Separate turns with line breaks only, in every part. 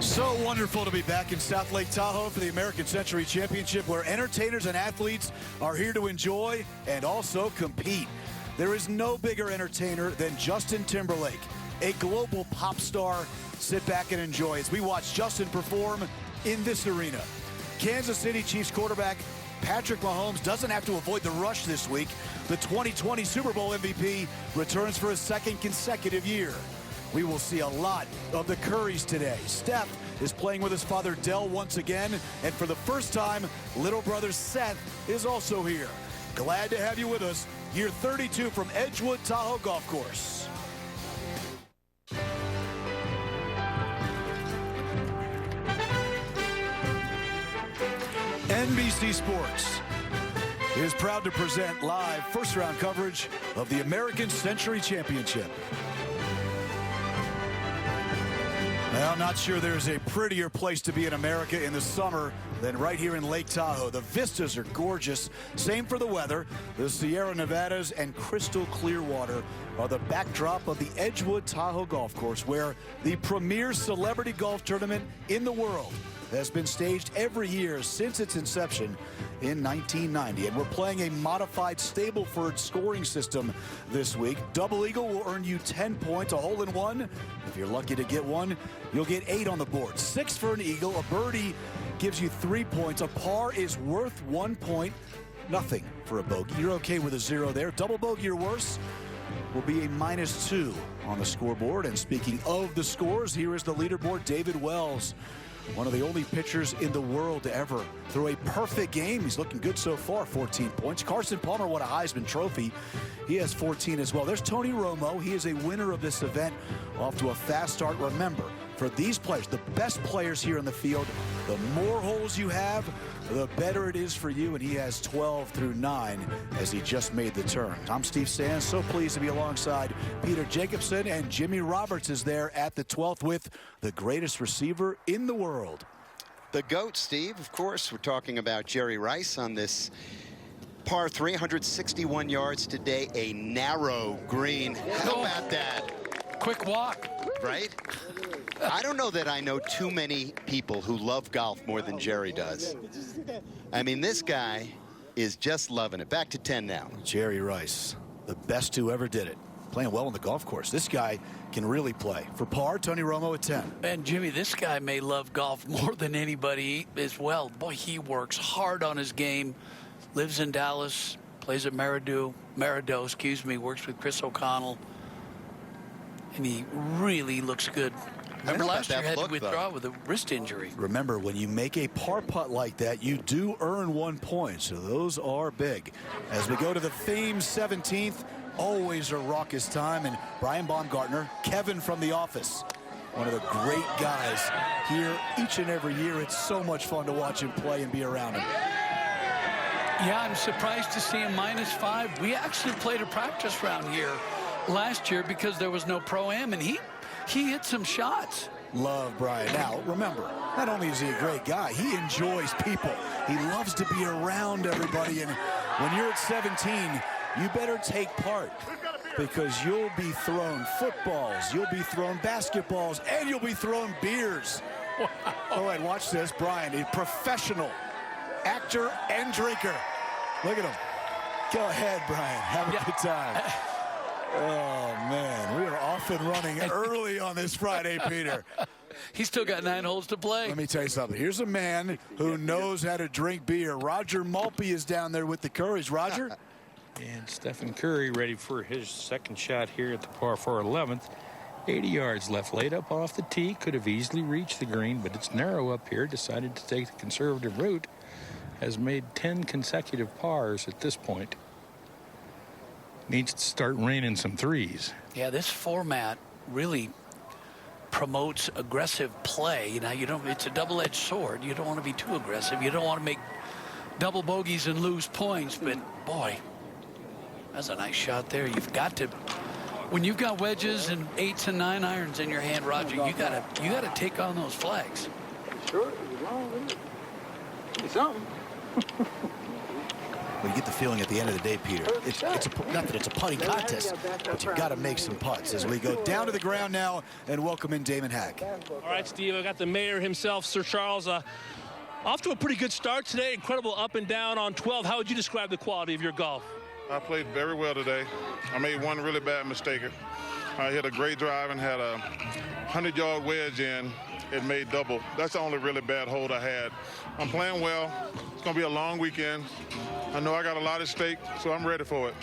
So wonderful to be back in South Lake Tahoe for the American Century Championship, where entertainers and athletes are here to enjoy and also compete. There is no bigger entertainer than Justin Timberlake, a global pop star. Sit back and enjoy as we watch Justin perform in this arena. Kansas City Chiefs quarterback Patrick Mahomes doesn't have to avoid the rush this week. The 2020 Super Bowl MVP returns for his second consecutive year. We will see a lot of the Currys today. Steph is playing with his father Dell once again, and for the first time, little brother Seth is also here. Glad to have you with us. Year 32 from Edgewood Tahoe Golf Course. NBC Sports is proud to present live first-round coverage of the American Century Championship. Well, I'm not sure there's a prettier place to be in America in the summer than right here in Lake Tahoe. The vistas are gorgeous. Same for the weather. The Sierra Nevadas and crystal clear water are the backdrop of the Edgewood Tahoe Golf Course, where the premier celebrity golf tournament in the world has been staged every year since its inception in 1990. And we're playing a modified Stableford scoring system this week. Double Eagle will earn you 10 points, a hole-in-one. If you're lucky to get one, you'll get 8 on the board. 6 for an eagle. A birdie gives you 3 points. A par is worth 1 point. Nothing for a bogey. You're okay with a 0 there. Double bogey or worse will be a -2 on the scoreboard. And speaking of the scores, here is the leaderboard. David Wells, one of the only pitchers in the world to ever throw a perfect game. He's looking good so far, 14 points. Carson Palmer won a Heisman Trophy. He has 14 as well. There's Tony Romo. He is a winner of this event, off to a fast start. Remember, for these players, the best players here in the field, the more holes you have, the better it is for you, and he has 12 through 9 as he just made the turn. I'm Steve Sands, so pleased to be alongside Peter Jacobson, and Jimmy Roberts is there at the 12th with the greatest receiver in the world.
The GOAT, Steve. Of course, we're talking about Jerry Rice on this par 3, 161 yards today, a narrow green. How about that?
Quick walk.
Right? I don't know that I know too many people who love golf more than Jerry does. I mean, this guy is just loving it. Back to 10 now.
Jerry Rice, the best who ever did it. Playing well on the golf course. This guy can really play. For par, Tony Romo at 10.
And Jimmy, this guy may love golf more than anybody as well. Boy, he works hard on his game. Lives in Dallas, plays at Maridoe, works with Chris O'Connell. And he really looks good. Remember last year he had to withdraw with a wrist injury.
Remember, when you make a par putt like that, you do earn 1 point. So those are big. As we go to the famed 17th, always a raucous time. And Brian Baumgartner, Kevin from The Office, one of the great guys here each and every year. It's so much fun to watch him play and be around him.
Yeah, I'm surprised to see him -5. We actually played a practice round here last year because there was no Pro-Am, and he hit some shots.
Love Brian. Now, remember, not only is he a great guy, he enjoys people. He loves to be around everybody, and when you're at 17, you better take part, because you'll be thrown footballs, you'll be thrown basketballs, and you'll be thrown beers. Wow. All right, watch this. Brian, a professional actor and drinker. Look at him. Go ahead, Brian. Have a good time. Oh, man, we are off and running early on this Friday, Peter.
He's still got 9 holes to play.
Let me tell you something. Here's a man who knows how to drink beer. Roger Maltby is down there with the Currys. Roger?
And Stephen Curry ready for his second shot here at the par 4 11th. 80 yards left, laid up off the tee. Could have easily reached the green, but it's narrow up here. Decided to take the conservative route. Has made 10 consecutive pars at this point. Needs to start raining some threes.
Yeah, this format really promotes aggressive play. You know, it's a double-edged sword. You don't want to be too aggressive. You don't want to make double bogeys and lose points. But boy, that's a nice shot there. You've got to, when you've got wedges and 8s and 9 irons in your hand, Roger, you gotta take on those flags.
Sure, it's something.
Well, you get the feeling at the end of the day, Peter, it's not that it's a putting contest, but you've got to make some putts as we go down to the ground now and welcome in Damon Hack.
All right, Steve, I got the mayor himself, Sir Charles. Off to a pretty good start today, incredible up and down on 12. How would you describe the quality of your golf?
I played very well today. I made one really bad mistake. I hit a great drive and had a 100-yard wedge in. It made double. That's the only really bad hold I had. I'm playing well. It's going to be a long weekend. I know I got a lot at stake, so I'm ready for it.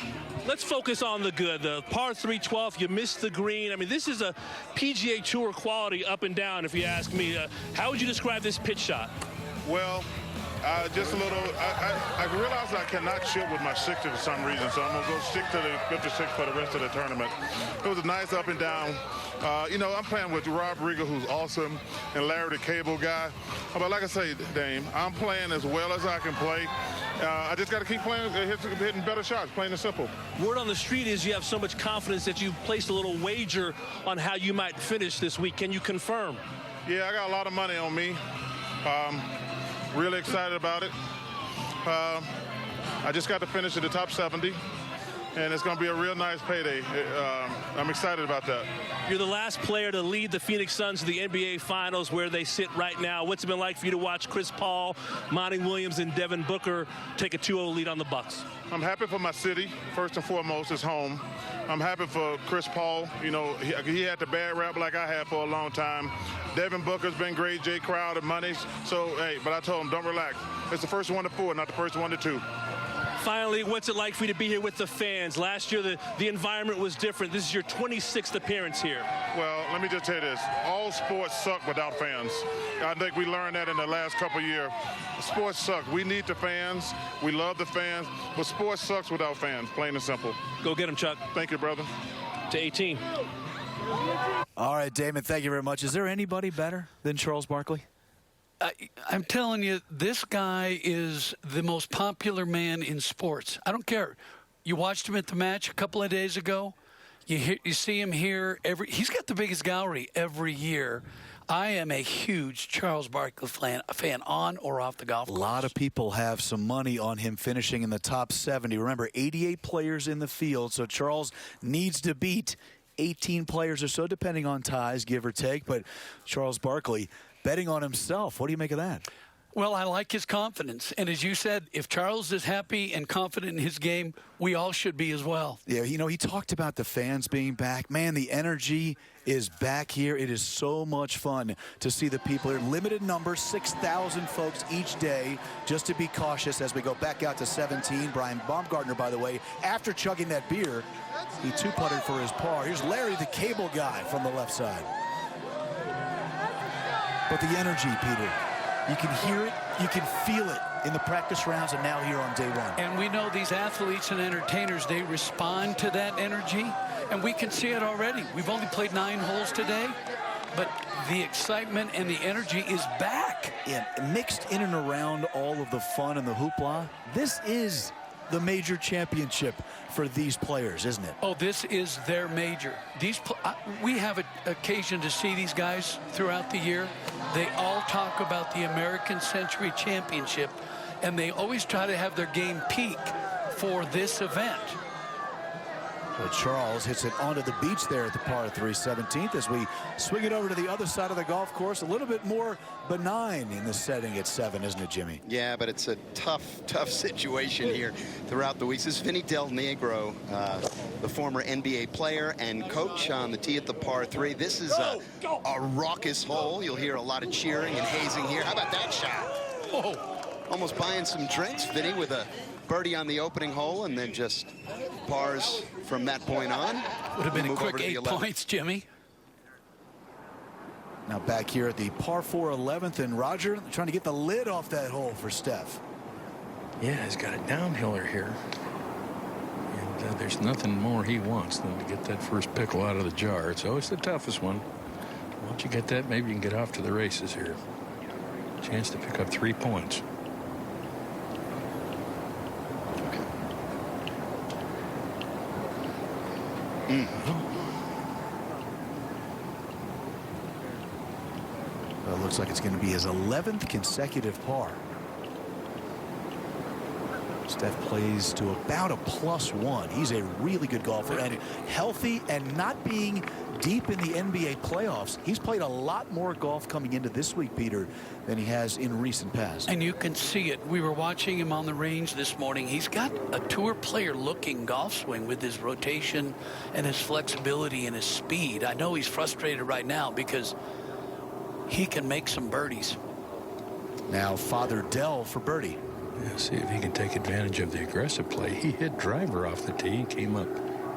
Let's focus on the good. The par 3 12th, you missed the green. I mean, this is a PGA Tour quality up and down, if you ask me. How would you describe this pitch shot?
Well, just a little, I realized I cannot chip with my 60 for some reason, so I'm going to go stick to the 56 for the rest of the tournament. It was a nice up and down. You know, I'm playing with Rob Riggle, who's awesome, and Larry the Cable Guy. But like I say, Dame, I'm playing as well as I can play. I just got to keep playing, hitting better shots, plain and simple.
Word on the street is you have so much confidence that you've placed a little wager on how you might finish this week. Can you confirm?
Yeah, I got a lot of money on me. Really excited about it. I just got to finish at the top 70, and it's going to be a real nice payday. I'm excited about that.
You're the last player to lead the Phoenix Suns to the NBA Finals, where they sit right now. What's it been like for you to watch Chris Paul, Monty Williams, and Devin Booker take a 2-0 lead on the Bucks?
I'm happy for my city. First and foremost, it's home. I'm happy for Chris Paul. You know, he had the bad rap like I had for a long time. Devin Booker's been great. Jay Crowder, Money. So, hey, but I told him, don't relax. It's the first 1 to 4, not the first 1 to 2.
Finally, what's it like for you to be here with the fans? Last year, the environment was different. This is your 26th appearance here.
Well, let me just tell you this. All sports suck without fans. I think we learned that in the last couple of years. Sports suck. We need the fans. We love the fans. But sports sucks without fans, plain and simple.
Go get them, Chuck.
Thank you, brother.
To 18.
All right, Damon, thank you very much. Is there anybody better than Charles Barkley?
I'm telling you, this guy is the most popular man in sports. I don't care. You watched him at the match a couple of days ago. You see him here he's got the biggest gallery every year. I am a huge Charles Barkley fan on or off the golf course.
A lot of people have some money on him finishing in the top 70. Remember, 88 players in the field, so Charles needs to beat 18 players or so, depending on ties, give or take. But Charles Barkley betting on himself. What do you make of that?
Well, I like his confidence. And as you said, if Charles is happy and confident in his game, we all should be as well.
Yeah, you know, he talked about the fans being back. Man, the energy is back here. It is so much fun to see the people here. Limited numbers, 6,000 folks each day, just to be cautious as we go back out to 17. Brian Baumgartner, by the way, after chugging that beer, he two-putted for his par. Here's Larry, the Cable Guy, from the left side. But the energy, Peter, you can hear it, you can feel it in the practice rounds and now here on day one.
And we know these athletes and entertainers, they respond to that energy, and we can see it already. We've only played 9 holes today, but the excitement and the energy is back.
Yeah, mixed in and around all of the fun and the hoopla, this is the major championship for these players, isn't it?
Oh, this is their major. We have an occasion to see these guys throughout the year. They all talk about the American Century Championship, and they always try to have their game peak for this event.
But Charles hits it onto the beach there at the par 3 17th as we swing it over to the other side of the golf course. A little bit more benign in the setting at 7, isn't it, Jimmy?
Yeah, but it's a tough situation here throughout the weeks. This is Vinny Del Negro, the former NBA player and coach on the tee at the par 3. This is a raucous hole. You'll hear a lot of cheering and hazing here. How about that shot?
Whoa.
Almost buying some drinks, Vinny, with a birdie on the opening hole, and then just pars from that point on.
Would have been a quick 8 points, Jimmy.
Now back here at the par 4 11th, and Roger trying to get the lid off that hole for Steph.
Yeah, he's got a downhiller here. And there's nothing more he wants than to get that first pickle out of the jar. It's always the toughest one. Once you get that, maybe you can get off to the races here. Chance to pick up 3 points.
Well, it looks like it's going to be his 11th consecutive par. Steph plays to about a +1. He's a really good golfer and healthy and not being deep in the NBA playoffs. He's played a lot more golf coming into this week, Peter, than he has in recent past.
And you can see it. We were watching him on the range this morning. He's got a tour player looking golf swing with his rotation and his flexibility and his speed. I know he's frustrated right now because he can make some birdies.
Now Father Dell for birdie.
Yeah, see if he can take advantage of the aggressive play. He hit driver off the tee and came up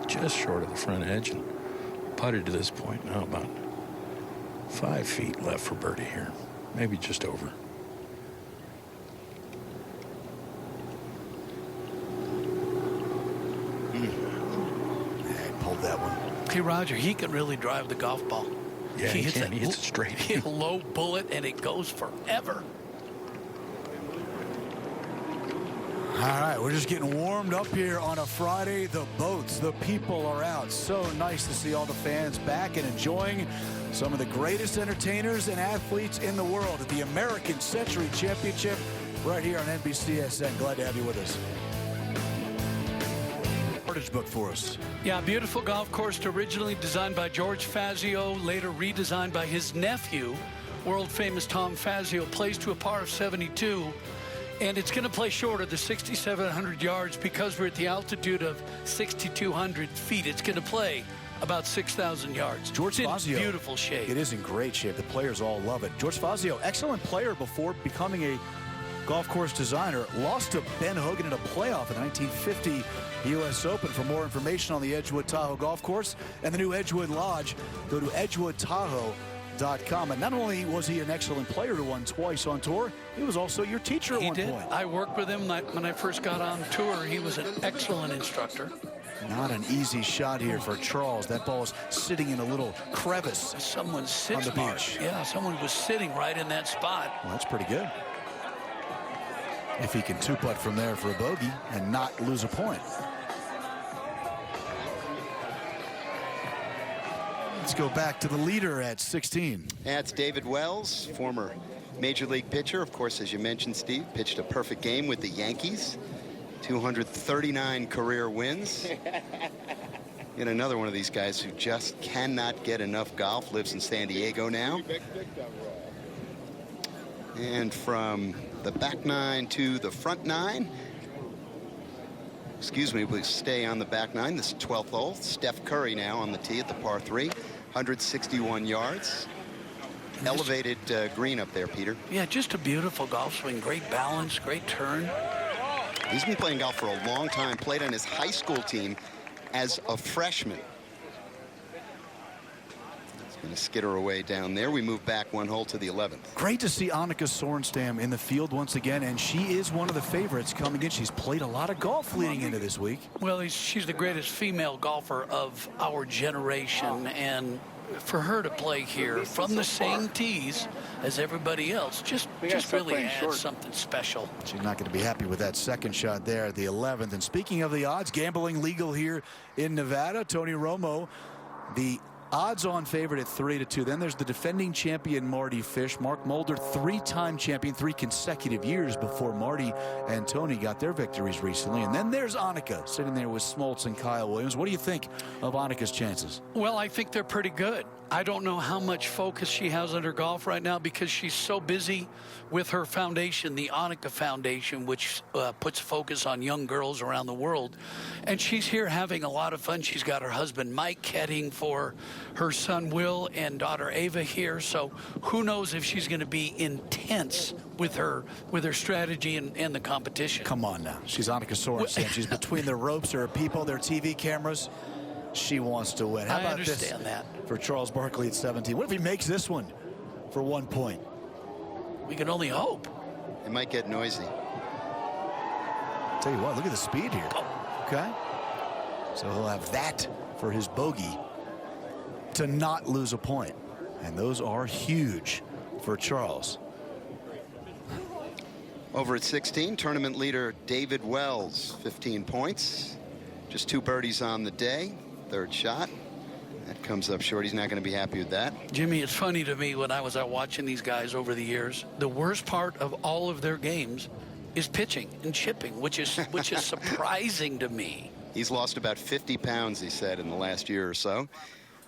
just short of the front edge and putted to this point. Now about 5 feet left for birdie here. Maybe just over.
And pulled that one.
Hey, Roger, he can really drive the golf ball.
Yeah, he can. He hits it straight.
Low bullet, and it goes forever.
All right, we're just getting warmed up here on a Friday. The boats, the people are out. So nice to see all the fans back and enjoying some of the greatest entertainers and athletes in the world at the American Century Championship right here on NBCSN. Glad to have you with us. Heritage book for us.
Yeah, beautiful golf course originally designed by George Fazio, later redesigned by his nephew, world-famous Tom Fazio. Plays to a par of 72. And it's going to play shorter, the 6,700 yards, because we're at the altitude of 6,200 feet. It's going to play about 6,000 yards.
George Fazio.
In beautiful shape.
It is in great shape. The players all love it. George Fazio, excellent player before becoming a golf course designer. Lost to Ben Hogan in a playoff in the 1950 U.S. Open. For more information on the Edgewood Tahoe Golf Course and the new Edgewood Lodge, go to edgewoodtahoe.com. And not only was he an excellent player who won twice on tour, he was also your teacher at one point.
I worked with him when I first got on tour. He was an excellent instructor.
Not an easy shot here for Charles. That ball is sitting in a little crevice.
Someone sits
on the beach.
Yeah, someone was sitting right in that spot.
Well, that's pretty good. If he can two-putt from there for a bogey and not lose a point. Let's go back to the leader at 16.
That's David Wells, former Major League pitcher. Of course, as you mentioned, Steve, pitched a perfect game with the Yankees. 239 career wins. Yet another one of these guys who just cannot get enough golf. Lives in San Diego now. And from the back nine to the front nine. Excuse me, please stay on the back nine. This is 12th hole. Steph Curry now on the tee at the par 3. 161 yards. Elevated green up there, Peter.
Yeah, just a beautiful golf swing. Great balance, great turn.
He's been playing golf for a long time. Played on his high school team as a freshman. He's going to skitter away down there. We move back one hole to the 11th.
Great to see ANNIKA Sorenstam in the field once again, and she is one of the favorites coming in. She's played a lot of golf leading into this week.
Well, she's the greatest female golfer of our generation, and for her to play here from the same tees as everybody else just really adds something special.
She's not going to be happy with that second shot there at the 11th. And speaking of the odds, gambling legal here in Nevada. Tony Romo, the odds-on favorite at 3-2. Then there's the defending champion Marty Fish. Mark Mulder, 3-time champion, 3 consecutive years before Marty and Tony got their victories recently. And then there's ANNIKA sitting there with SMOLTZ and Kyle Williams. What do you think of ANNIKA's chances?
Well, I think they're pretty good. I don't know how much focus she has on her golf right now because she's so busy with her foundation, the ANNIKA Foundation, which puts focus on young girls around the world. And she's here having a lot of fun. She's got her husband Mike heading for her son Will and daughter Ava here. So who knows if she's going to be intense with her strategy and the competition.
Come on now. She's ANNIKA Sorenstam. She's between the ropes. There are people, there are TV cameras. She wants to win. How about this for Charles Barkley at 17? What if he makes this one for 1 point?
We can only hope.
It might get noisy.
Tell you what, look at the speed here. Okay. So he'll have that for his bogey to not lose a point. And those are huge for Charles.
Over at 16, tournament leader David Wells, 15 points. Just 2 birdies on the day. Third shot. That comes up short. He's not going to be happy with that.
Jimmy, it's funny to me when I was out watching these guys over the years. The worst part of all of their games is pitching and chipping, which is surprising to me.
He's lost about 50 pounds, he said, in the last year or so.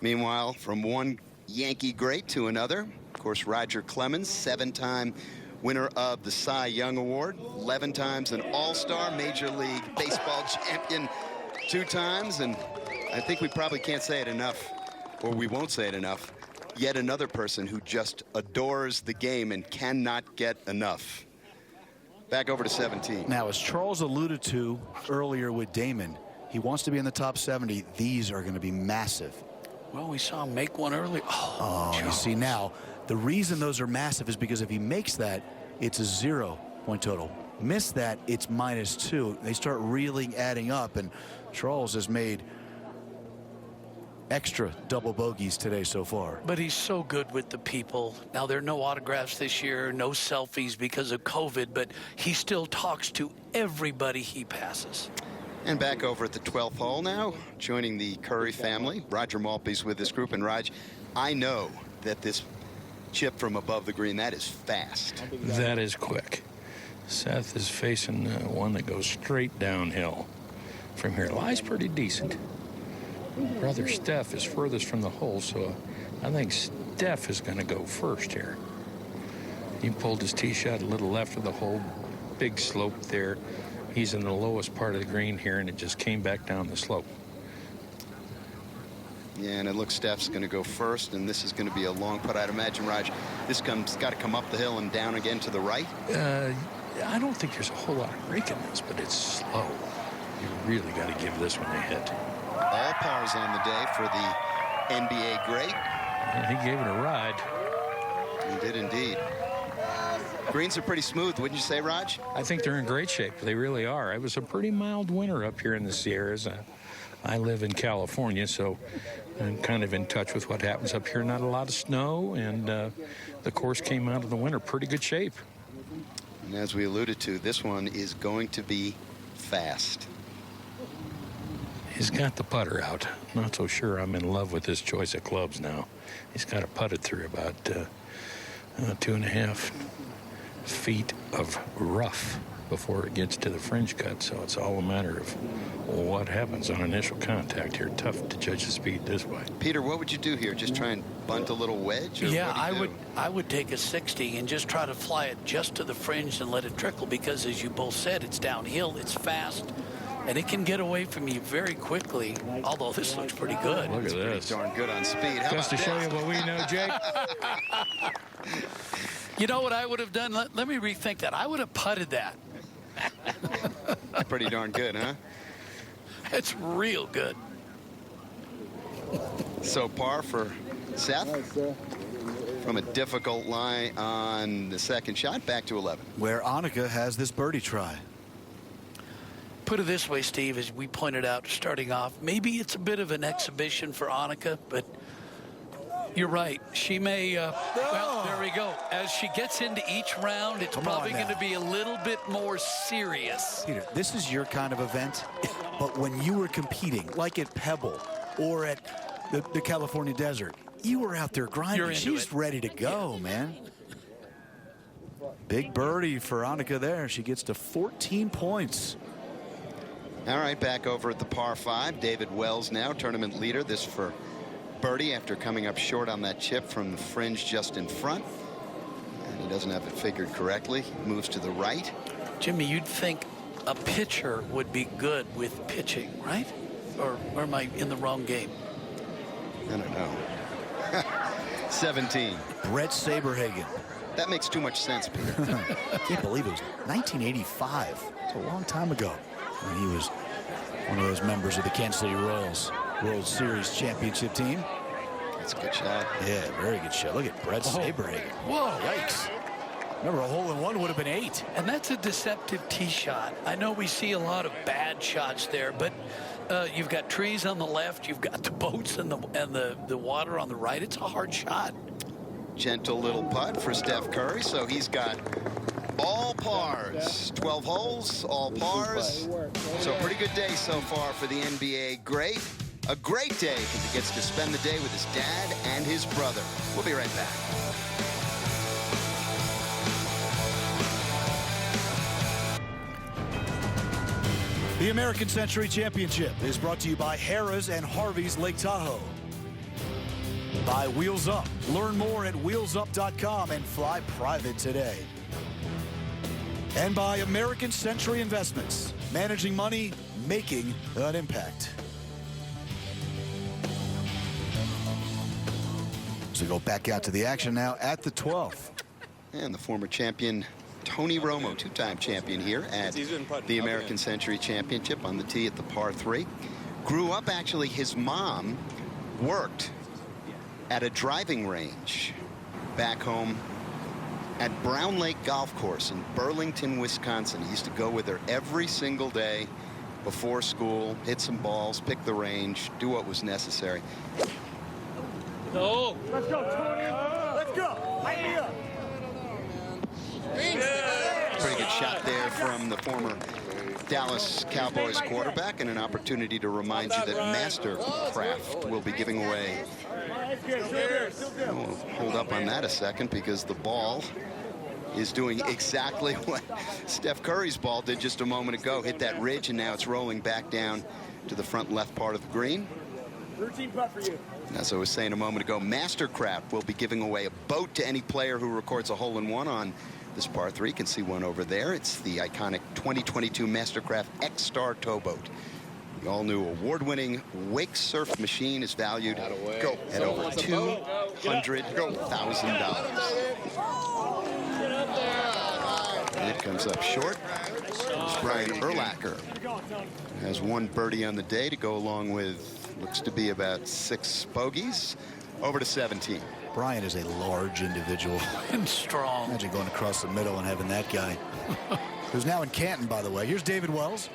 Meanwhile, from one Yankee great to another, of course, Roger Clemens, 7-time winner of the Cy Young Award, 11 times an All-Star, Major League Baseball champion 2 times, and I think we probably can't say it enough, or we won't say it enough, yet another person who just adores the game and cannot get enough. Back over to 17.
Now, as Charles alluded to earlier with Damon, he wants to be in the top 70. These are going to be massive.
Well, we saw him make one earlier.
Oh, you see now, the reason those are massive is because if he makes that, it's a 0-point total. Miss that, it's -2. They start really adding up, and Charles has made extra double bogeys today so far.
But he's so good with the people. Now, there are no autographs this year, no selfies because of COVID, but he still talks to everybody he passes.
And back over at the 12th hole now, joining the Curry family. Roger Maltby's with this group. And Raj, I know that this chip from above the green, that is fast.
That is quick. Seth is facing one that goes straight downhill. From here, lies pretty decent. Brother Steph is furthest from the hole, so I think Steph is going to go first here. He pulled his tee shot a little left of the hole, big slope there. He's in the lowest part of the green here, and it just came back down the slope.
Yeah, and it looks Steph's going to go first, and this is going to be a long putt. I'd imagine, Raj, this got to come up the hill and down again to the right.
I don't think there's a whole lot of break in this, but it's slow. You really got to give this one a hit.
All pars on the day for the NBA great.
Yeah, he gave it a ride.
He did indeed. Greens are pretty smooth, wouldn't you say, Raj?
I think they're in great shape. They really are. It was a pretty mild winter up here in the Sierras. I live in California, so I'm kind of in touch with what happens up here. Not a lot of snow, and the course came out of the winter pretty good shape.
And as we alluded to, this one is going to be fast.
He's got the putter out. Not so sure I'm in love with his choice of clubs now. He's got to putt it through about 2.5 feet of rough before it gets to the fringe cut, so it's all a matter of what happens on initial contact here. Tough to judge the speed this way.
Peter, what would you do here? Just try and bunt a little wedge? Or
yeah,
what do?
I would take a 60 and just try to fly it just to the fringe and let it trickle, because as you both said, it's downhill, it's fast, and it can get away from you very quickly, although this looks pretty good.
Look at this.
Darn good on speed. How
Just to
about
show
this?
you what we know, Jake.
You know what I would have done? Let me rethink that. I would have putted that.
Pretty darn good, huh?
It's real good.
So par for Seth. From a difficult lie on the second shot, back to 11.
Where ANNIKA has this birdie try.
Put it this way, Steve, as we pointed out starting off, maybe it's a bit of an exhibition for ANNIKA, but you're right. She may, well, there we go. As she gets into each round, it's probably going to be a little bit more serious.
Peter, this is your kind of event, but when you were competing, like at Pebble or at the California desert, you were out there grinding. She's ready to go, man. Big birdie for ANNIKA there. She gets to 14 points.
All right, back over at the par 5. David Wells now, tournament leader. This for birdie after coming up short on that chip from the fringe just in front. And he doesn't have it figured correctly. Moves to the right.
Jimmy, you'd think a pitcher would be good with pitching, right? Or am I in the wrong game?
I don't know. 17.
Brett Saberhagen.
That makes too much sense, Peter.
Can't believe it was 1985. It's a long time ago when he was one of those members of the Kansas City Royals World Series championship team.
That's a good shot.
Yeah, very good shot. Look at Brett Saberhagen.
Whoa.
Yikes. Remember, a hole-in-one would have been 8.
And that's a deceptive tee shot. I know we see a lot of bad shots there, but you've got trees on the left, you've got the boats and the water on the right. It's a hard shot.
Gentle little putt for Steph Curry, so he's got all pars. 12 holes, all pars. So pretty good day so far for the NBA great. A great day because he gets to spend the day with his dad and his brother. We'll be right back.
The American Century Championship is brought to you by Harrah's and Harvey's Lake Tahoe. By Wheels Up. Learn more at wheelsup.com and fly private today. And by American Century Investments. Managing money, making an impact. So go back out to the action now at the 12th.
And the former champion Tony Romo, two-time champion here at the American Century Championship on the tee at the par 3. Grew up, actually, his mom worked at a driving range back home at Brown Lake Golf Course in Burlington, Wisconsin. He used to go with her every single day before school, hit some balls, pick the range, do what was necessary.
No. Let's go, Tony. Let's go. Idea.
Pretty good shot there from the former Dallas Cowboys quarterback, and an opportunity to remind you that Mastercraft will be giving away. We'll hold up on that a second, because the ball is doing exactly what Steph Curry's ball did just a moment ago. Hit that ridge, and now it's rolling back down to the front left part of the green.
Routine putt for you.
As I was saying a moment ago, Mastercraft will be giving away a boat to any player who records a hole-in-one on this par 3. You can see one over there. It's the iconic 2022 Mastercraft X-Star towboat. The all-new award-winning wake surf machine is valued at over $200,000. And it comes up short. It's Brian Urlacher. Has one birdie on the day to go along with, looks to be about 6 bogeys. Over to 17.
Brian is a large individual.
And strong.
Imagine going across the middle and having that guy. Who's now in Canton, by the way. Here's David Wells.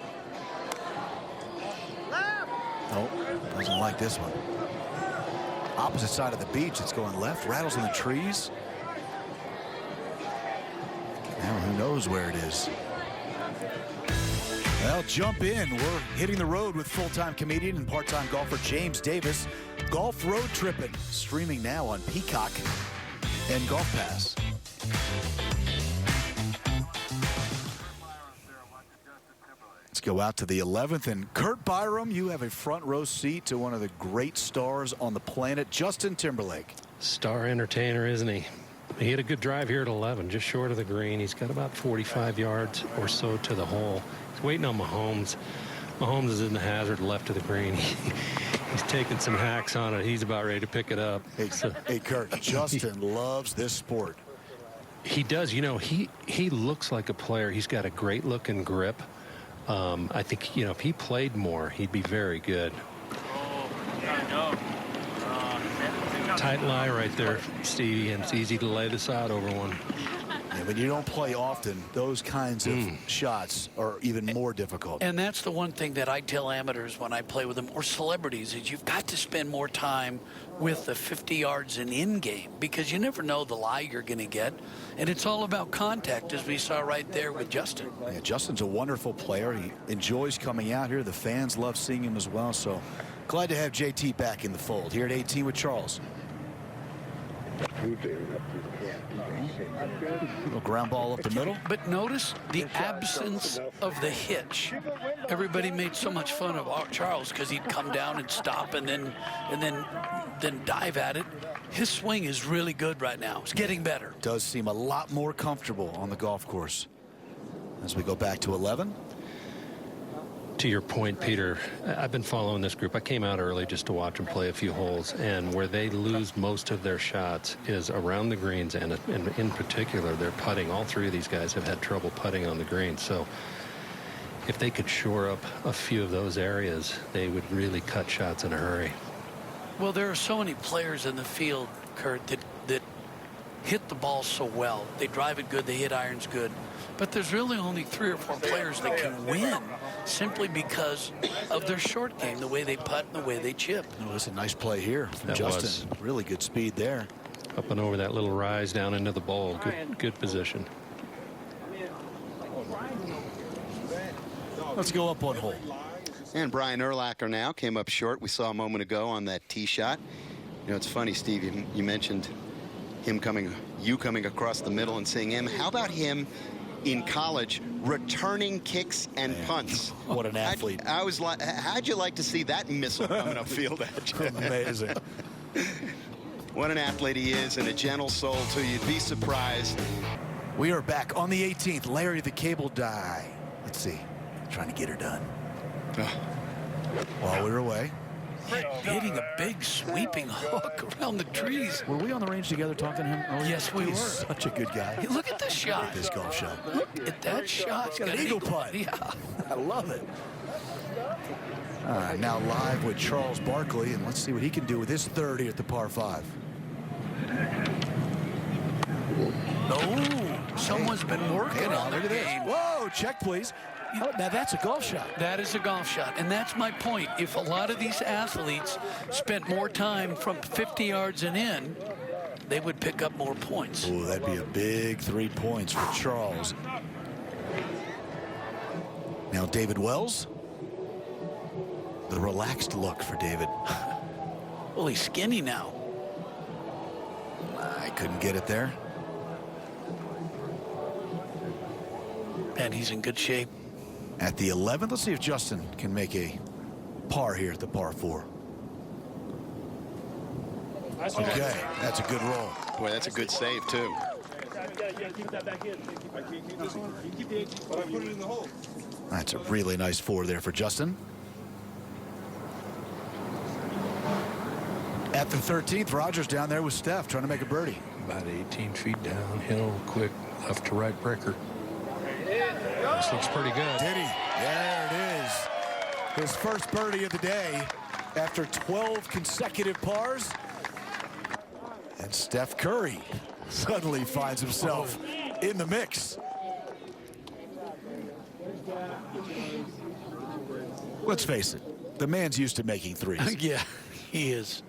Oh, doesn't like this one. Opposite side of the beach. It's going left. Rattles in the trees. Now who knows where it is. Well, jump in. We're hitting the road with full-time comedian and part-time golfer James Davis. Golf Road Trippin', streaming now on Peacock and Golf Pass. Let's go out to the 11th, and Kurt Byram, you have a front row seat to one of the great stars on the planet, Justin Timberlake.
Star entertainer, isn't he? He had a good drive here at 11, just short of the green. He's got about 45 yards or so to the hole. He's waiting on Mahomes. Mahomes is in the hazard left of the green. He's taking some hacks on it. He's about ready to pick it up.
Hey Kurt, Justin loves this sport.
He does. You know, he looks like a player. He's got a great looking grip. I think, you know, if he played more, he'd be very good. Tight lie right there, Stevie, and it's easy to lay this out over one.
Yeah, when you don't play often, those kinds of shots are even more difficult.
And that's the one thing that I tell amateurs when I play with them, or celebrities, is you've got to spend more time with the 50 yards and in game, because you never know the lie you're going to get. And it's all about contact, as we saw right there with Justin.
Yeah, Justin's a wonderful player. He enjoys coming out here. The fans love seeing him as well. So glad to have JT back in the fold here at 18 with Charles. Little ground ball up the middle.
But notice the absence of the hitch. Everybody made so much fun of Charles because he'd come down and stop and then dive at it. His swing is really good right now. It's getting better.
Does seem a lot more comfortable on the golf course. As we go back to 11.
To your point, Peter, I've been following this group. I came out early just to watch them play a few holes, and where they lose most of their shots is around the greens, and in particular, they're putting. All three of these guys have had trouble putting on the green. So if they could shore up a few of those areas, they would really cut shots in a hurry.
Well, there are so many players in the field, Kurt, that hit the ball so well. They drive it good, they hit irons good. But there's really only 3 or 4 players that can win simply because of their short game, the way they putt and the way they chip.
Oh, that's a nice play here from Justin. Really good speed there.
Up and over that little rise down into the bowl. Good position.
Let's go up one hole.
And Brian Urlacher now came up short. We saw a moment ago on that tee shot. You know, it's funny, Steve, you mentioned him coming across the middle and seeing him. How about him in college returning kicks and punts.
What an athlete.
I was like, how'd you like to see that missile coming upfield at you?
Amazing.
What an athlete he is, and a gentle soul too. You'd be surprised.
We are back on the 18th. Larry the Cable Die. Let's see. Trying to get her done. While we were away.
Hitting a big sweeping hook around the trees.
Were we on the range together talking to him earlier?
Yes, we
He's
were.
Such a good guy.
Hey, look at this shot.
This golf shot.
Look at that shot.
He's got an eagle putt.
Yeah.
I love it. All right, now live with Charles Barkley, and let's see what he can do with his 30 at the par 5.
Oh, someone's been working on
Look
the
at this.
game.
Whoa, check, please. Oh, now that's a golf shot.
That is a golf shot, and that's my point. If a lot of these athletes spent more time from 50 yards and in, they would pick up more points.
Oh, that'd be a big 3 points for Charles. Now David Wells. The relaxed look for David.
Well, he's skinny now.
I couldn't get it there.
And he's in good shape.
At the 11th, let's see if Justin can make a par here at the par 4. Okay, that's a good roll.
Boy, that's a good save too.
That's a really nice 4 there for Justin. At the 13th, Rogers down there with Steph trying to make a birdie.
About 18 feet downhill, quick left to right breaker. This looks pretty good.
Did he? There it is. His first birdie of the day after 12 consecutive pars. And Steph Curry suddenly finds himself in the mix. Let's face it, the man's used to making threes.
Yeah, he is.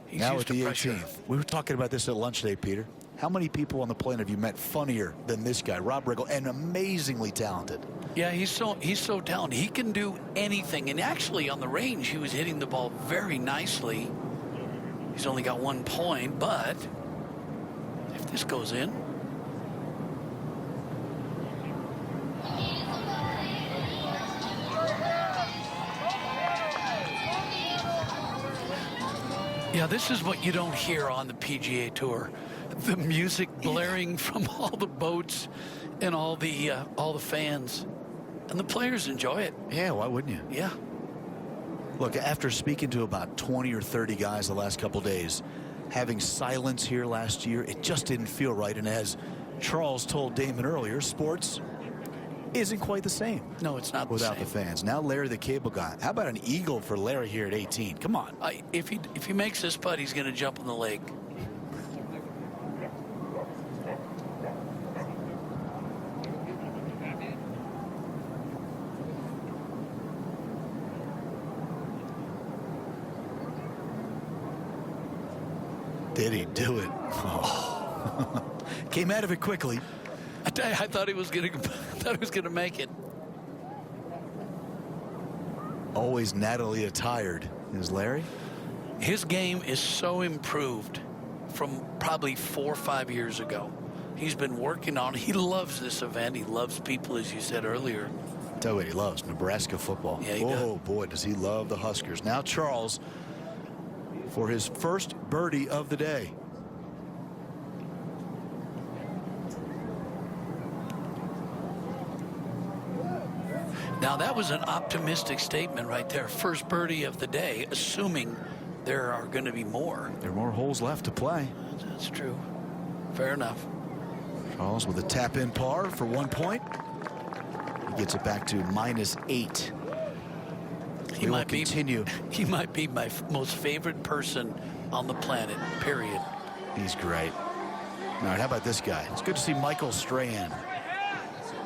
He's
Now
used
at the
to pressure.
18th. We were talking about this at lunch today, Peter. How many people on the planet have you met funnier than this guy, Rob Riggle, and amazingly talented?
Yeah, he's so talented. He can do anything. And actually, on the range, he was hitting the ball very nicely. He's only got 1 point, but if this goes in, yeah, this is what you don't hear on the PGA Tour. The music blaring from all the boats and all the fans. And the players enjoy it.
Yeah, why wouldn't you?
Yeah.
Look, after speaking to about 20 or 30 guys the last couple days, having silence here last year, it just didn't feel right. And as Charles told Damon earlier, sports isn't quite the same.
No, it's not
without
the
the
same.
fans. Now Larry the Cable Guy. How about an eagle for Larry here at 18? Come on.
If he makes this putt, he's going to jump in the lake.
Did he do it? Oh. Came out of it quickly.
I thought he was going to make it.
Always Natalie attired is Larry.
His game is so improved from probably 4 or 5 years ago. He's been working on it. He loves this event. He loves people, as you said earlier.
Tell you what he loves, Nebraska football.
Yeah, he
oh, boy, does he love the Huskers. Now Charles for his first birdie of the day.
Now, that was an optimistic statement right there. First birdie of the day, assuming there are going to be more.
There are more holes left to play.
That's true. Fair enough.
Charles with a tap-in par for 1 point. He gets it back to -8.
He
will
might
continue.
He might be my most favorite person on the planet, period.
He's great. All right, how about this guy? It's good to see Michael Strahan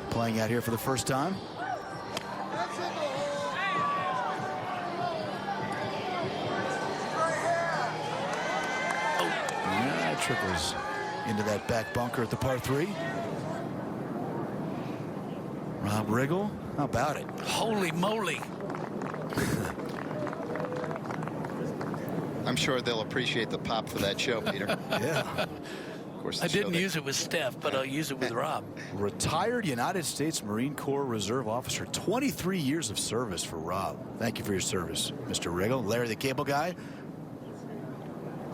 playing out here for the first time. Yeah, trickles into that back bunker at the par 3. Rob Riggle, how about it?
Holy moly.
I'm sure they'll appreciate the pop for that show, Peter.
Yeah.
course,
I didn't use it with Steph, but I'll use it with Rob.
Retired United States Marine Corps Reserve officer, 23 years of service for Rob. Thank you for your service, Mr. Riggle. Larry the Cable Guy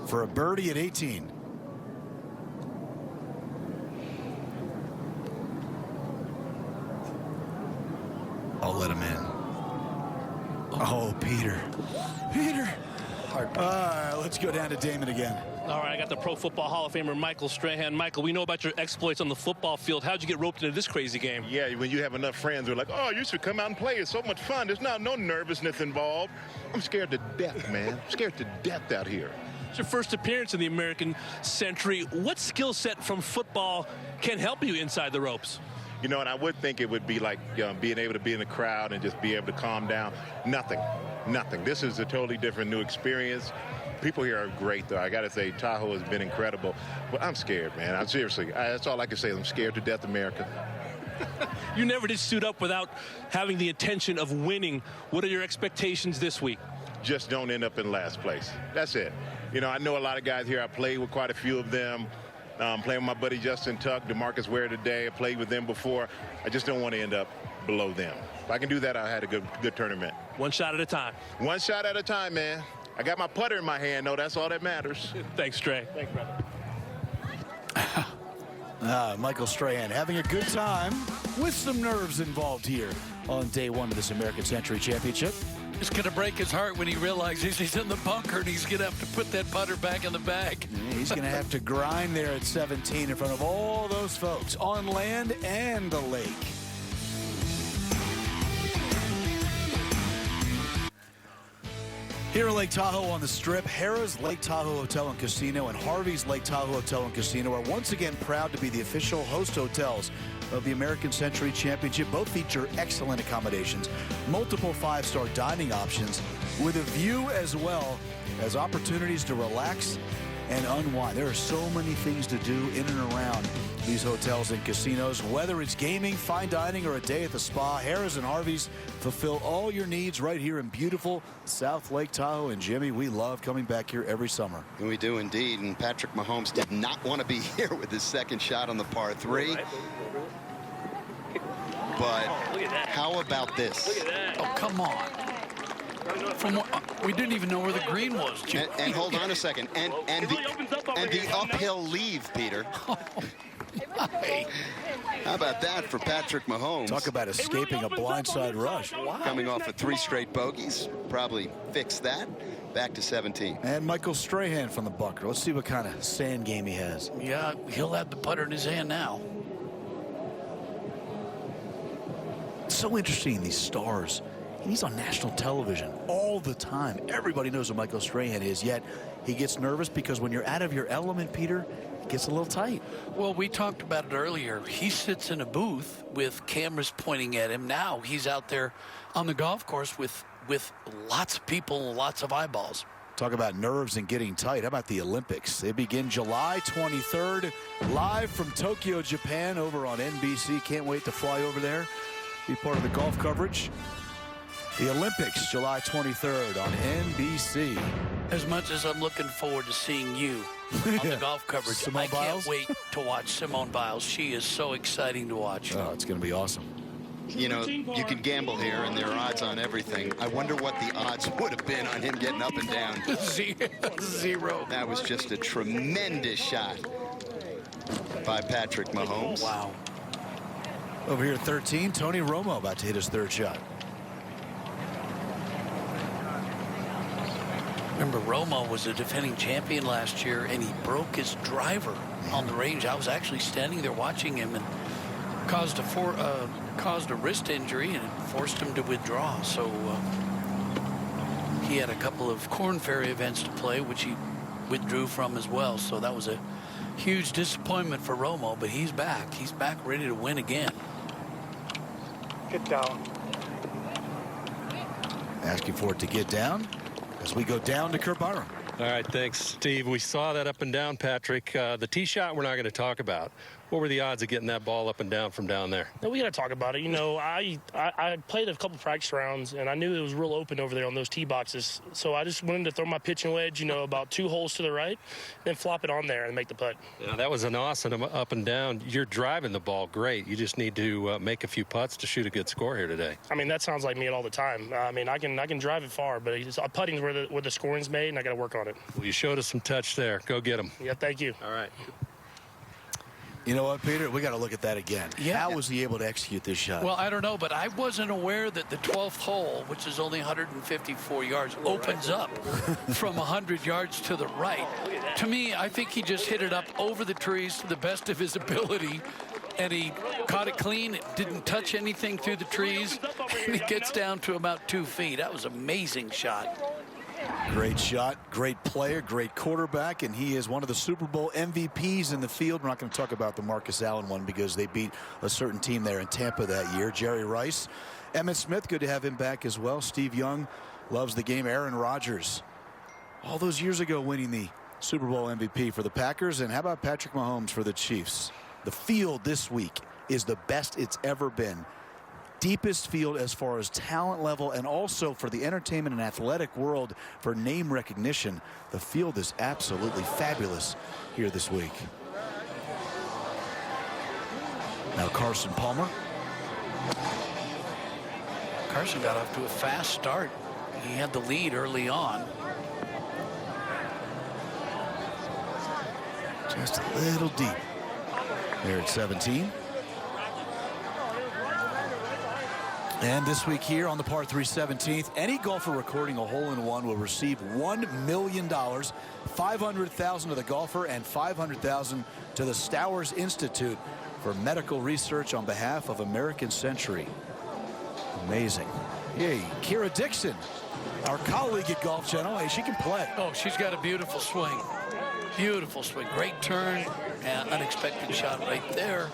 for a birdie at 18. I'll let him in. Oh, Peter. Peter. All right, let's go down to Damon again.
All right, I got the Pro Football Hall of Famer Michael Strahan. Michael, we know about your exploits on the football field. How'd you get roped into this crazy game?
Yeah, when you have enough friends who are like, oh, you should come out and play. It's so much fun. There's no nervousness involved. I'm scared to death, man. I'm scared to death out here.
It's your first appearance in the American Century. What skill set from football can help you inside the ropes?
You know, and I would think it would be like being able to be in the crowd and just be able to calm down. Nothing. This is a totally different new experience. People here are great, though. I got to say, Tahoe has been incredible. But I'm scared, man. I'm seriously. That's all I can say. I'm scared to death, America.
You never did suit up without having the intention of winning. What are your expectations this week?
Just don't end up in last place. That's it. You know, I know a lot of guys here. I played with quite a few of them. Playing with my buddy Justin Tuck, DeMarcus Ware today. I played with them before. I just don't want to end up below them. If I can do that, I had a good tournament.
One shot at a time.
One shot at a time, man. I got my putter in my hand, though. That's all that matters.
Thanks, Trey.
Thanks, brother.
Michael Strahan having a good time with some nerves involved here on day one of this American Century Championship.
It's going to break his heart when he realizes he's in the bunker and he's going to have to put that putter back in the bag.
Yeah, he's going to have to grind there at 17 in front of all those folks on land and the lake. Here in Lake Tahoe on the Strip, Harrah's Lake Tahoe Hotel and Casino and Harvey's Lake Tahoe Hotel and Casino are once again proud to be the official host hotels of the American Century Championship. Both feature excellent accommodations, multiple five-star dining options, with a view as well as opportunities to relax and unwind. There are so many things to do in and around these hotels and casinos. Whether it's gaming, fine dining, or a day at the spa, Harrah's and Harvey's fulfill all your needs right here in beautiful South Lake Tahoe. And Jimmy, we love coming back here every summer.
We do indeed. And Patrick Mahomes did not want to be here with his second shot on the par 3. But how about this?
Look at that. Oh, come on. We didn't even know where the green was, Jim.
And hold on a second. And the uphill leave, Peter. How about that for Patrick Mahomes?
Talk about escaping a blindside rush.
Wow.
Coming off of 3 straight bogeys. Probably fix that. Back to 17.
And Michael Strahan from the bunker. Let's see what kind of sand game he has.
Yeah, he'll have the putter in his hand now.
It's so interesting, these stars. He's on national television all the time. Everybody knows who Michael Strahan is, yet he gets nervous because when you're out of your element, Peter, it gets a little tight.
Well, we talked about it earlier. He sits in a booth with cameras pointing at him. Now he's out there on the golf course with lots of people, lots of eyeballs.
Talk about nerves and getting tight. How about the Olympics? They begin July 23rd, live from Tokyo, Japan, over on NBC. Can't wait to fly over there, be part of the golf coverage. The Olympics, July 23rd on NBC.
As much as I'm looking forward to seeing you on the golf coverage,
Simone
I
Biles?
can't wait to watch Simone Biles. She is so exciting to watch.
Oh, it's going to be awesome.
You know, you can gamble here, and there are odds on everything. I wonder what the odds would have been on him getting up and down.
Zero.
That was just a tremendous shot by Patrick Mahomes.
Wow.
Over here at 13, Tony Romo about to hit his third shot.
Remember, Romo was a defending champion last year, and he broke his driver on the range. I was actually standing there watching him, and caused a wrist injury, and it forced him to withdraw. So he had a couple of Korn Ferry events to play, which he withdrew from as well. So that was a huge disappointment for Romo, but he's back. He's back ready to win again.
Get down.
Asking for it to get down as we go down to Kurt Byram.
All right, thanks, Steve. We saw that up and down, Patrick. The tee shot we're not going to talk about. What were the odds of getting that ball up and down from down there?
No, we got to talk about it. You know, I played a couple practice rounds, and I knew it was real open over there on those tee boxes. So I just wanted to throw my pitching wedge, you know, about 2 holes to the right, then flop it on there and make the putt.
Yeah, that was an awesome up and down. You're driving the ball great. You just need to make a few putts to shoot a good score here today.
I mean, that sounds like me all the time. I mean, I can drive it far, but putting's where the scoring's made, and I got to work on it.
Well, you showed us some touch there. Go get them.
Yeah, thank you.
All right.
You know what, Peter? We got to look at that again.
Yeah.
How was he able to execute this shot?
Well, I don't know, but I wasn't aware that the 12th hole, which is only 154 yards, opens up from 100 yards to the right. To me, I think he just hit it up over the trees to the best of his ability, and he caught it clean, didn't touch anything through the trees, and he gets down to about 2 feet. That was an amazing shot.
Great shot, great player, great quarterback, and he is one of the Super Bowl MVPs in the field. We're not going to talk about the Marcus Allen one because they beat a certain team there in Tampa that year. Jerry Rice, Emmitt Smith, good to have him back as well. Steve Young loves the game. Aaron Rodgers, all those years ago winning the Super Bowl MVP for the Packers. And how about Patrick Mahomes for the Chiefs? The field this week is the best it's ever been. Deepest field as far as talent level, and also for the entertainment and athletic world for name recognition. The field is absolutely fabulous here this week. Now Carson Palmer.
Carson got off to a fast start. He had the lead early on.
Just a little deep there at 17. And this week here on the par 3 17th, any golfer recording a hole-in-one will receive $1 million, $500,000 to the golfer and $500,000 to the Stowers Institute for medical research on behalf of American Century. Amazing. Hey, Kira Dixon, our colleague at Golf Channel. Hey, she can play.
Oh, she's got a beautiful swing. Beautiful swing. Great turn and unexpected shot right there.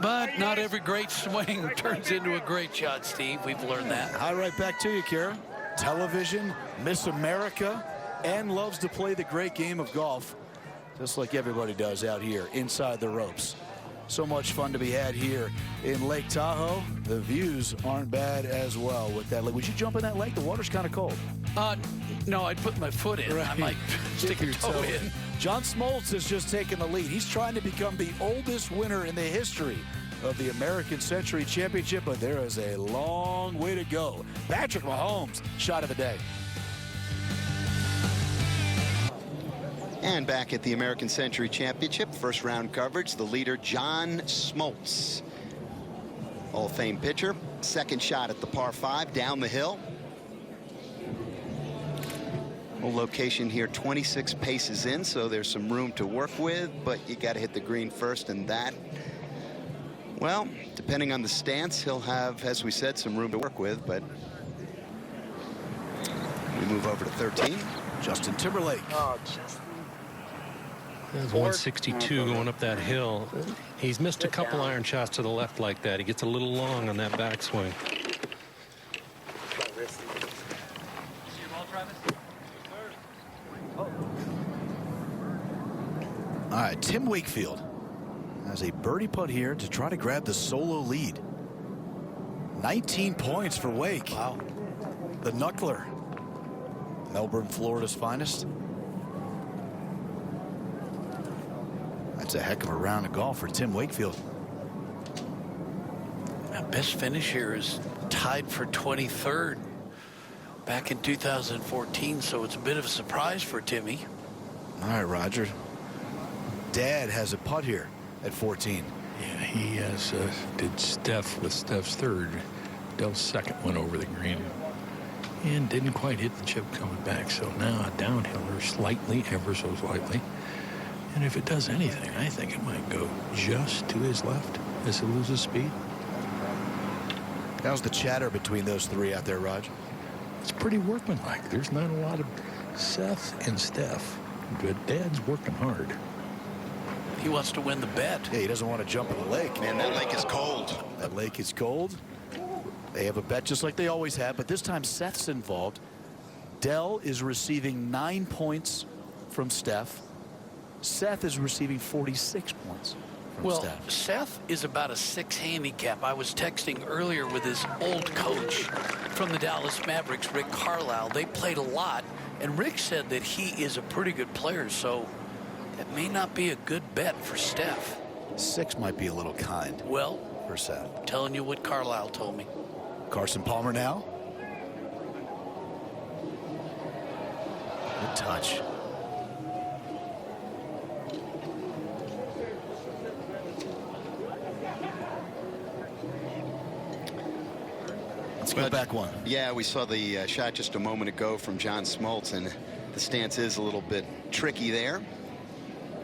But not every great swing turns into a great shot, Steve. We've learned that.
Hi, right back to you, Kara. Television, Miss America, and loves to play the great game of golf, just like everybody does out here inside the ropes. So much fun to be had here in Lake Tahoe. The views aren't bad as well with that lake. Would you jump in that lake? The water's kind of cold.
No, I'd put my foot in. Right. I might stick a toe in.
John Smoltz has just taken the lead. He's trying to become the oldest winner in the history of the American Century Championship, but there is a long way to go. Patrick Mahomes, shot of the day.
And back at the American Century Championship, first round coverage, the leader, John Smoltz. Hall of Fame pitcher. Second shot at the par 5 down the hill. Location here 26 paces in, so there's some room to work with, but you got to hit the green first, and that, well, depending on the stance, he'll have, as we said, some room to work with. But we move over to 13.
Justin Timberlake.
Oh, Justin.
There's 162 going up that hill. He's missed a couple iron shots to the left like that. He gets a little long on that backswing.
All right, Tim Wakefield has a birdie putt here to try to grab the solo lead. 19 points for Wake.
Wow.
The knuckler. Melbourne, Florida's finest. That's a heck of a round of golf for Tim Wakefield.
Best finish here is tied for 23rd back in 2014, so it's a bit of a surprise for Timmy.
All right, Roger. Dad has a putt here at 14.
Yeah, he has did Steph with Steph's third. Dell's second one over the green. And didn't quite hit the chip coming back. So now a downhiller slightly, ever so slightly. And if it does anything, I think it might go just to his left as it loses speed.
How's the chatter between those three out there, Raj?
It's pretty workmanlike. There's not a lot of Seth and Steph. But Dad's working hard.
He wants to win the bet.
Yeah, he doesn't want to jump in the lake.
Man, that lake is cold.
That lake is cold. They have a bet just like they always have, but this time Seth's involved. Dell is receiving 9 points from Steph. Seth is receiving 46 points from Steph.
Seth is about a 6 handicap. I was texting earlier with his old coach from the Dallas Mavericks, Rick Carlisle. They played a lot, and Rick said that he is a pretty good player, so it may not be a good bet for Steph.
6 might be a little kind.
Well,
for Seth.
I'm telling you what Carlisle told me.
Carson Palmer now. Good touch. Let's go back one.
Yeah, we saw the shot just a moment ago from John Smoltz, and the stance is a little bit tricky there.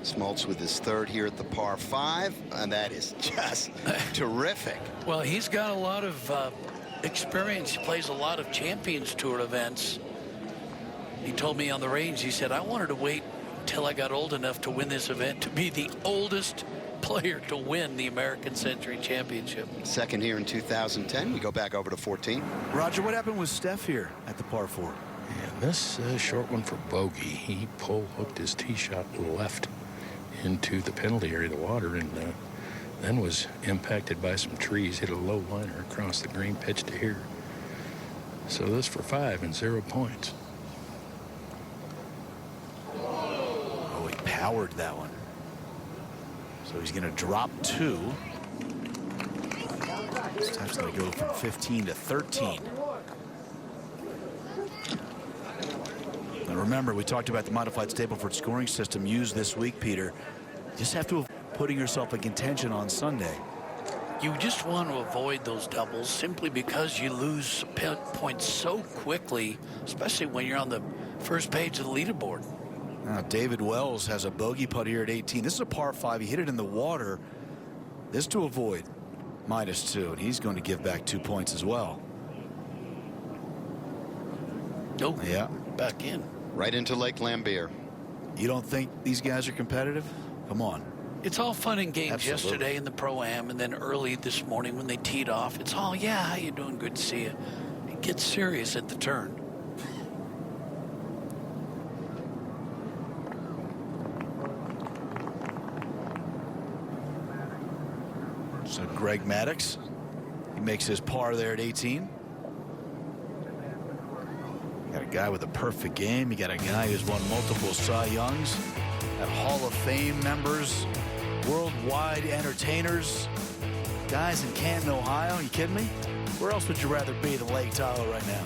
Smoltz with his third here at the par 5, and that is just terrific.
Well, he's got a lot of experience. He plays a lot of Champions Tour events. He told me on the range, he said, I wanted to wait until I got old enough to win this event, to be the oldest player to win the American Century Championship.
Second here in 2010. We go back over to 14.
Roger, what happened with Steph here at the par 4?
And this short one for bogey. He hooked his tee shot left into the penalty area of the water, and then was impacted by some trees, hit a low liner across the green, pitch to here. So this for 5 and 0 points.
Oh, he powered that one. So he's going to drop 2. Steph's going to go from 15 to 13. Now remember, we talked about the modified Stableford scoring system used this week, Peter. You just have to putting yourself in contention on Sunday.
You just want to avoid those doubles simply because you lose points so quickly, especially when you're on the first page of the leaderboard.
Now, David Wells has a bogey putt here at 18. This is a par 5. He hit it in the water. This to avoid -2, and he's going to give back 2 points as well.
Nope.
Yeah.
Back in.
Right into Lake Lambeer.
You don't think these guys are competitive? Come on.
It's all fun and games.
Absolutely.
Yesterday in the Pro-Am, and then early this morning when they teed off. It's all, yeah, how you doing? Good to see you. It gets serious at the turn.
So Greg Maddux, he makes his par there at 18. Got a guy with a perfect game. You got a guy who's won multiple Cy Youngs. Got Hall of Fame members, worldwide entertainers, guys in Canton, Ohio. You kidding me? Where else would you rather be than Lake Tahoe right now?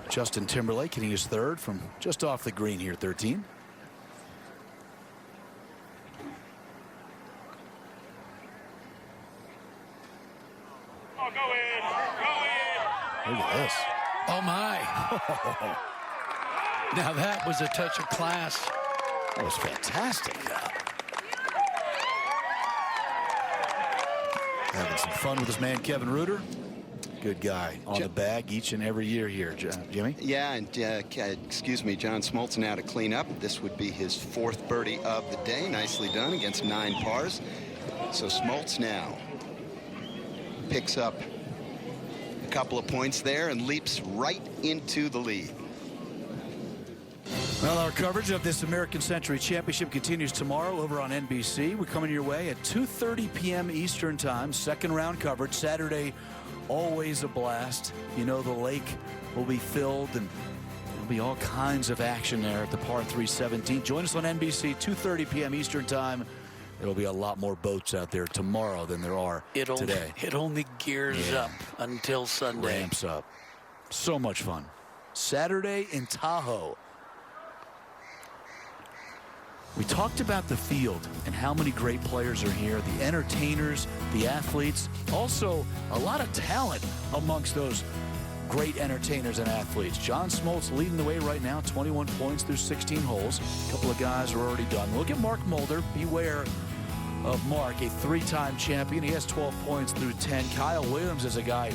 Justin Timberlake hitting his third from just off the green here, 13.
Oh, go in. Go in.
Look at this.
Oh, my. Now, that was a touch of class.
That was fantastic. Having some fun with his man, Kevin Reuter. Good guy on the bag each and every year here, Jimmy.
Yeah, and excuse me, John Smoltz now to clean up. This would be his 4th birdie of the day. Nicely done against 9 pars. So Smoltz now picks up a couple of points there and leaps right into the lead.
Well, our coverage of this American Century Championship continues tomorrow over on NBC. We're coming your way at 2:30 p.m. Eastern Time. Second round coverage. Saturday, always a blast. You know the lake will be filled, and there'll be all kinds of action there at the par 3 17. Join us on NBC, 2:30 p.m. Eastern Time. There will be a lot more boats out there tomorrow than there are today.
It only gears up until Sunday.
Ramps up. So much fun. Saturday in Tahoe. We talked about the field and how many great players are here, the entertainers, the athletes, also a lot of talent amongst those great entertainers and athletes. John Smoltz leading the way right now, 21 points through 16 holes. A couple of guys are already done. Look at Mark Mulder. Beware of Mark, a 3-time champion. He has 12 points through 10. Kyle Williams is a guy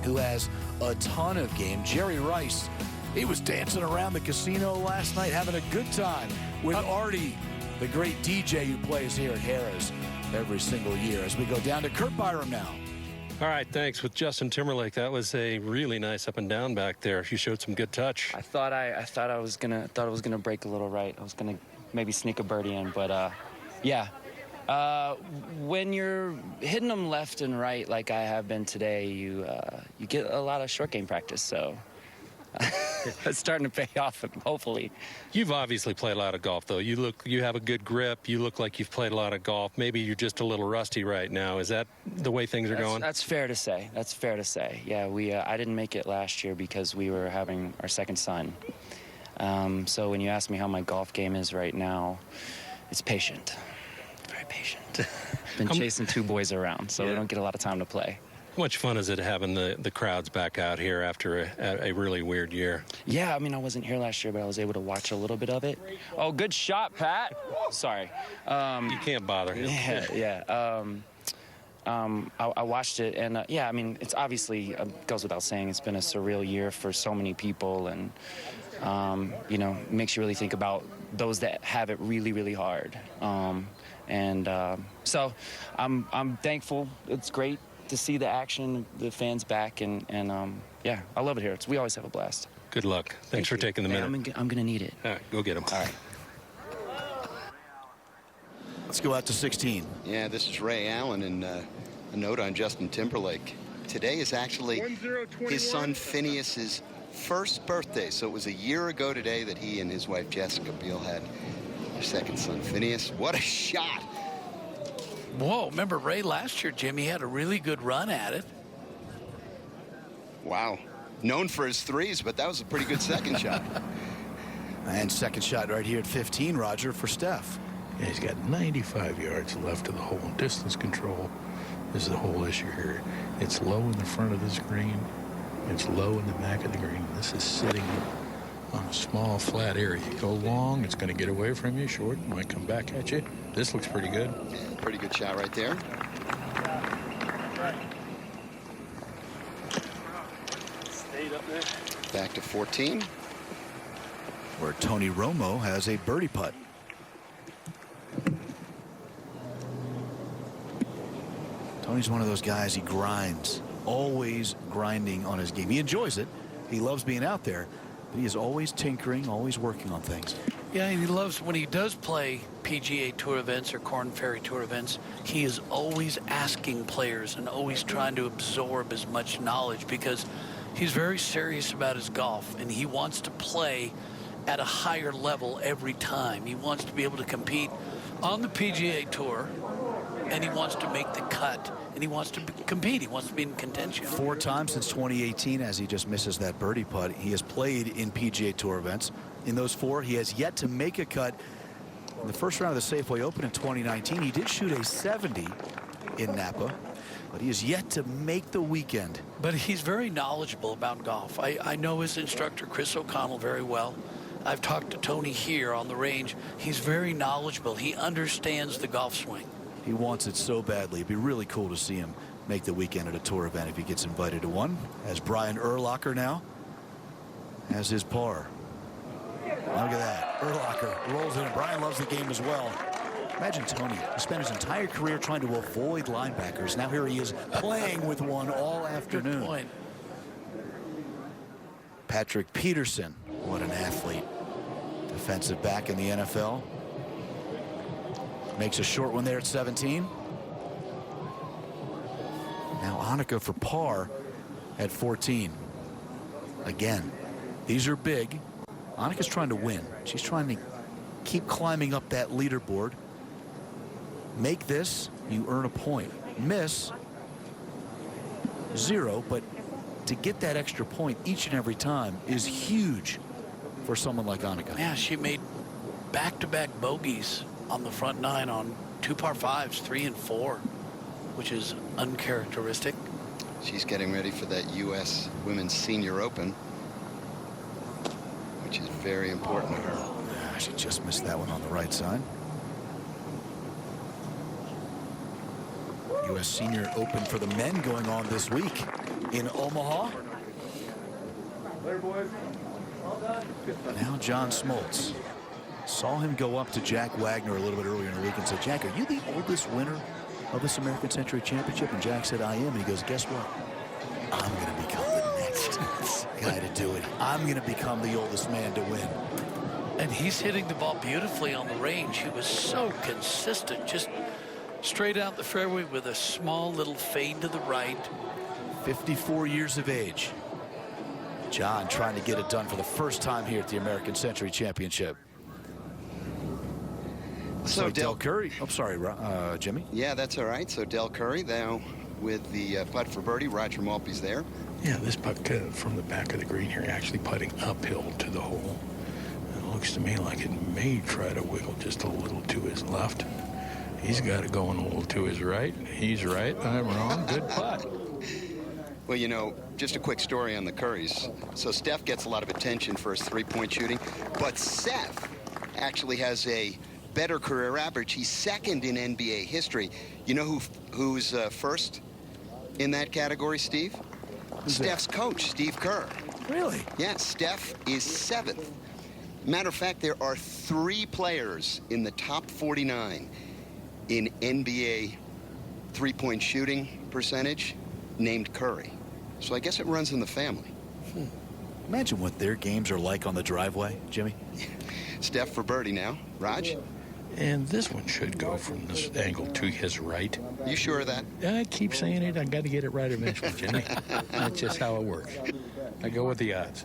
who has a ton of game. Jerry Rice, he was dancing around the casino last night, having a good time with Artie, the great DJ who plays here at Harrah's every single year. As we go down to Kurt Byram now.
All right, thanks. With Justin Timberlake, that was a really nice up and down back there. You showed some good touch.
I thought I was gonna break a little right. I was gonna maybe sneak a birdie in, but yeah. When you're hitting them left and right like I have been today, you get a lot of short game practice. So it's starting to pay off, hopefully.
You've obviously played a lot of golf, though. You have a good grip. You look like you've played a lot of golf. Maybe you're just a little rusty right now. Is that the way things are going?
That's fair to say. That's fair to say. Yeah, I didn't make it last year because we were having our second son. So when you ask me how my golf game is right now, it's patient. Very patient. Been chasing two boys around, so I don't get a lot of time to play.
How much fun is it having the crowds back out here after a really weird year?
Yeah, I mean, I wasn't here last year, but I was able to watch a little bit of it. Oh, good shot, Pat. Sorry.
You can't bother him.
Yeah. I watched it, and yeah, I mean, it's obviously, goes without saying, it's been a surreal year for so many people, and, you know, makes you really think about those that have it really, really hard. So I'm thankful. It's great to see the action, the fans back, and yeah, I love it here. We always have a blast.
Good luck. Thanks for taking the minute.
I'm gonna need it.
All right, go get him.
All right.
Let's go out to 16.
Yeah, this is Ray Allen, and a note on Justin Timberlake. Today is actually his son Phineas's first birthday, so it was a year ago today that he and his wife Jessica Biel had their second son, Phineas. What a shot!
Whoa, remember Ray last year, Jim? He had a really good run at it.
Wow. Known for his threes, but that was a pretty good second shot.
And second shot right here at 15, Roger, for Steph.
Yeah, he's got 95 yards left of the hole. Distance control is the whole issue here. It's low in the front of this green. It's low in the back of the green. This is sitting on a small flat area. You go long, it's going to get away from you. Short, might come back at you. This looks pretty good.
Yeah, pretty good shot right there.
Stayed up there.
Back to 14.
Where Tony Romo has a birdie putt. Tony's one of those guys, he grinds, always grinding on his game. He enjoys it. He loves being out there, but he is always tinkering, always working on things.
Yeah, and he loves, when he does play PGA Tour events or Korn Ferry Tour events, he is always asking players and always trying to absorb as much knowledge because he's very serious about his golf, and he wants to play at a higher level every time. He wants to be able to compete on the PGA Tour, and he wants to make the cut, and he wants to compete. He wants to be in contention.
4 times since 2018 as he just misses that birdie putt. He has played in PGA Tour events. In those 4, he has yet to make a cut. In the first round of the Safeway Open in 2019, he did shoot a 70 in Napa, but he has yet to make the weekend.
But he's very knowledgeable about golf. I know his instructor, Chris O'Connell, very well. I've talked to Tony here on the range. He's very knowledgeable. He understands the golf swing.
He wants it so badly. It'd be really cool to see him make the weekend at a tour event if he gets invited to one. As Brian Urlacher now has his par. Look at that. Urlacher rolls in. Brian loves the game as well. Imagine Tony. He spent his entire career trying to avoid linebackers. Now here he is playing with one all afternoon.
Good point.
Patrick Peterson. What an athlete. Defensive back in the NFL. Makes a short one there at 17. Now ANNIKA for par at 14. Again, these are big. ANNIKA's trying to win. She's trying to keep climbing up that leaderboard. Make this, you earn a point. Miss, 0, but to get that extra point each and every time is huge for someone like ANNIKA.
Yeah, she made back-to-back bogeys on the front 9 on 2 par 5s, 3 and 4, which is uncharacteristic.
She's getting ready for that U.S. Women's Senior Open, which is very important to her.
Yeah, she just missed that one on the right side. U.S. Senior Open for the men going on this week in Omaha. Now John Smoltz. Saw him go up to Jack Wagner a little bit earlier in the week and said, Jack, are you the oldest winner of this American Century Championship? And Jack said, I am. And he goes, guess what? I'm going to become the next guy to do it. I'm going to become the oldest man to win.
And he's hitting the ball beautifully on the range. He was so consistent, just straight out the fairway with a small little fade to the right.
54 years of age. John trying to get it done for the first time here at the American Century Championship.
So
Dell Curry. I'm sorry, Jimmy.
Yeah, that's all right. So Dell Curry now with the putt for birdie. Roger Maltby's there.
Yeah, this putt from the back of the green here, actually putting uphill to the hole. It looks to me like it may try to wiggle just a little to his left. He's got it going a little to his right. He's right. I'm wrong. Good putt.
Well, you know, just a quick story on the Currys. So Steph gets a lot of attention for his three-point shooting, but Seth actually has a better career average. He's second in NBA history. You know who's first in that category, Steve? Steph's coach, Steve Kerr.
Really?
Yeah, Steph is 7th. Matter of fact, there are 3 players in the top 49 in NBA three-point shooting percentage named Curry. So I guess it runs in the family.
Imagine what their games are like on the driveway, Jimmy.
Steph for birdie now. Raj?
And this one should go from this angle to his right.
You sure of that?
I keep saying it. I got to get it right eventually, Jimmy. That's just how it works. I go with the odds.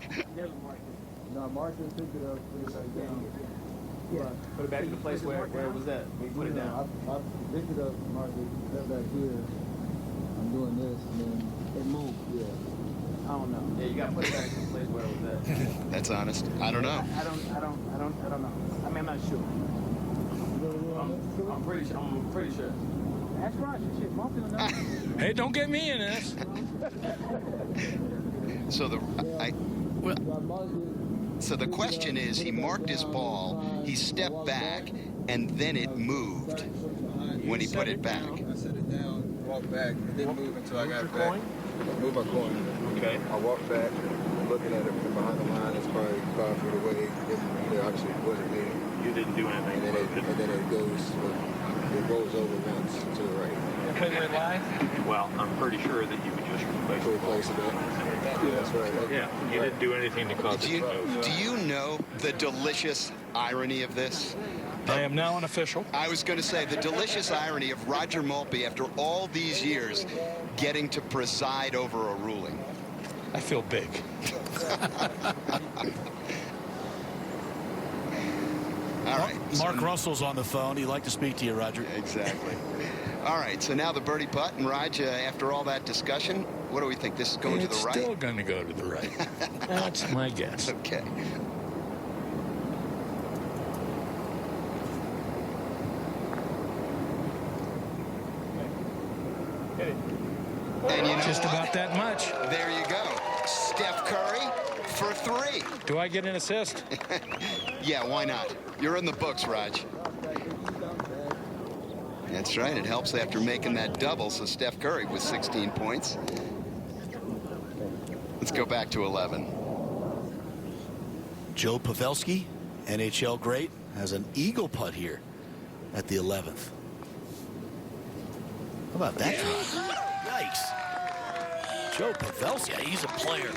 Yeah. Put it back in the place where it was at. We put it down. I picked it up, Mark, that back here. I'm doing this, and then it moved. Yeah. I don't know. Yeah, you got to put it back in the place where it was at.
That's honest. I don't know.
I don't know. I mean, I'm not sure. I'm pretty sure. That's right. Shit, Mark didn't know.
Hey, don't get me in this.
So the question is, he marked his ball, he stepped back, and then it moved when he put it back.
I set it down, walked back, it didn't move until I got back. Move my coin. Okay. I walked back, looking at it from behind the line. It's probably 5 feet away. It obviously wasn't me.
You didn't do anything.
And then it rolls over once to the right.
Completely live? Well, I'm pretty sure that you could just replace it.
Yeah, that's right.
Yeah, you didn't do anything to cause it to move.
Do you know the delicious irony of this?
I am now an official.
I was going to say the delicious irony of Roger Maltby, after all these years, getting to preside over a ruling.
I feel big.
All right.
Mark Russell's on the phone. He'd like to speak to you, Roger.
Exactly. All right, so now the birdie putt. And Raj, after all that discussion, what do we think? This is going to the right?
It's still going to go to the right. That's my guess.
Okay. And you know
just
what?
about that much.
There you go. Steph Curry for 3.
Do I get an assist?
Yeah, why not? You're in the books, Raj. That's right. It helps after making that double. So Steph Curry with 16 points. Let's go back to 11.
Joe Pavelski, NHL great, has an eagle putt here at the 11th. How about that drive? Yikes. Joe Pavelski.
Yeah, he's a player.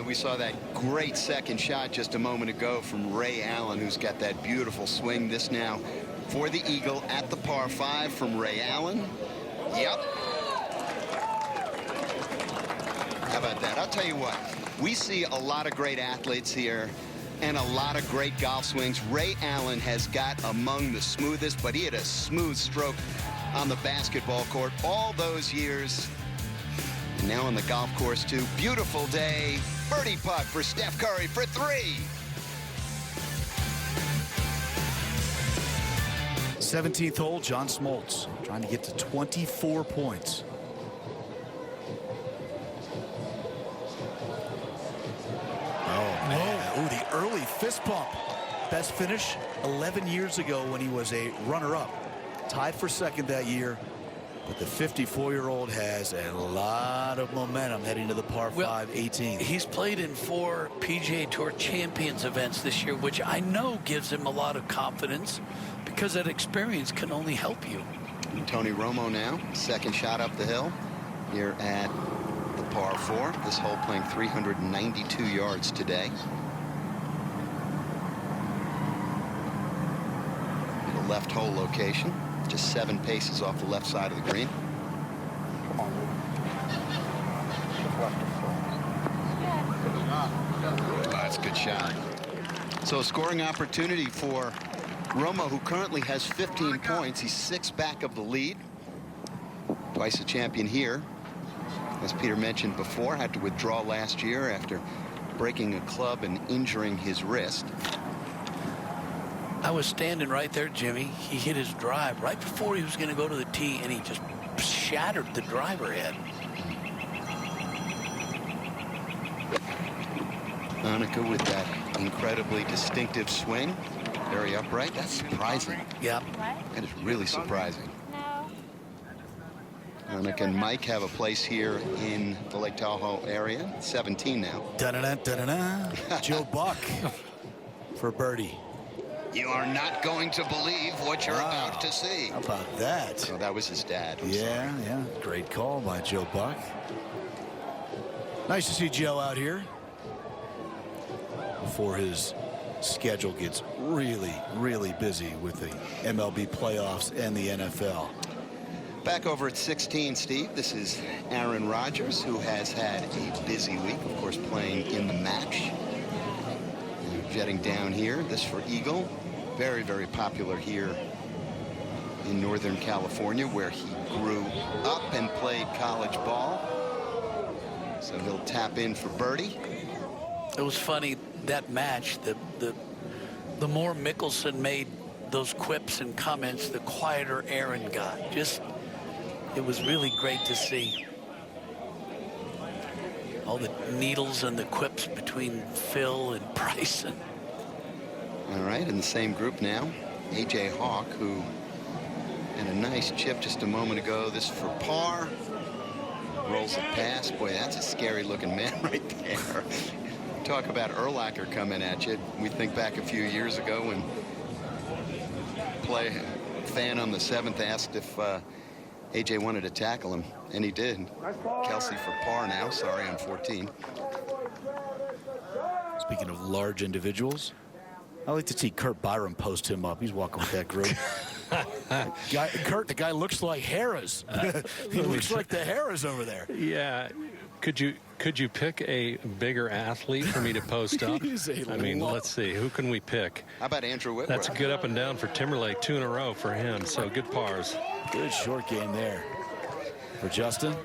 We saw that great second shot just a moment ago from Ray Allen, who's got that beautiful swing. This now for the eagle at the par 5 from Ray Allen. Yep. How about that? I'll tell you what, we see a lot of great athletes here and a lot of great golf swings. Ray Allen has got among the smoothest, but he had a smooth stroke on the basketball court all those years. And now on the golf course, too. Beautiful day. Birdie putt for Steph Curry for 3.
17th hole, John Smoltz trying to get to 24 points. Oh, man. Ooh, the early fist pump. Best finish 11 years ago when he was a runner-up. Tied for second that year. But the 54-year-old has a lot of momentum heading to the par 5 18.
He's played in 4 PGA Tour Champions events this year, which I know gives him a lot of confidence because that experience can only help you.
Tony Romo now, second shot up the hill here at the par 4. This hole playing 392 yards today. The left hole location, just 7 paces off the left side of the green. That's a good shot. So a scoring opportunity for Romo, who currently has 15 points. He's 6 back of the lead. Twice a champion here. As Peter mentioned before, had to withdraw last year after breaking a club and injuring his wrist.
I was standing right there, Jimmy. He hit his drive right before he was going to go to the tee, and he just shattered the driver head.
ANNIKA with that incredibly distinctive swing. Very upright. That's surprising.
Yep.
That is really surprising. ANNIKA and Mike have a place here in the Lake Tahoe area. 17 now.
Da-da-da-da-da-da. Joe Buck for birdie.
You are not going to believe what you're about to see.
How about that?
So that was his dad.
Yeah. Great call by Joe Buck. Nice to see Joe out here before his schedule gets really, really busy with the MLB playoffs and the NFL.
Back over at 16, Steve. This is Aaron Rodgers, who has had a busy week, of course, playing in the match. Jetting down here, this for Eagle. Very, very popular here in Northern California, where he grew up and played college ball. So he'll tap in for birdie.
It was funny, that match, the more Mickelson made those quips and comments, the quieter Aaron got. It was really great to see. All the needles and the quips between Phil and Bryson.
All right, in the same group now, A.J. Hawk, who had a nice chip just a moment ago. This for par. Rolls it past. Boy, that's a scary looking man right there. Talk about Urlacher coming at you. We think back a few years ago when fan on the 7th asked if A.J. wanted to tackle him, and he did. Kelsey for par now. Sorry, on 14.
Speaking of large individuals, I like to see Kurt Byron post him up. He's walking with that group. Kurt, the guy looks like Harris. He looks like the Harris over there.
Yeah. Could you pick a bigger athlete for me to post up? I mean, let's see. Who can we pick?
How about Andrew Whitworth?
That's a good up and down for Timberlake. 2 in a row for him. So good pars.
Good short game there for Justin.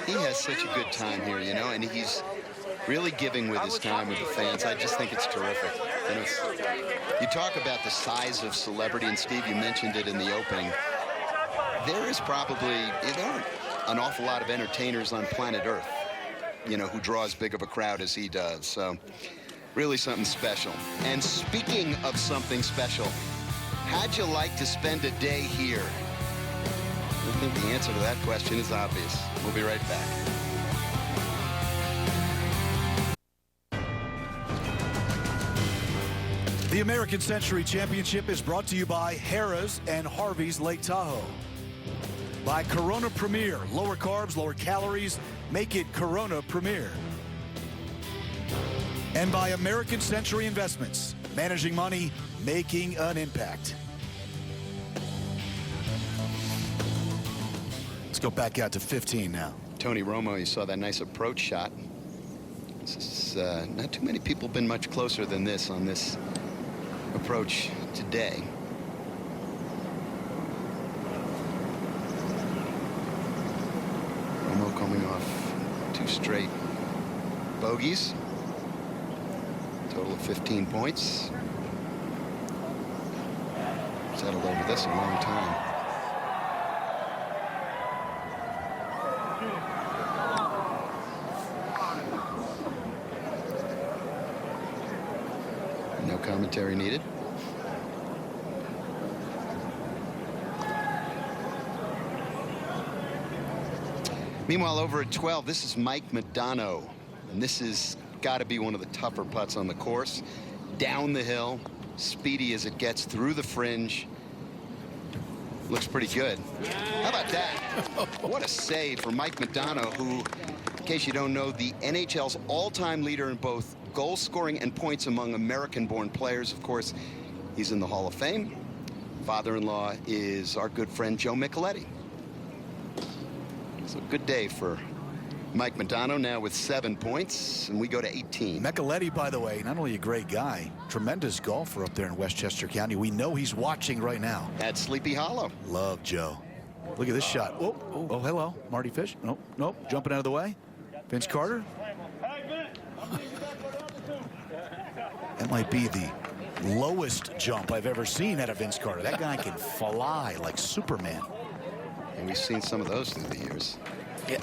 He has such a good time here, you know, and he's really giving with his time with the fans. I just think it's terrific. And you talk about the size of celebrity, and Steve, you mentioned it in the opening. There aren't an awful lot of entertainers on planet Earth, you know, who draw as big of a crowd as he does. So really something special. And speaking of something special, how'd you like to spend a day here? I think the answer to that question is obvious. We'll be right back.
The American Century Championship is brought to you by Harrah's and Harvey's Lake Tahoe. By Corona Premier, lower carbs, lower calories, make it Corona Premier. And by American Century Investments, managing money, making an impact. Let's go back out to 15 now.
Tony Romo, you saw that nice approach shot. This is, not too many people have been much closer than this on this approach today. Romo coming off 2 straight bogeys. Total of 15 points. Settled over this a long time. No commentary needed. Meanwhile, over at 12, this is Mike Modano. And this has got to be one of the tougher putts on the course. Down the hill, speedy as it gets through the fringe. Looks pretty good. How about that? What a save for Mike Modano, who, in case you don't know, the NHL's all-time leader in both goal scoring and points among American-born players. Of course, he's in the Hall of Fame. Father-in-law is our good friend Joe Micheletti. So good day for Mike Modano, now with 7 points, and we go to 18.
Micheletti, by the way, not only a great guy, tremendous golfer up there in Westchester County. We know he's watching right now.
At Sleepy Hollow.
Love Joe. Look at this shot. Oh, hello. Marty Fish. Nope. Jumping out of the way. Vince Carter. That might be the lowest jump I've ever seen out of Vince Carter. That guy can fly like Superman.
And we've seen some of those through the years.
Yeah.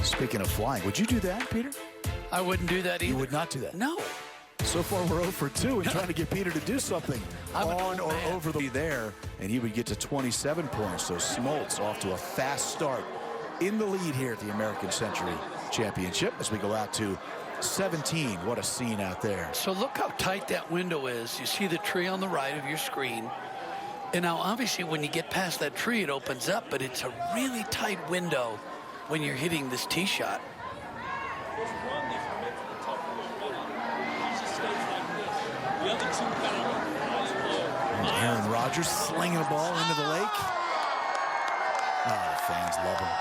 Speaking of flying, would you do that, Peter?
I wouldn't do that either.
You would not do that?
No.
So far, we're 0 for 2 and trying to get Peter to do something on or over the there, and he would get to 27 points. So SMOLTZ off to a fast start in the lead here at the American Century Championship as we go out to 17. What a scene out there.
So look how tight that window is. You see the tree on the right of your screen. And now, obviously, when you get past that tree, it opens up, but it's a really tight window when you're hitting this tee shot.
Aaron Rodgers slinging a ball into the lake. Oh, the fans love him.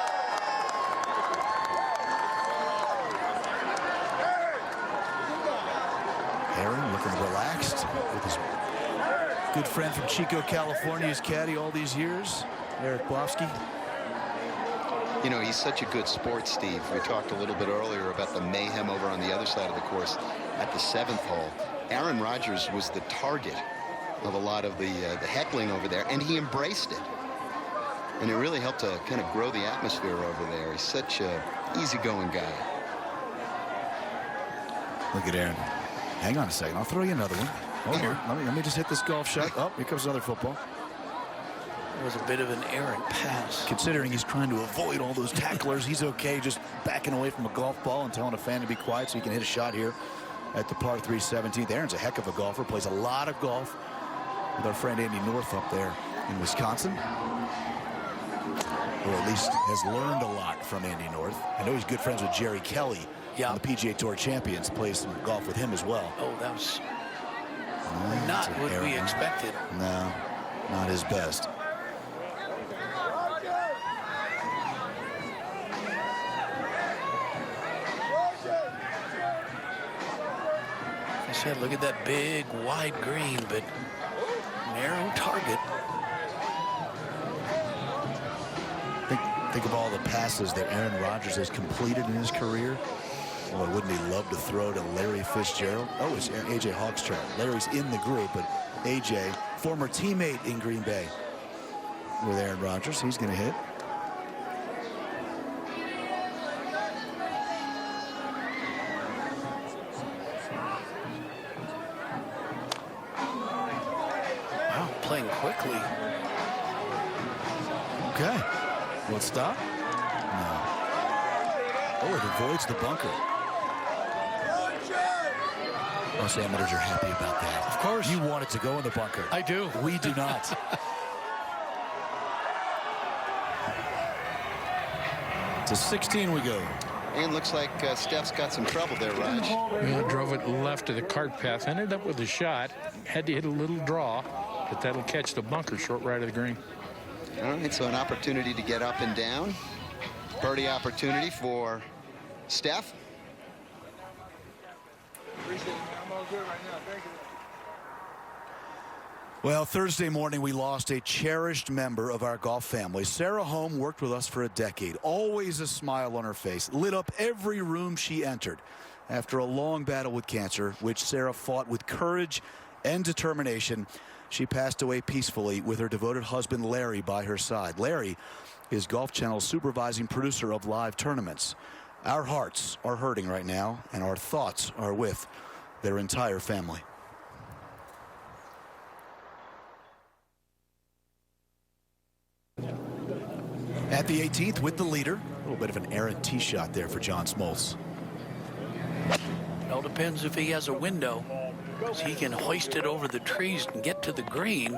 Aaron looking relaxed with his good friend from Chico, California, his caddy all these years, Eric Blofsky.
You know, he's such a good sport, Steve. We talked a little bit earlier about the mayhem over on the other side of the course at the 7th hole. Aaron Rodgers was the target of a lot of the heckling over there, and he embraced it. And it really helped to kind of grow the atmosphere over there. He's such a easygoing guy.
Look at Aaron. Hang on a second. I'll throw you another one. Oh, here. Let me just hit this golf shot. Oh, here comes another football.
It was a bit of an errant pass.
Considering he's trying to avoid all those tacklers, he's okay just backing away from a golf ball and telling a fan to be quiet so he can hit a shot here at the par 3 17th. Aaron's a heck of a golfer, plays a lot of golf with our friend Andy North up there in Wisconsin, or at least has learned a lot from Andy North. I know he's good friends with Jerry Kelly, on the PGA Tour champions, plays some golf with him as well.
Oh, that was not what we expected.
No, not his best.
I said, look at that big, wide green, but narrow target.
Think of all the passes that Aaron Rodgers has completed in his career. Boy, wouldn't he love to throw to Larry Fitzgerald? Oh, it's A.J. Hawk's turn. Larry's in the group, but A.J., former teammate in Green Bay with Aaron Rodgers, he's going to hit.
Wow, playing quickly.
Okay. Will it stop? No. Oh, it avoids the bunker. Us amateurs are happy about that.
Of course.
You want it to go in the bunker.
I do.
We do not. To 16 we go.
And looks like Steph's got some trouble there, Raj.
Well, drove it left of the cart path, ended up with a shot. Had to hit a little draw, but that'll catch the bunker short right of the green.
All right, so an opportunity to get up and down. Birdie opportunity for Steph.
Well, Thursday morning, we lost a cherished member of our golf family. Sarah Home worked with us for a decade. Always a smile on her face. Lit up every room she entered. After a long battle with cancer, which Sarah fought with courage and determination, she passed away peacefully with her devoted husband, Larry, by her side. Larry is Golf Channel's supervising producer of live tournaments. Our hearts are hurting right now, and our thoughts are with their entire family. At the 18th with the leader, little bit of an errant tee shot there for John Smoltz.
It all depends if he has a window, because he can hoist it over the trees and get to the green.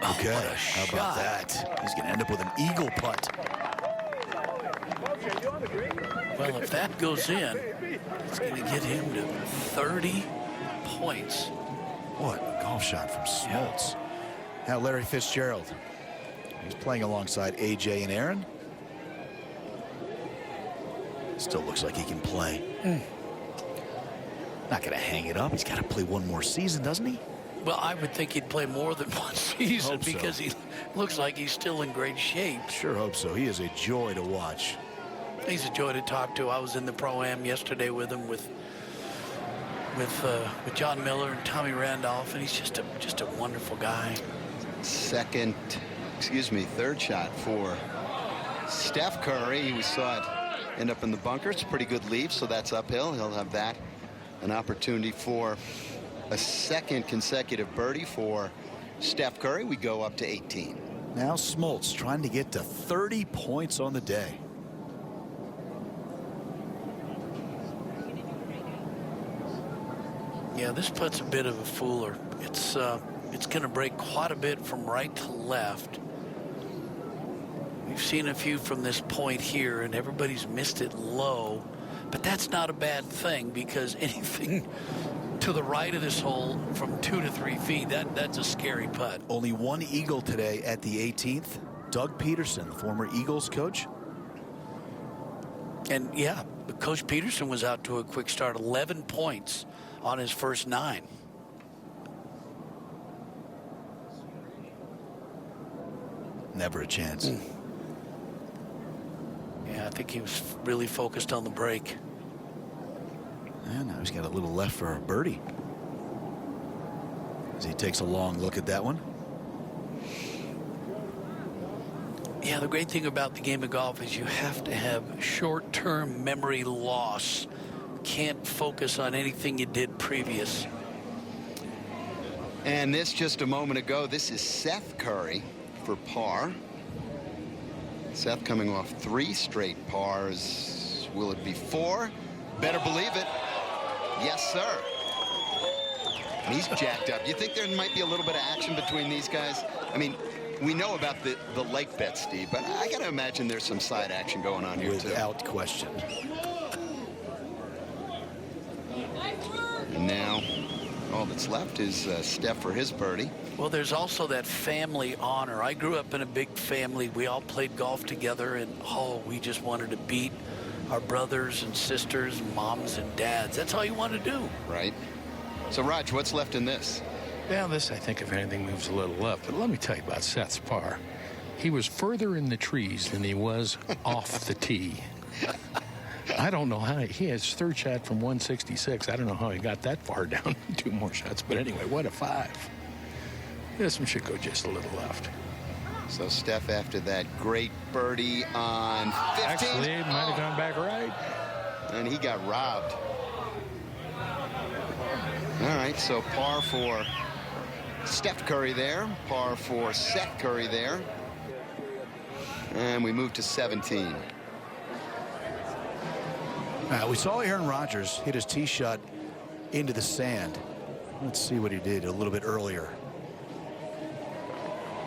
Okay,
what a
how
shot.
about that? He's going to end up with an eagle putt.
Well, if that goes in, it's going to get him to 30 points.
What a golf shot from Smoltz. Now Larry Fitzgerald. He's playing alongside AJ and Aaron. Still looks like he can play. Not going to hang it up. He's got to play one more season, doesn't he?
Well, I would think he'd play more than one season
Hope so.
because he looks like he's still in great shape.
Sure hope so. He is a joy to watch.
He's a joy to talk to. I was in the Pro-Am yesterday with him with John Miller and Tommy Randolph, and he's just a wonderful guy.
Third shot for Steph Curry. We saw it end up in the bunker. It's a pretty good leave, so that's uphill. He'll have that. An opportunity for a second consecutive birdie for Steph Curry. We go up to 18.
Now Smoltz trying to get to 30 points on the day.
Yeah, this putt's a bit of a fooler. It's going to break quite a bit from right to left. We've seen a few from this point here, and everybody's missed it low. But that's not a bad thing, because anything to the right of this hole from 2 to 3 feet, that's a scary putt.
Only one eagle today at the 18th. Doug Peterson, the former Eagles coach.
And yeah, Coach Peterson was out to a quick start, 11 points on his first 9.
Never a chance.
Yeah, I think he was really focused on the break.
And now he's got a little left for a birdie. As he takes a long look at that one.
Yeah, the great thing about the game of golf is you have to have short-term memory loss. Can't focus on anything you did previous.
And this just a moment ago, this is Seth Curry for par. Seth coming off 3 straight pars. Will it be 4? Better believe it. Yes, sir. And he's jacked up. You think there might be a little bit of action between these guys? I mean, we know about the lake bet, Steve, but I got to imagine there's some side action going on here, too.
Without question.
And now all that's left is Steph for his birdie.
Well, there's also that family honor. I grew up in a big family. We all played golf together, and we just wanted to beat our brothers and sisters, moms and dads. That's all you want to do.
Right. So, Raj, what's left in this?
Yeah, this, I think, if anything, moves a little left. But let me tell you about Seth's par. He was further in the trees than he was off the tee. I don't know how he has third shot from 166. I don't know how he got that far down. 2 more shots. But anyway, what a 5. This one should go just a little left.
So Steph, after that great birdie on 15.
Actually, it might have gone back right.
And he got robbed. All right, so par for Steph Curry there. Par for Seth Curry there. And we move to 17.
We saw Aaron Rodgers hit his tee shot into the sand. Let's see what he did a little bit earlier.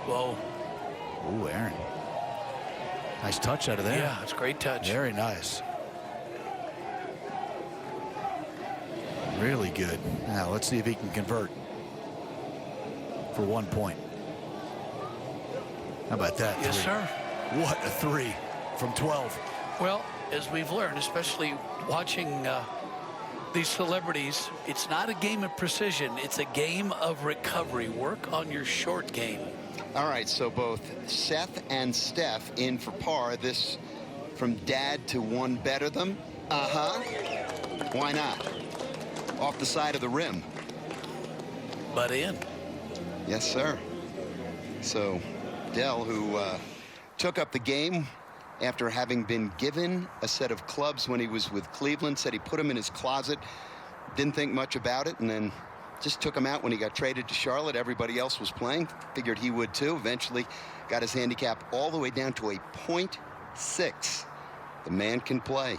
Whoa.
Ooh, Aaron. Nice touch out of there.
Yeah, it's a great touch.
Very nice. Really good. Now, let's see if he can convert for 1 point. How about that?
Yes,
3?
sir.
What a 3 from 12.
Well, as we've learned, especially watching these celebrities, it's not a game of precision. It's a game of recovery. Work on your short game.
All right, so both Seth and Steph in for par. This from dad to one better them. Why not? Off the side of the rim.
But in.
Yes, sir. So Dell, who took up the game after having been given a set of clubs when he was with Cleveland, said he put them in his closet, didn't think much about it, and then just took him out when he got traded to Charlotte. Everybody else was playing. Figured he would too. Eventually got his handicap all the way down to a 6. The man can play.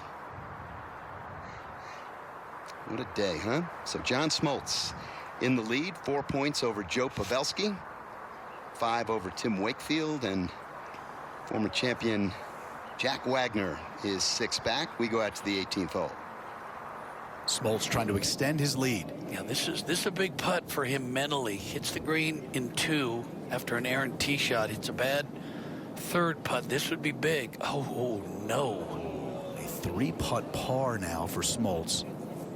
What a day, huh? So John Smoltz in the lead, 4 points over Joe Pavelski, 5 over Tim Wakefield, and former champion Jack Wagner is 6 back. We go out to the 18th hole.
Smoltz trying to extend his lead.
Yeah, this is a big putt for him mentally. Hits the green in 2 after an errant tee shot. It's a bad third putt. This would be big. Oh no.
A 3-putt par now for Smoltz.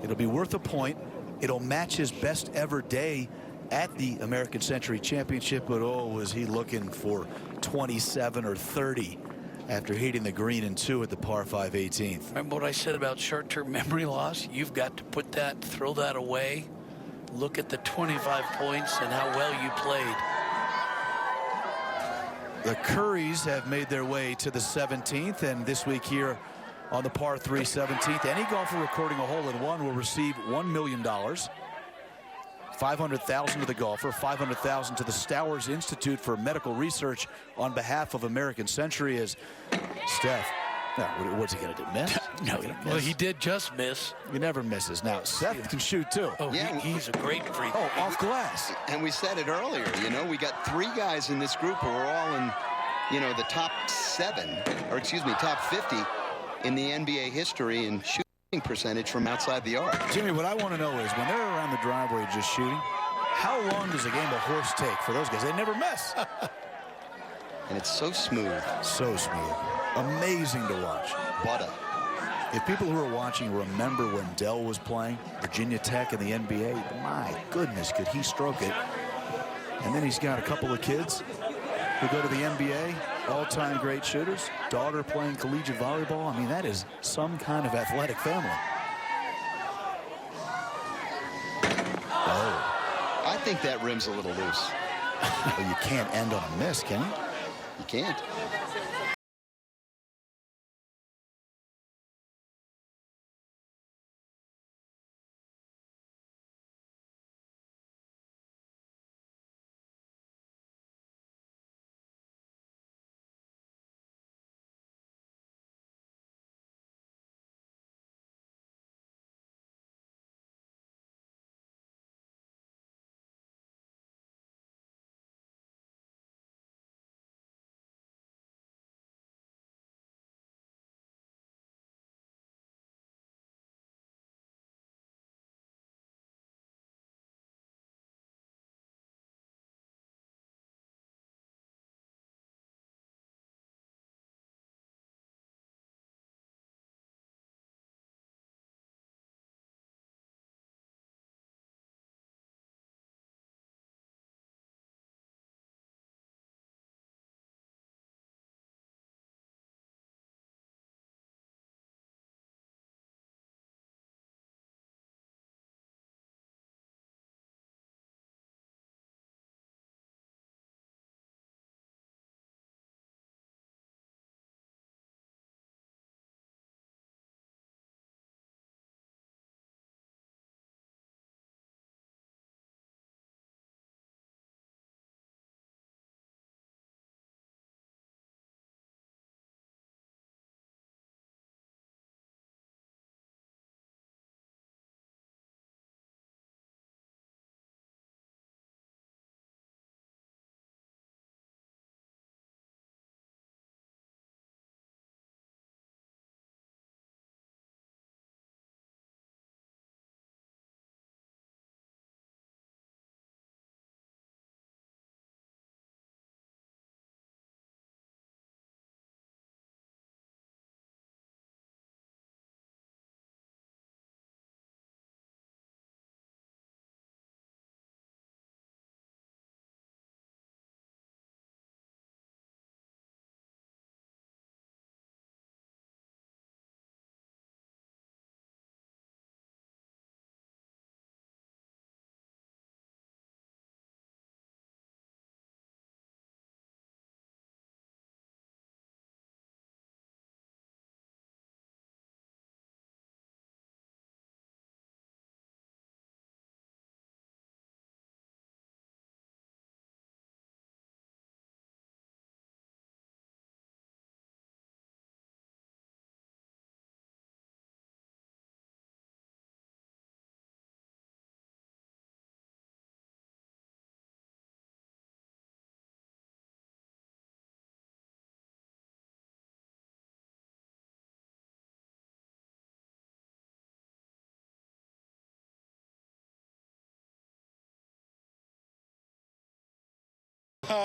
It'll be worth a point. It'll match his best ever day at the American Century Championship, but oh, was he looking for 27 or 30 after hitting the green in 2 at the par 5 18th.
Remember what I said about short-term memory loss? You've got to put that, throw that away. Look at the 25 points and how well you played.
The Currys have made their way to the 17th, and this week here on the par 3 17th, any golfer recording a hole-in-one will receive $1 million. $500,000 to the golfer, $500,000 to the Stowers Institute for Medical Research on behalf of American Century. As Steph, now, what's he going to do, miss?
No, well, he did just miss.
He never misses. Now, Seth can shoot, too.
Oh,
yeah,
he's a great freak.
Oh, off glass.
And we said it earlier, you know, we got 3 guys in this group who are all in, you know, the top 7, or excuse me, top 50 in the NBA history in shooting percentage from outside the arc.
Jimmy, what I want to know is when they're around the driveway just shooting, how long does a game of horse take for those guys? They never miss.
And it's so smooth.
So smooth. Amazing to watch.
Butter.
If people who are watching remember when Dell was playing Virginia Tech in the NBA, my goodness, could he stroke it. And then he's got a couple of kids who go to the NBA, all-time great shooters, daughter playing collegiate volleyball. I mean, that is some kind of athletic family. Oh.
I think that rim's a little loose.
Well, you can't end on a miss, can you?
You can't.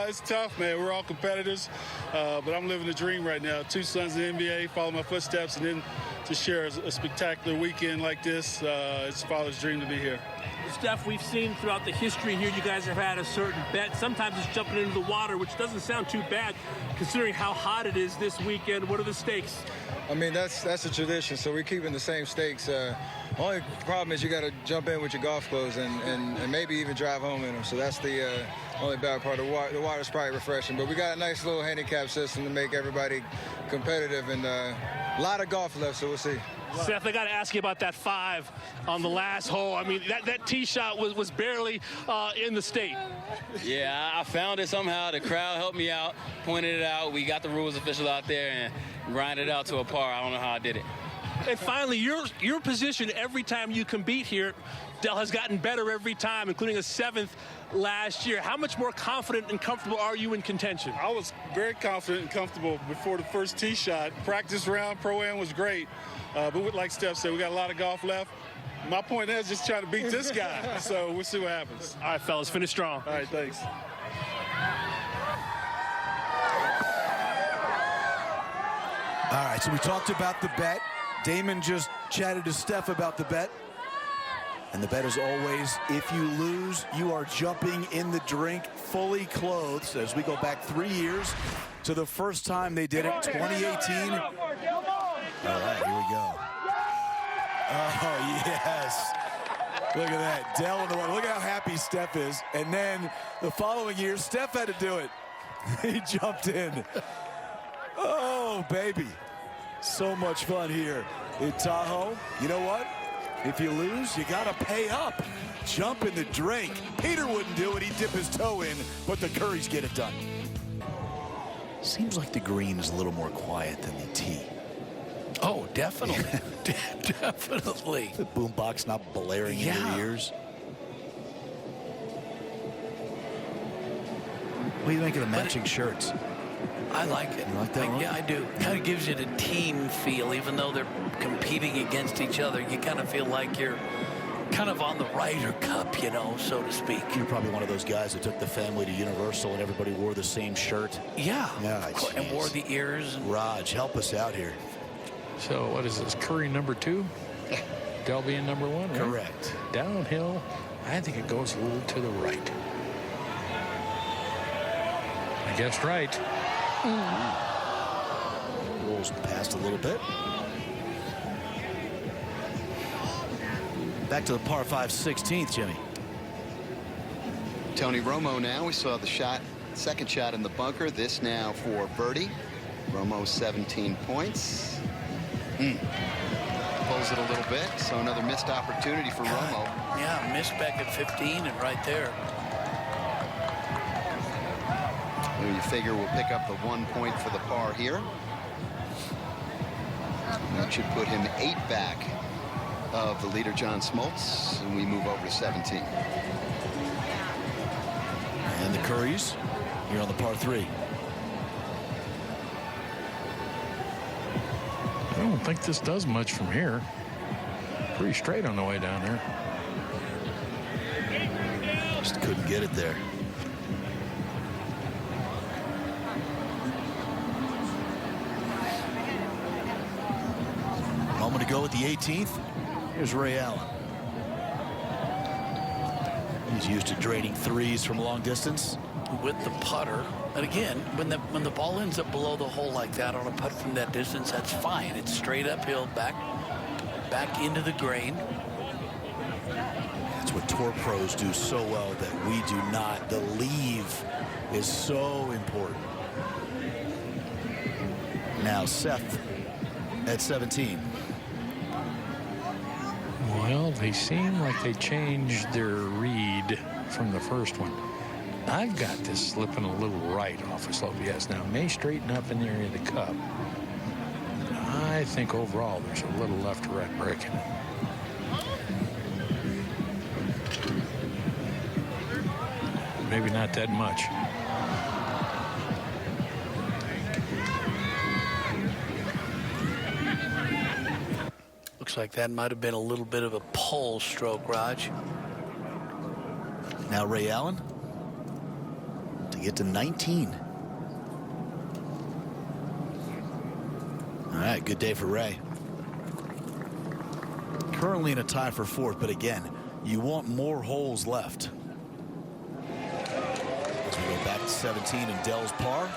It's tough, man. We're all competitors, but I'm living the dream right now. 2 sons in the NBA, follow my footsteps, and then to share a spectacular weekend like this, it's father's dream to be here.
Steph, we've seen throughout the history here, you guys have had a certain bet. Sometimes it's jumping into the water, which doesn't sound too bad, considering how hot it is this weekend. What are the stakes?
I mean, that's a tradition, so we're keeping the same stakes. Only problem is you got to jump in with your golf clothes and maybe even drive home in them. So that's the only bad part. The water's probably refreshing, but we got a nice little handicap system to make everybody competitive, and a lot of golf left, so we'll see.
Seth, I got to ask you about that 5 on the last hole. I mean, that tee shot was barely in the state.
Yeah, I found it somehow. The crowd helped me out, pointed it out. We got the rules official out there and grinded it out to a par. I don't know how I did it.
And finally, your position every time you compete here, Dell, has gotten better every time, including a 7th last year. How much more confident and comfortable are you in contention?
I was very confident and comfortable before the first tee shot. Practice round, Pro-Am was great. But like Steph said, we got a lot of golf left. My point is just trying to beat this guy. So we'll see what happens.
All right, fellas, finish strong.
All right, thanks.
All right, so we talked about the bet. Damon just chatted to Steph about the bet. And the bet is always, if you lose, you are jumping in the drink fully clothed. As we go back 3 years to the first time they did it, 2018. All right, here we go. Oh, yes. Look at that. Dell in the water. Look at how happy Steph is. And then the following year, Steph had to do it. He jumped in. Oh, baby. So much fun here in Tahoe. You know what? If you lose, you got to pay up. Jump in the drink. Peter wouldn't do it. He'd dip his toe in, but the Currys get it done. Seems like the green is a little more quiet than the tee.
Oh, definitely. Definitely.
The boombox not blaring in your ears. What do you think of the matching shirts?
I like it.
You like that one?
Yeah, I do. Kind of gives you the team feel, even though they're competing against each other. You kind of feel like you're kind of on the Ryder Cup, you know, so to speak.
You're probably one of those guys that took the family to Universal and everybody wore the same shirt.
Yeah.
Yeah,
and wore the ears.
Raj, help us out here.
So what is this, Curry number 2? Dell being number 1, right?
Correct.
Downhill, I think it goes a little to the right. I guess right.
Rolls past a little bit. Back to the par 5 16th, Jimmy.
Tony Romo now. We saw the shot, second shot in the bunker. This now for birdie. Romo 17 points. Pulls it a little bit. So another missed opportunity for Romo.
Yeah, missed back at 15 and right there.
Well, you figure we'll pick up the 1 point for the par here. That should put him 8 back of the leader, John Smoltz, and we move over to 17.
And the Currys here on the par 3.
I don't think this does much from here. Pretty straight on the way down there.
Just couldn't get it there. Moment to go with the 18th. Here's Ray Allen. He's used to draining threes from long distance.
With the putter. And again, when the ball ends up below the hole like that on a putt from that distance, that's fine. It's straight uphill, back into the grain.
That's what tour pros do so well that we do not. The leave is so important. Now Seth at 17.
Well, they seem like they changed their read from the first one. I've got this slipping a little right off the slope. Yes, now it may straighten up in the area of the cup. I think overall there's a little left to right breaking. Maybe not that much.
Looks like that might have been a little bit of a pull stroke, Raj.
Now Ray Allen to get to 19. All right, good day for Ray. Currently in a tie for 4th, but again, you want more holes left. As we go back to 17 and Dell's par.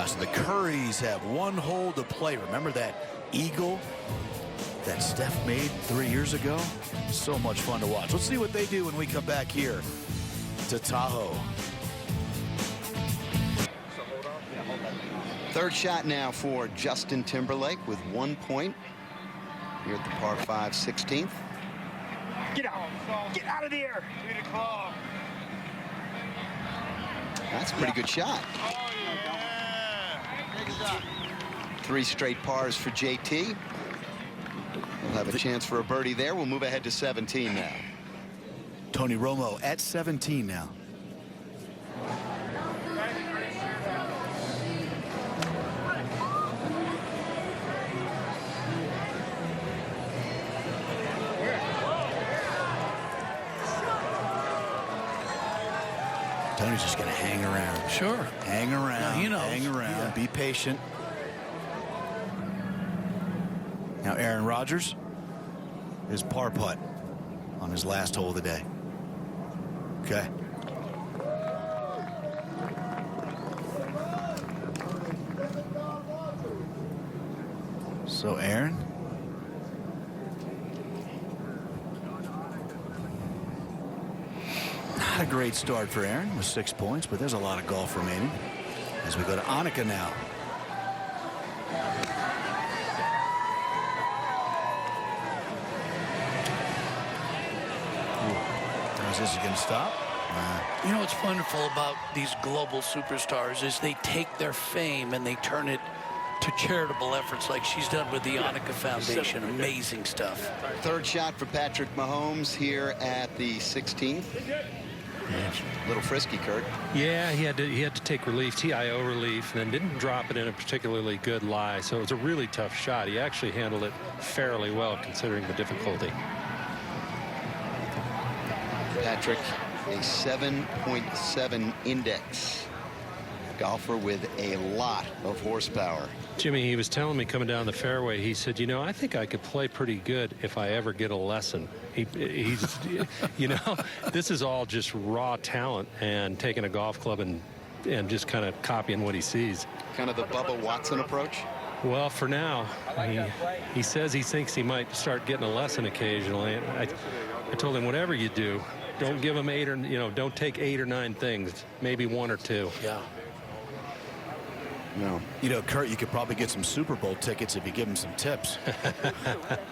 So the Currys have 1 hole to play. Remember that eagle that Steph made 3 years ago? So much fun to watch. Let's see what they do when we come back here to Tahoe.
Third shot now for Justin Timberlake with 1 point here at the par 5 16th.
Get out. Get out of there.
That's a pretty good shot. 3 straight pars for JT. We'll have a chance for a birdie there. We'll move ahead to 17 now.
Tony Romo at 17 now. Tony's just going to hang around.
Sure.
Hang around.
Now, he knows.
Hang around. Be patient. Now Aaron Rodgers, his par putt on his last hole of the day. Okay. So Aaron. Not a great start for Aaron with 6 points, but there's a lot of golf remaining as we go to ANNIKA now. This is going to stop.
You know what's wonderful about these global superstars is they take their fame and they turn it to charitable efforts like she's done with the ANNIKA Foundation. Amazing stuff.
Third shot for Patrick Mahomes here at the 16th. A little frisky, Kurt.
Yeah, he had to take relief, TIO relief, and then didn't drop it in a particularly good lie. So it was a really tough shot. He actually handled it fairly well considering the difficulty.
Patrick, a 7.7 index golfer with a lot of horsepower.
Jimmy, he was telling me coming down the fairway, he said, you know, I think I could play pretty good if I ever get a lesson. He's, you know, this is all just raw talent and taking a golf club and just kind of copying what he sees.
Kind of the Bubba Watson approach?
Well, for now, he says he thinks he might start getting a lesson occasionally. I told him, whatever you do, don't give him 8 or, you know, don't take 8 or 9 things, maybe 1 or 2.
Yeah.
No.
You know, Kurt, you could probably get some Super Bowl tickets if you give him some tips.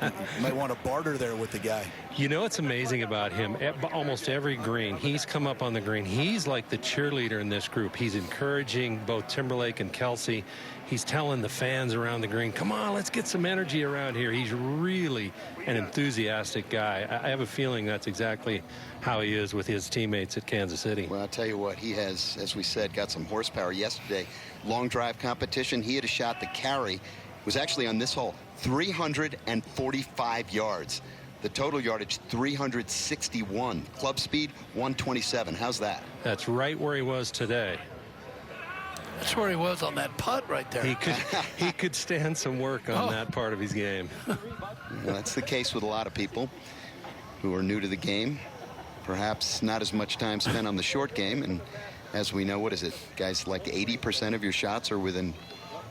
You might want to barter there with the guy.
You know what's amazing about him? At almost every green, he's come up on the green. He's like the cheerleader in this group. He's encouraging both Timberlake and Kelsey. He's telling the fans around the green, come on, let's get some energy around here. He's really an enthusiastic guy. I have a feeling that's exactly how he is with his teammates at Kansas City.
Well, I'll tell you what, he has, as we said, got some horsepower yesterday. Long drive competition. He had a shot that carry was actually on this hole, 345 yards. The total yardage, 361. Club speed, 127. How's that?
That's right where he was today.
That's where he was on that putt right there.
He could stand some work on that part of his game.
Well, that's the case with a lot of people who are new to the game. Perhaps not as much time spent on the short game. And as we know, what is it, guys, like 80% of your shots are within,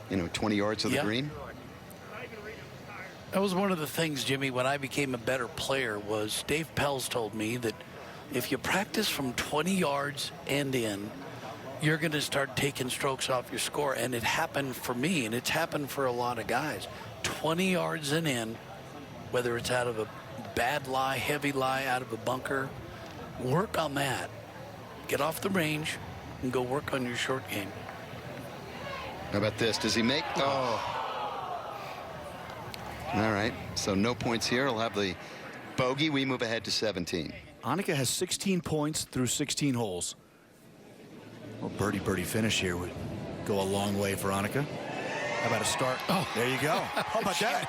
20 yards of the green?
That was one of the things, Jimmy, when I became a better player was Dave Pelz told me that if you practice from 20 yards and in, you're going to start taking strokes off your score. And it happened for me, and it's happened for a lot of guys. 20 yards and in, whether it's out of a bad lie, heavy lie, out of a bunker, work on that. Get off the range and go work on your short game.
How about this? Does he make? Oh. All right. So no points here. He'll have the bogey. We move ahead to 17.
ANNIKA has 16 points through 16 holes. Well, birdie finish here would go a long way for ANNIKA. How about a start? Oh, there you go. How about that?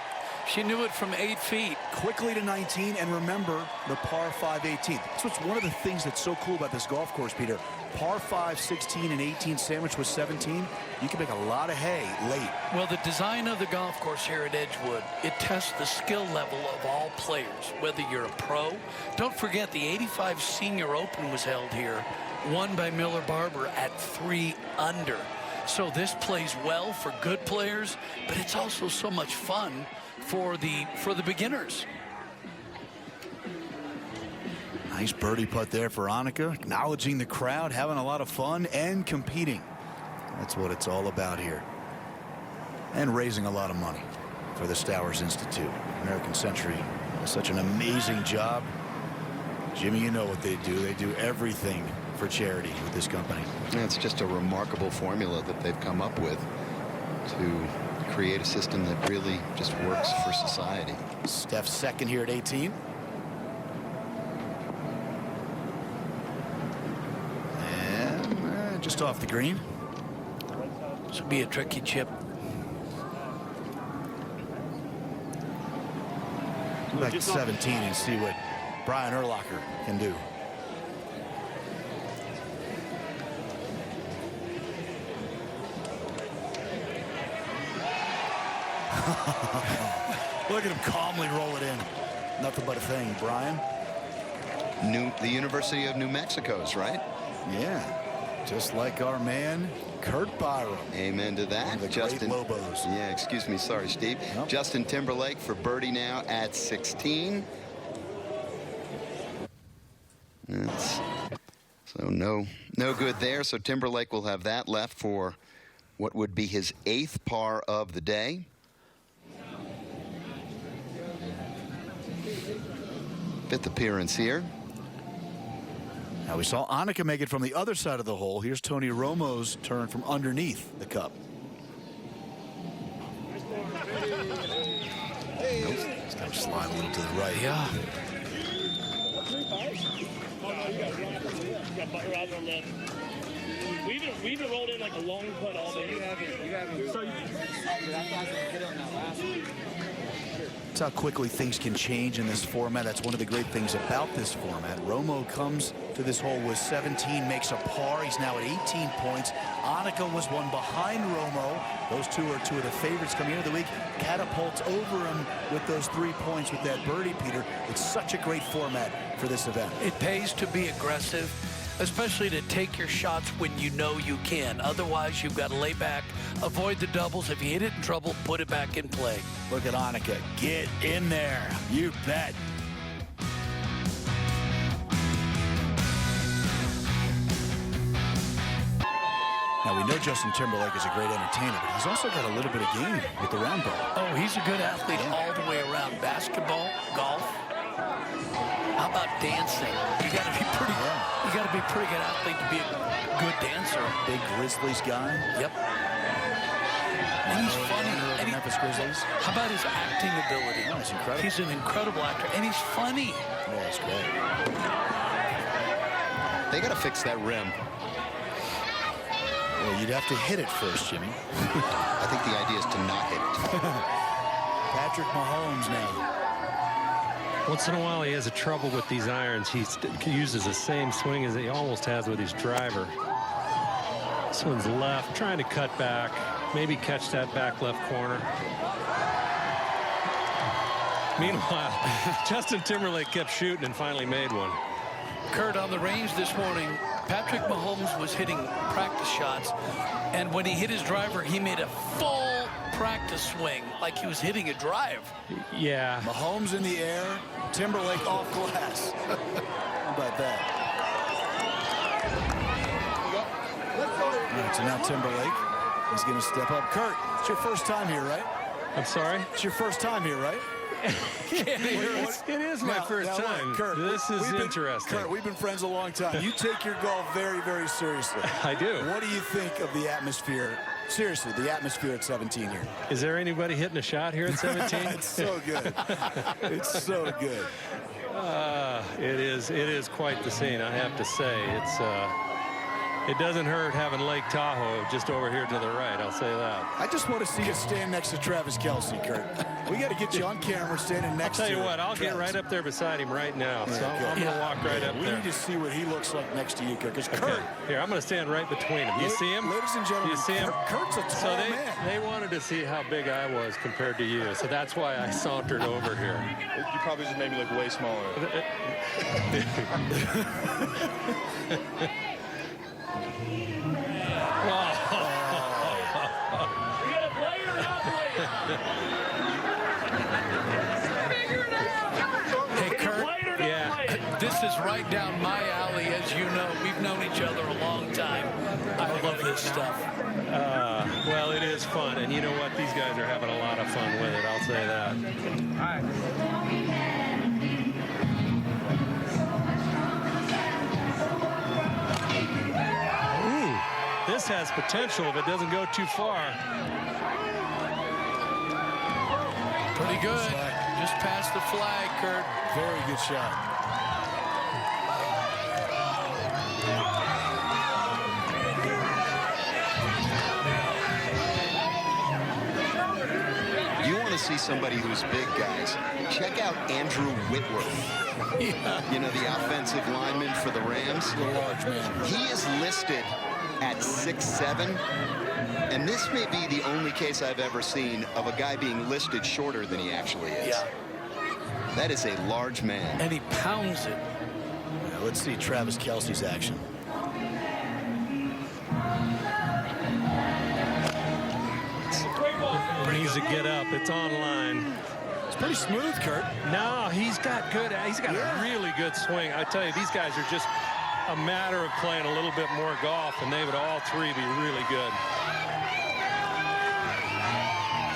She knew it from 8 feet.
Quickly to 19, and remember the par 5 18th. That's what's one of the things that's so cool about this golf course, Peter. Par 5 16 and 18 sandwich with 17. You can make a lot of hay late.
Well, the design of the golf course here at Edgewood, it tests the skill level of all players, whether you're a pro. Don't forget the 85 Senior Open was held here, won by Miller Barber at 3 under. So this plays well for good players, but it's also so much fun for the beginners.
Nice birdie putt there for Annika, acknowledging the crowd, having a lot of fun and competing. That's what it's all about here. And raising a lot of money for the Stowers Institute. American Century does such an amazing job. Jimmy, you know what they do. They do everything for charity with this company.
And it's just a remarkable formula that they've come up with to create a system that really just works for society.
Steph's second here at 18. And just off the green.
This will be a tricky chip.
Go back to 17 and see what Brian Urlacher can do. Look at him calmly roll it in. Nothing but a thing, Brian.
The University of New Mexico's, right?
Yeah, just like our man Kurt Byram.
Amen to that.
The
Justin
great Lobos.
Yeah, excuse me, sorry, Steve.
Nope.
Justin Timberlake for birdie now at 16. So no good there. So Timberlake will have that left for what would be his 8th par of the day. Fifth appearance here.
Now we saw Annika make it from the other side of the hole. Here's Tony Romo's turn from underneath the cup. It's going to slide a little to the right.
Yeah.
We even rolled in like a long putt all day. You haven't. So
That's how quickly things can change in this format. That's one of the great things about this format. Romo comes to this hole with 17, makes a par. He's now at 18 points. Annika was one behind Romo. Those two are two of the favorites coming into the week. Catapults over him with those 3 points with that birdie, Peter. It's such a great format for this event.
It pays to be aggressive, especially to take your shots when you know you can. Otherwise, you've got to lay back, avoid the doubles. If you hit it in trouble, put it back in play.
Look at Annika. Get in there. You bet. Now, we know Justin Timberlake is a great entertainer, but he's also got a little bit of game with the round ball.
Oh, he's a good athlete all the way around. Basketball, golf. How about dancing? You got to be pretty. You got to be a pretty good athlete to be a good dancer.
Big Grizzlies guy.
Yep. And he's funny. And
Memphis Grizzlies.
How about his acting ability?
Oh, he's incredible.
He's an incredible actor, and he's funny.
Yeah, that's great.
They got to fix that rim.
Well, you'd have to hit it first, Jimmy.
I think the idea is to not hit it.
Patrick Mahomes now.
Once in a while, he has a trouble with these irons. He uses the same swing as he almost has with his driver. This one's left, trying to cut back, maybe catch that back left corner. Meanwhile, Justin Timberlake kept shooting and finally made one.
Kurt, on the range this morning, Patrick Mahomes was hitting practice shots, and when he hit his driver, he made a full practice swing like he was hitting a drive.
Yeah.
Mahomes in the air, Timberlake off glass. How about that? All right, so now Timberlake is going to step up. Kurt, it's your first time here, right?
I'm sorry?
It's your first time here, right?
It is my first time.
Kurt,
this is interesting.
Kurt, we've been friends a long time. You take your golf very, very seriously.
I do.
What do you think of the atmosphere? Seriously, the atmosphere at 17 here.
Is there anybody hitting a shot here at 17?
It's so good. It's so good.
It is quite the scene, I have to say. It doesn't hurt having Lake Tahoe just over here to the right, I'll say that.
I just want to see you stand next to Travis Kelce, Kurt. We got to get you on camera standing next to
I'll tell you what, I'll
Travis.
get right up there beside him right now. So I'm going to walk right up
we
there.
need to see what he looks like next to you, Kurt. Because Kurt,
here, I'm going to stand right between them. You see him?
Ladies and gentlemen,
you see him?
Kurt's a tall
so
man.
They wanted to see how big I was compared to you, so that's why I sauntered over here.
You probably just made me look way smaller.
Hey, Kurt.
Yeah.
This is right down my alley, as you know. We've known each other a long time. I love this stuff.
Well, it is fun, and you know what? These guys are having a lot of fun with it, I'll say that.
All right.
This has potential if it doesn't go too far.
Pretty good. Just past the flag, Kurt.
Very good shot.
You want to see somebody who's big, guys. Check out Andrew Whitworth.
Yeah.
You know, the offensive lineman for the Rams.
The large man.
He is listed at 6'7", and this may be the only case I've ever seen of a guy being listed shorter than he actually is.
Yeah.
That is a large man.
And he pounds it.
Yeah, let's see Travis Kelce's action.
Needs to get up. It's online.
It's pretty smooth, Kurt.
No, he's got a really good swing. I tell you, these guys are just a matter of playing a little bit more golf, and they would all three be really good.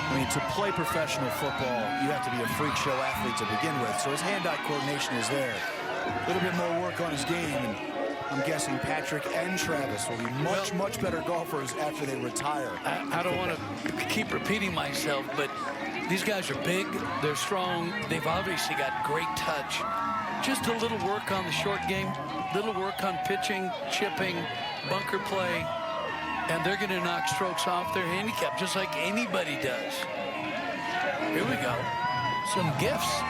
I mean, to play professional football, you have to be a freak show athlete to begin with. So his hand-eye coordination is there. A little bit more work on his game, and I'm guessing Patrick and Travis will be much better golfers after they retire.
I don't want to keep repeating myself, but these guys are big, they're strong, they've obviously got great touch. Just a little work on the short game, little work on pitching, chipping, bunker play, and they're going to knock strokes off their handicap just like anybody does. Here we go. Some gifts.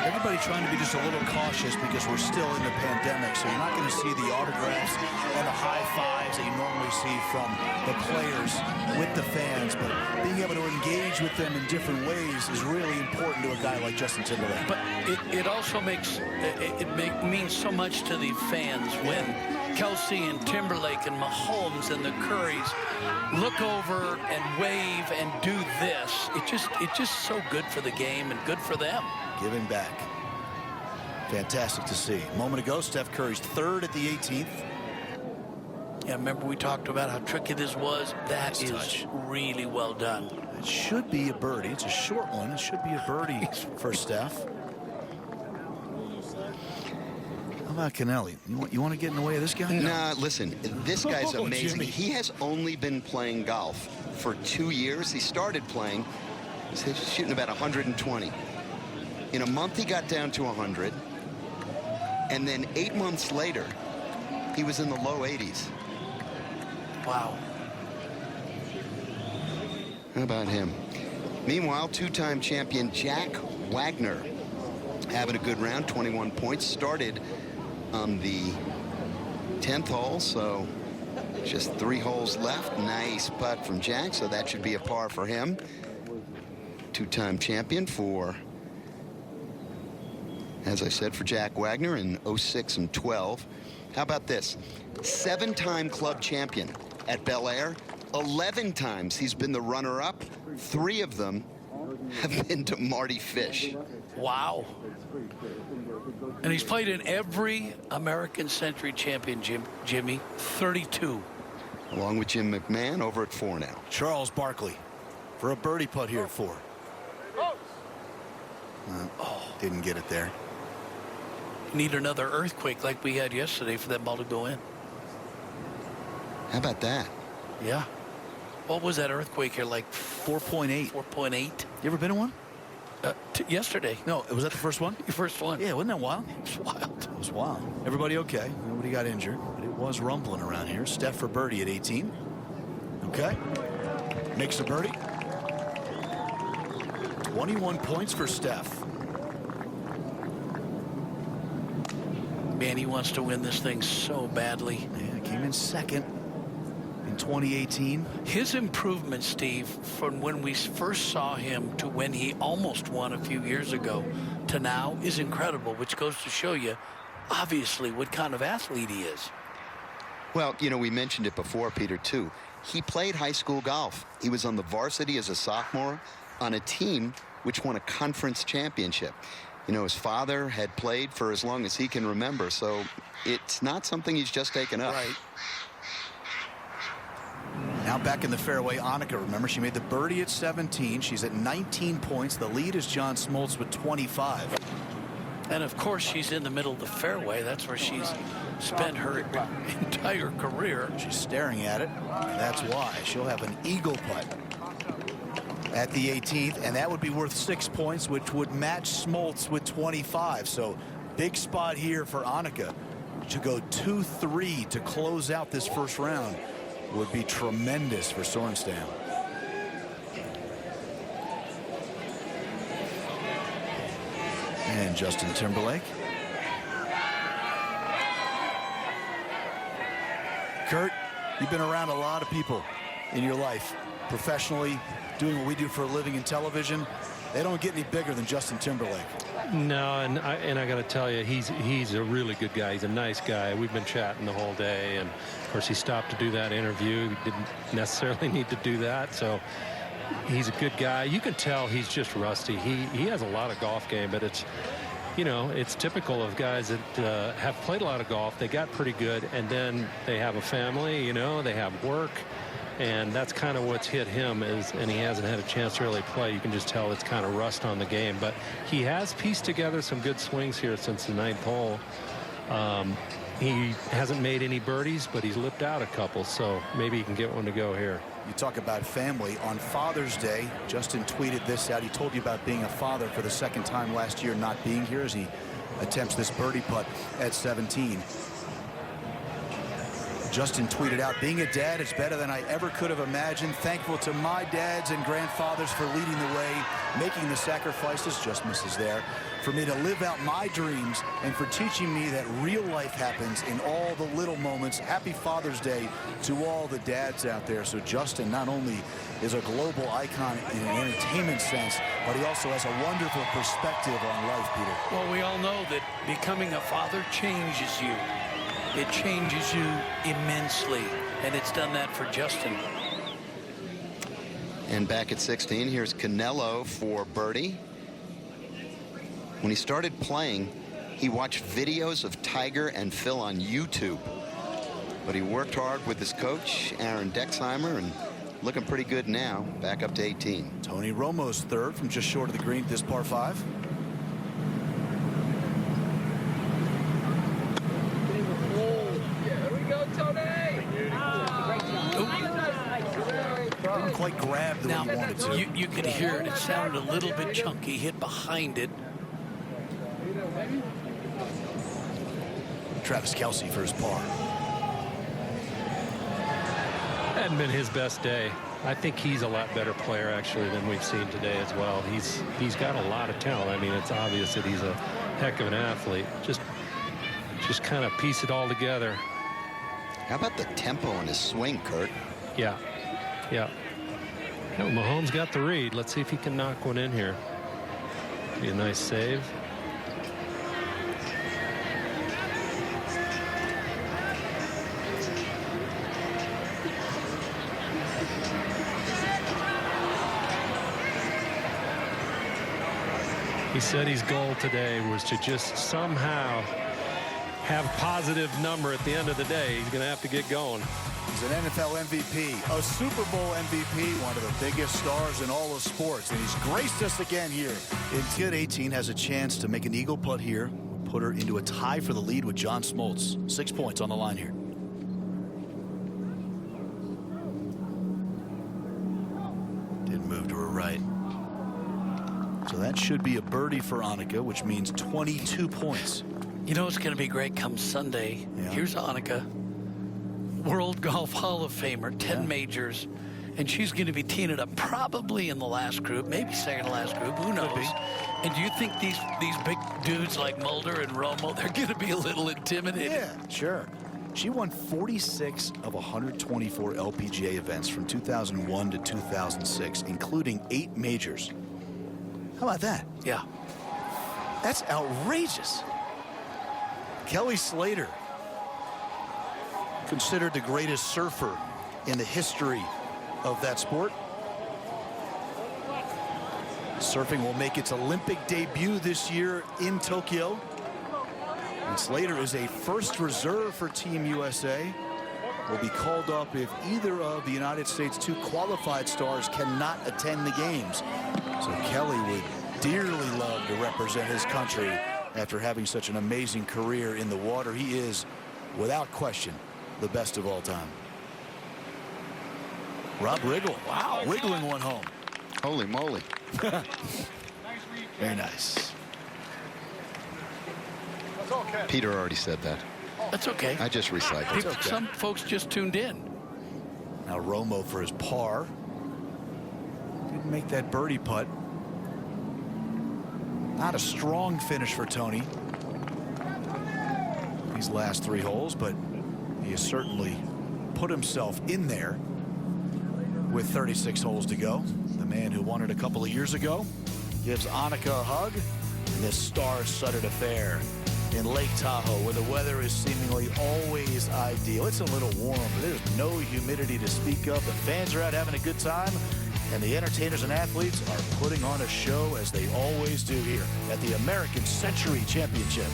Everybody trying to be just a little cautious because we're still in the pandemic, so you're not going to see the autographs and the high fives that you normally see from the players with the fans, but being able to engage with them in different ways is really important to a guy like Justin Timberlake.
But it also means so much to the fans when Kelce and Timberlake and Mahomes and the Currys look over and wave and do this. It's just so good for the game and good for them.
Giving back. Fantastic to see. A moment ago, Steph Curry's third at the 18th.
Yeah, remember we talked about how tricky this was? That is really well done.
It should be a birdie. It's a short one. It should be a birdie for Steph. How about Canelli? You want to get in the way of this guy?
Nah, listen, this guy's
Oh,
amazing.
Jimmy.
He has only been playing golf for 2 years. He started playing, he's shooting about 120. In a month, he got down to 100. And then 8 months later, he was in the low 80s.
Wow.
How about him? Meanwhile, two-time champion Jack Wagner having a good round, 21 points. Started on the 10th hole, so just 3 holes left. Nice putt from Jack, so that should be a par for him. Two-time champion for, as I said, for Jack Wagner in 06 and 12. How about this? 7-time club champion at Bel Air. 11 times he's been the runner-up. 3 of them have been to Marty Fish.
Wow. And he's played in every American Century Champion, Jimmy. 32.
Along with Jim McMahon over at 4 now.
Charles Barkley for a birdie putt here at 4. Didn't get it there.
Need another earthquake like we had yesterday for that ball to go in.
How about that?
Yeah. What was that earthquake here, like
4.8?
4.8?
You ever been in one?
Yesterday.
No, was that the first one?
Your first one.
Yeah, wasn't that wild?
It was wild.
It was wild. Everybody okay? Nobody got injured, but it was rumbling around here. Steph for birdie at 18. Okay. Makes a birdie. 21 points for Steph.
Man, he wants to win this thing so badly.
Yeah, came in second in 2018.
His improvement, Steve, from when we first saw him to when he almost won a few years ago to now is incredible, which goes to show you, obviously, what kind of athlete he is.
Well, you know, we mentioned it before, Peter, too. He played high school golf. He was on the varsity as a sophomore on a team which won a conference championship. You know, his father had played for as long as he can remember, so it's not something he's just taken up.
Right. Now back in the fairway, ANNIKA, remember, she made the birdie at 17. She's at 19 points. The lead is John Smoltz with 25.
And, of course, she's in the middle of the fairway. That's where she's spent her entire career.
She's staring at it, and that's why. She'll have an eagle putt at the 18th, and that would be worth 6 points, which would match Smoltz with 25. So big spot here for ANNIKA to go 2-3 to close out this first round would be tremendous for Sorenstam. And Justin Timberlake. Kurt, you've been around a lot of people in your life, professionally, doing what we do for a living in television. They don't get any bigger than Justin Timberlake.
No, and I got to tell you, he's a really good guy. He's a nice guy. We've been chatting the whole day, and of course he stopped to do that interview. He didn't necessarily need to do that, so he's a good guy. You can tell he's just rusty. He has a lot of golf game, but it's, you know, it's typical of guys that have played a lot of golf. They got pretty good, and then they have a family, you know, they have work. And that's kind of what's hit him, and he hasn't had a chance to really play. You can just tell it's kind of rust on the game. But he has pieced together some good swings here since the 9th hole. He hasn't made any birdies, but he's lipped out a couple, so maybe he can get one to go here.
You talk about family. On Father's Day, Justin tweeted this out. He told you about being a father for the second time last year, not being here as he attempts this birdie putt at 17. Justin tweeted out, being a dad is better than I ever could have imagined. Thankful to my dads and grandfathers for leading the way, making the sacrifices, just misses there, for me to live out my dreams and for teaching me that real life happens in all the little moments. Happy Father's Day to all the dads out there. So Justin not only is a global icon in an entertainment sense, but he also has a wonderful perspective on life, Peter.
Well, we all know that becoming a father changes you. It changes you immensely, and it's done that for Justin.
And back at 16, here's CANELO for birdie. When he started playing, he watched videos of Tiger and Phil on YouTube. But he worked hard with his coach, Aaron Dexheimer, and looking pretty good now, back up to 18.
Tony Romo's third from just short of the green at this par 5. Didn't quite grab the way he wanted to.
You could hear it. It sounded a little bit chunky. Hit behind it.
Travis Kelce for his par.
Hadn't been his best day. I think he's a lot better player, actually, than we've seen today as well. He's got a lot of talent. I mean, it's obvious that he's a heck of an athlete. Just kind of piece it all together.
How about the tempo in his swing, Kurt?
Yeah. Yeah. Well, Mahomes got the read. Let's see if he can knock one in here. Be a nice save. He said his goal today was to just somehow have a positive number at the end of the day. He's going to have to get going.
He's an NFL MVP, a Super Bowl MVP, one of the biggest stars in all of sports, and he's graced us again here. Kid 18 has a chance to make an eagle putt here, put her into a tie for the lead with John Smoltz. 6 points on the line here. Did move to her right. So that should be a birdie for Annika, which means 22 points.
You know it's going to be great come Sunday. Yeah. Here's Annika, World Golf Hall of Famer, 10 majors, and she's going to be teeing it up probably in the last group, maybe second to last group, who knows. And do you think these big dudes like Mulder and Romo, they're going to be a little intimidated?
Yeah, sure. She won 46 of 124 LPGA events from 2001 to 2006, including 8 majors. How about that?
Yeah.
That's outrageous. Kelly Slater, considered the greatest surfer in the history of that sport. Surfing will make its Olympic debut this year in Tokyo. And Slater is a first reserve for Team USA. Will be called up if either of the United States' 2 qualified stars cannot attend the games. So Kelly would dearly love to represent his country after having such an amazing career in the water. He is, without question, the best of all time. Rob Riggle, wow, wiggling one home.
Holy moly.
Very nice.
Peter already said that.
That's okay.
I just recycled.
Okay. Some folks just tuned in.
Now Romo for his par. Didn't make that birdie putt. Not a strong finish for Tony these last 3 holes, but he has certainly put himself in there with 36 holes to go. The man who won it a couple of years ago gives Annika a hug in this star-studded affair in Lake Tahoe, where the weather is seemingly always ideal. It's a little warm, but there's no humidity to speak of. The fans are out having a good time, and the entertainers and athletes are putting on a show as they always do here at the American Century Championship.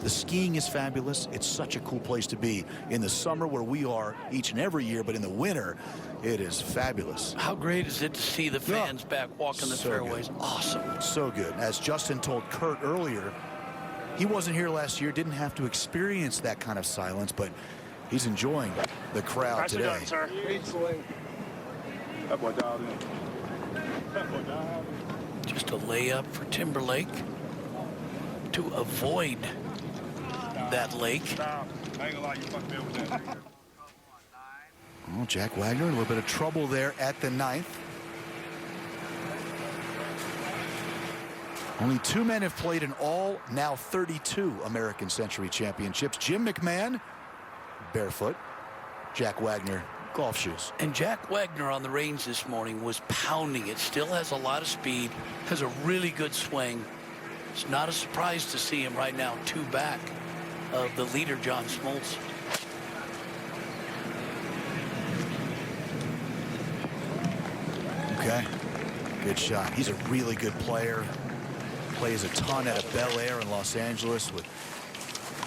The skiing is fabulous. It's such a cool place to be in the summer, where we are each and every year, but in the winter, it is fabulous.
How great is it to see the fans back walking the fairways?
Good.
Awesome.
So good. As Justin told Kurt earlier, he wasn't here last year, didn't have to experience that kind of silence, but he's enjoying the crowd today.
Done, sir.
That boy dialed in.
Just a layup for Timberlake to avoid that lake.
Oh, Jack Wagner, a little bit of trouble there at the 9th. Only 2 men have played in all now 32 American Century Championships. Jim McMahon, barefoot. Jack Wagner, golf shoes.
And Jack Wagner on the range this morning was pounding it. Still has a lot of speed, has a really good swing. It's not a surprise to see him right now 2 back of the leader, John Smoltz.
Okay, good shot. He's a really good player. Plays a ton out of Bel Air in Los Angeles with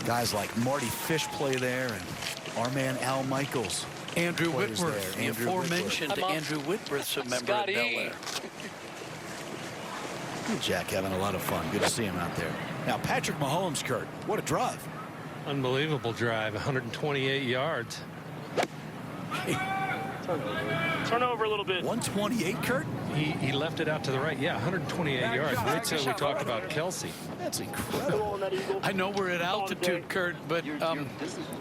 guys like Marty Fish play there, and our man Al Michaels.
Andrew Whitworth, the aforementioned Andrew Whitworth's a member of Bel Air.
Jack having a lot of fun. Good to see him out there. Now Patrick Mahomes, Kurt, what a drive.
Unbelievable drive, 128 yards.
Turn over a little bit.
128, Kurt?
He left it out to the right. Yeah, 128 yards. Wait till we talk about Kelsey.
That's incredible.
I know we're at altitude, Kurt, but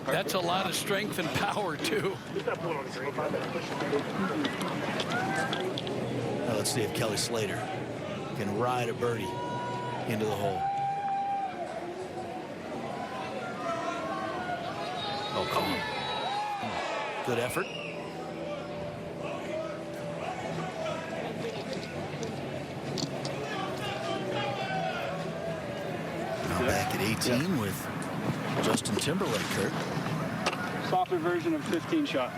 that's a lot of strength and power, too.
Now let's see if Kelly Slater can ride a birdie into the hole. Oh, come on. Good effort. Now back at 18 with Justin Timberlake, Kurt.
Softer version of 15 shot.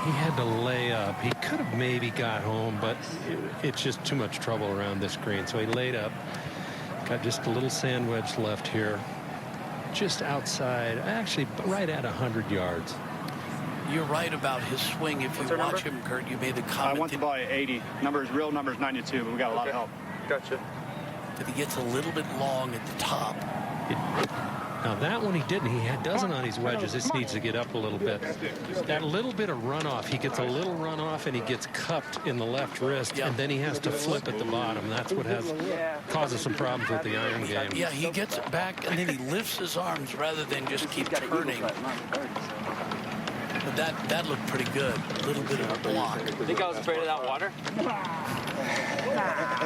He had to lay up. He could have maybe got home, but it's just too much trouble around this green. So he laid up. Got just a little sand wedge left here. Just outside, actually right at 100 yards.
You're right about his swing. If you watch him, Kurt, you made the comment.
I want the ball at 80. Real number's 92, but we got a lot of help. Gotcha.
That he gets a little bit long at the top.
Now that one he didn't. He doesn't on his wedges. This needs to get up a little bit. That little bit of runoff, he gets a little runoff and he gets cupped in the left wrist, and then he has to flip at the bottom. That's what causes some problems with the iron game.
Yeah, he gets it back and then he lifts his arms rather than just keep turning. But that looked pretty good. A little bit of a block.
Think I was afraid of that water?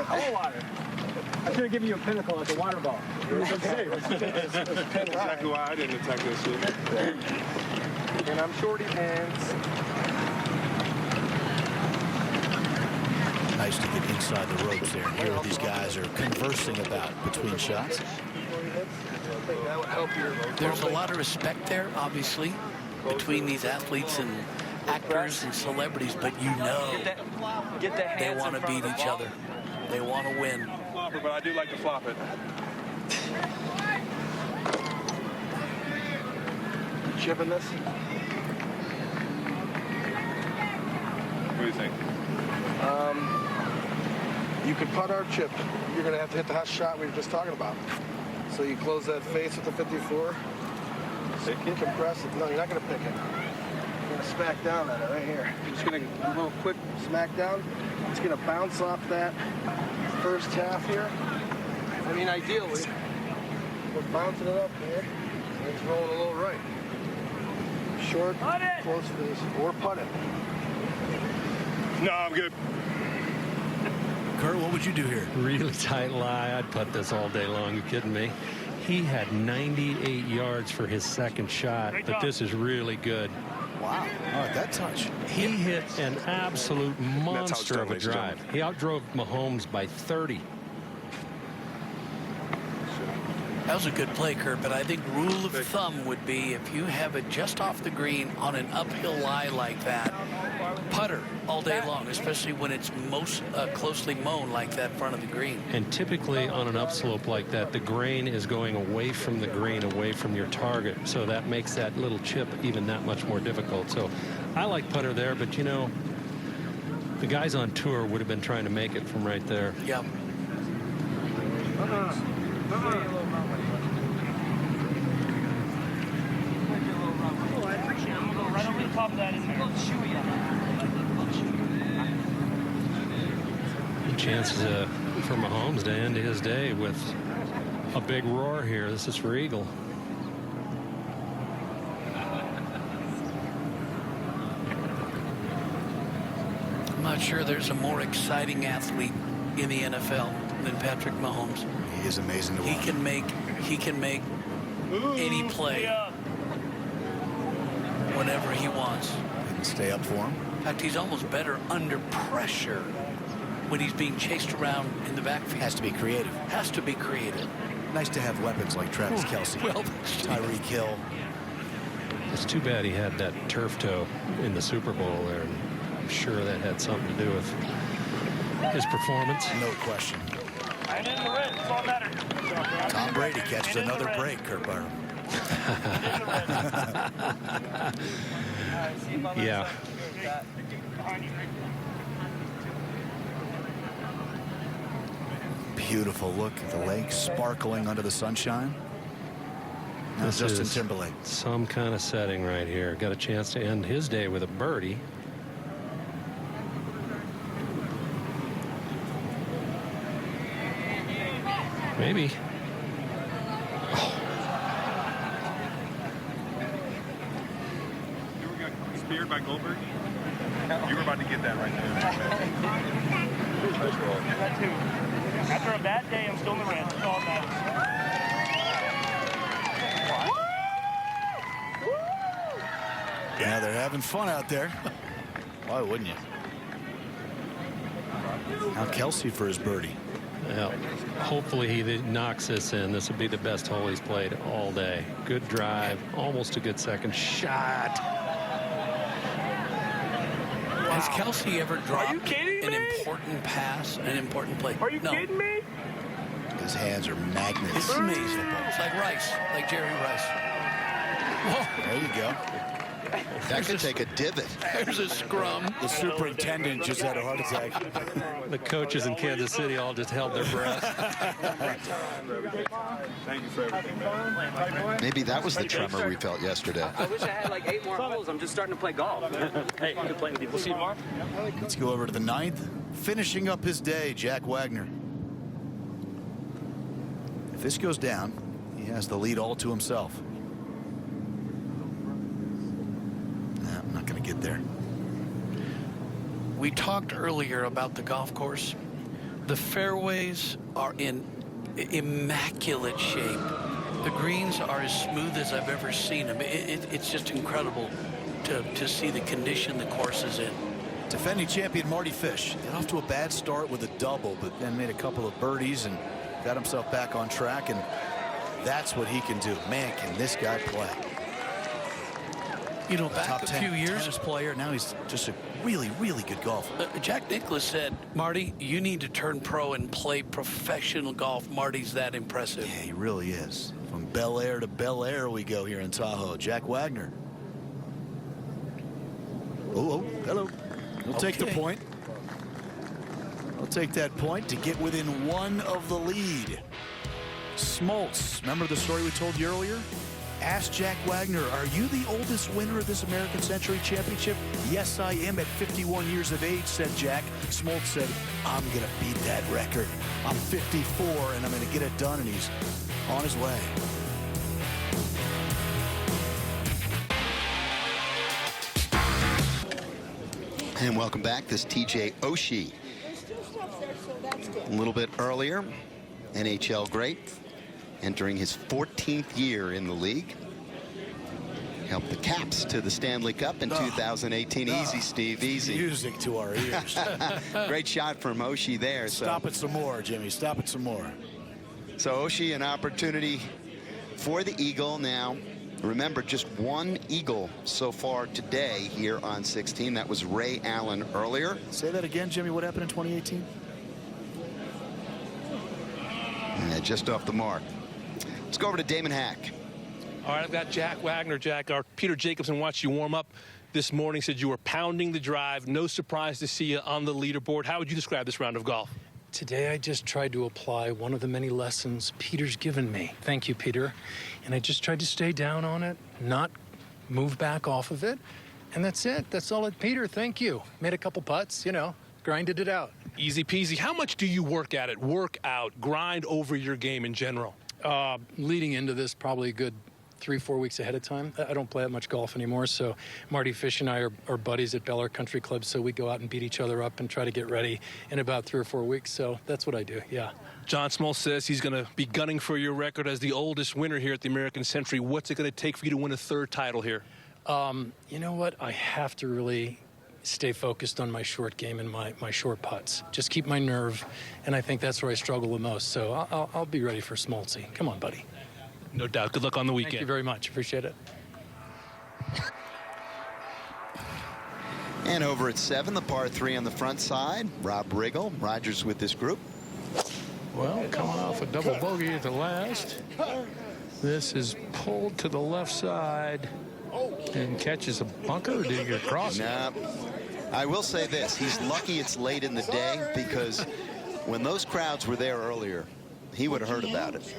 Cold water. I should have given you a pinnacle like a water ball.
Exactly why I didn't attack that shit.
And I'm shorty pants.
Nice to get inside the ropes there and hear what these guys are conversing about between shots.
That would help you.
There's a lot of respect there, obviously, between these athletes and actors and celebrities, but you know they want to beat each other. They want to win.
But I do like to flop it.
Chipping this?
What do you think?
You could putt or chip. You're going to have to hit the hot shot we were just talking about. So you close that face with the 54. Compress it. No, you're not going to pick it. You're going to smack down on it right here. You're just going to a little quick smack down. It's going to bounce off that first half here. I mean, ideally, we're bouncing it up here. And it's rolling a little right. Short, close face, or putt it.
No, I'm good.
Kurt, what would you do here?
Really tight lie. I'd putt this all day long. You kidding me? He had 98 yards for his second shot, but this is really good.
Wow. All right, that touch.
He hit an absolute monster of a drive. He outdrove Mahomes by 30.
That was a good play, Kurt, but I think rule of thumb would be if you have it just off the green on an uphill lie like that, putter all day long, especially when it's most closely mown like that front of the green.
And typically on an upslope like that, the grain is going away from the green, away from your target. So that makes that little chip even that much more difficult. So I like putter there, but you know, the guys on tour would have been trying to make it from right there.
Yep.
Chances for Mahomes to end his day with a big roar here. This is for Eagle.
I'm not sure there's a more exciting athlete in the NFL than Patrick Mahomes.
He is amazing to watch.
He can make any play whenever he wants.
Didn't stay up for him.
In fact, he's almost better under pressure when he's being chased around in the backfield.
Has to be creative.
Has to be creative.
Nice to have weapons like Travis Kelce,
Well,
Tyreek Hill.
It's too bad he had that turf toe in the Super Bowl there. I'm sure that had something to do with his performance.
No question.
I didn't red. That's all that matters.
Tom Brady catches another break, Kurt Byron.
Yeah.
Beautiful look at the lake sparkling under the sunshine. Now
This
Justin
is
Timberlake.
some kind of setting right here. Got a chance to end his day with a birdie. Maybe.
Speared by Goldberg? You were about to get that right there.
After a bad day, I'm still in the red. That's all that matters.
Yeah, they're having fun out there. Why wouldn't you? Now Kelce for his birdie.
Well, hopefully he knocks this in. This would be the best hole he's played all day. Good drive, almost a good second shot.
Has Kelce ever dropped an important pass, an important play?
Are you kidding me?
His hands are magnets.
It's amazing. It's like Rice, like Jerry Rice. Whoa.
There you go.
That could take a divot.
There's a scrum.
The superintendent just had a heart attack.
The coaches in Kansas City all just held their breath.
Thank you for everything, man.
Maybe that was the tremor we felt yesterday.
I wish I had like 8 more holes. I'm just starting to play golf.
Hey, good playing with you. We'll see you tomorrow.
Let's go over to the 9th. Finishing up his day, Jack Wagner. If this goes down, he has the lead all to himself. Nah, I'm not going to get there.
We talked earlier about the golf course. The fairways are in immaculate shape. The greens are as smooth as I've ever seen them. It's just incredible to see the condition the course is in.
Defending champion Marty Fish got off to a bad start with a double, but then made a couple of birdies and got himself back on track, and that's what he can do. Man, can this guy play.
You know, back
Top
a
10
few years,
tennis player. Now he's just a really, really good golfer.
Jack Nicklaus said, Marty, you need to turn pro and play professional golf. Marty's that impressive.
Yeah, he really is. From Bel Air to Bel Air we go here in Tahoe. Jack Wagner. Oh, hello. We'll take the point. I'll take that point to get within 1 of the lead. SMOLTZ, remember the story we told you earlier? Asked Jack Wagner, are you the oldest winner of this American Century Championship? Yes, I am at 51 years of age, said Jack. SMOLTZ said, I'm going to beat that record. I'm 54, and I'm going to get it done, and he's on his way.
And welcome back. This TJ Oshie. A little bit earlier, NHL great, entering his 14th year in the league. Helped the Caps to the Stanley Cup in 2018. Easy, Steve, easy.
Music to our ears.
Great shot from Oshie there.
Stop it some more, Jimmy. Stop it some more.
So Oshie, an opportunity for the Eagle now. Remember, just 1 Eagle so far today here on 16. That was Ray Allen earlier.
Say that again, Jimmy. What happened in 2018?
Yeah, just off the mark. Let's go over to Damon Hack.
All right, I've got Jack Wagner. Jack, our Peter Jacobson watched you warm up this morning, said you were pounding the drive. No surprise to see you on the leaderboard. How would you describe this round of golf?
Today, I just tried to apply one of the many lessons Peter's given me. Thank you, Peter. And I just tried to stay down on it, not move back off of it. And that's it. That's all it, Peter. Thank you. Made a couple putts, you know, grinded it out.
Easy peasy. How much do you work at it, work out, grind over your game in general?
Leading into this, probably a good 3-4 weeks ahead of time. I don't play that much golf anymore, so Marty Fish and I are buddies at Bel Air Country Club, so we go out and beat each other up and try to get ready in about 3 or 4 weeks, so that's what I do, yeah.
John Smoltz says he's going to be gunning for your record as the oldest winner here at the American Century. What's it going to take for you to win a 3rd title here?
You know what? I have to really stay focused on my short game and my short putts. Just keep my nerve, and I think that's where I struggle the most, so I'll be ready for Smoltzy. Come on, buddy.
No doubt. Good luck on the weekend.
Thank you very much. Appreciate it.
And over at 7, the par 3 on the front side. Rob Riggle, Rogers with this group.
Well, coming off a double bogey at the last. This is pulled to the left side and catches a bunker. Did he get across?
Nah. I will say this. He's lucky it's late in the day, because when those crowds were there earlier, he would have heard about it.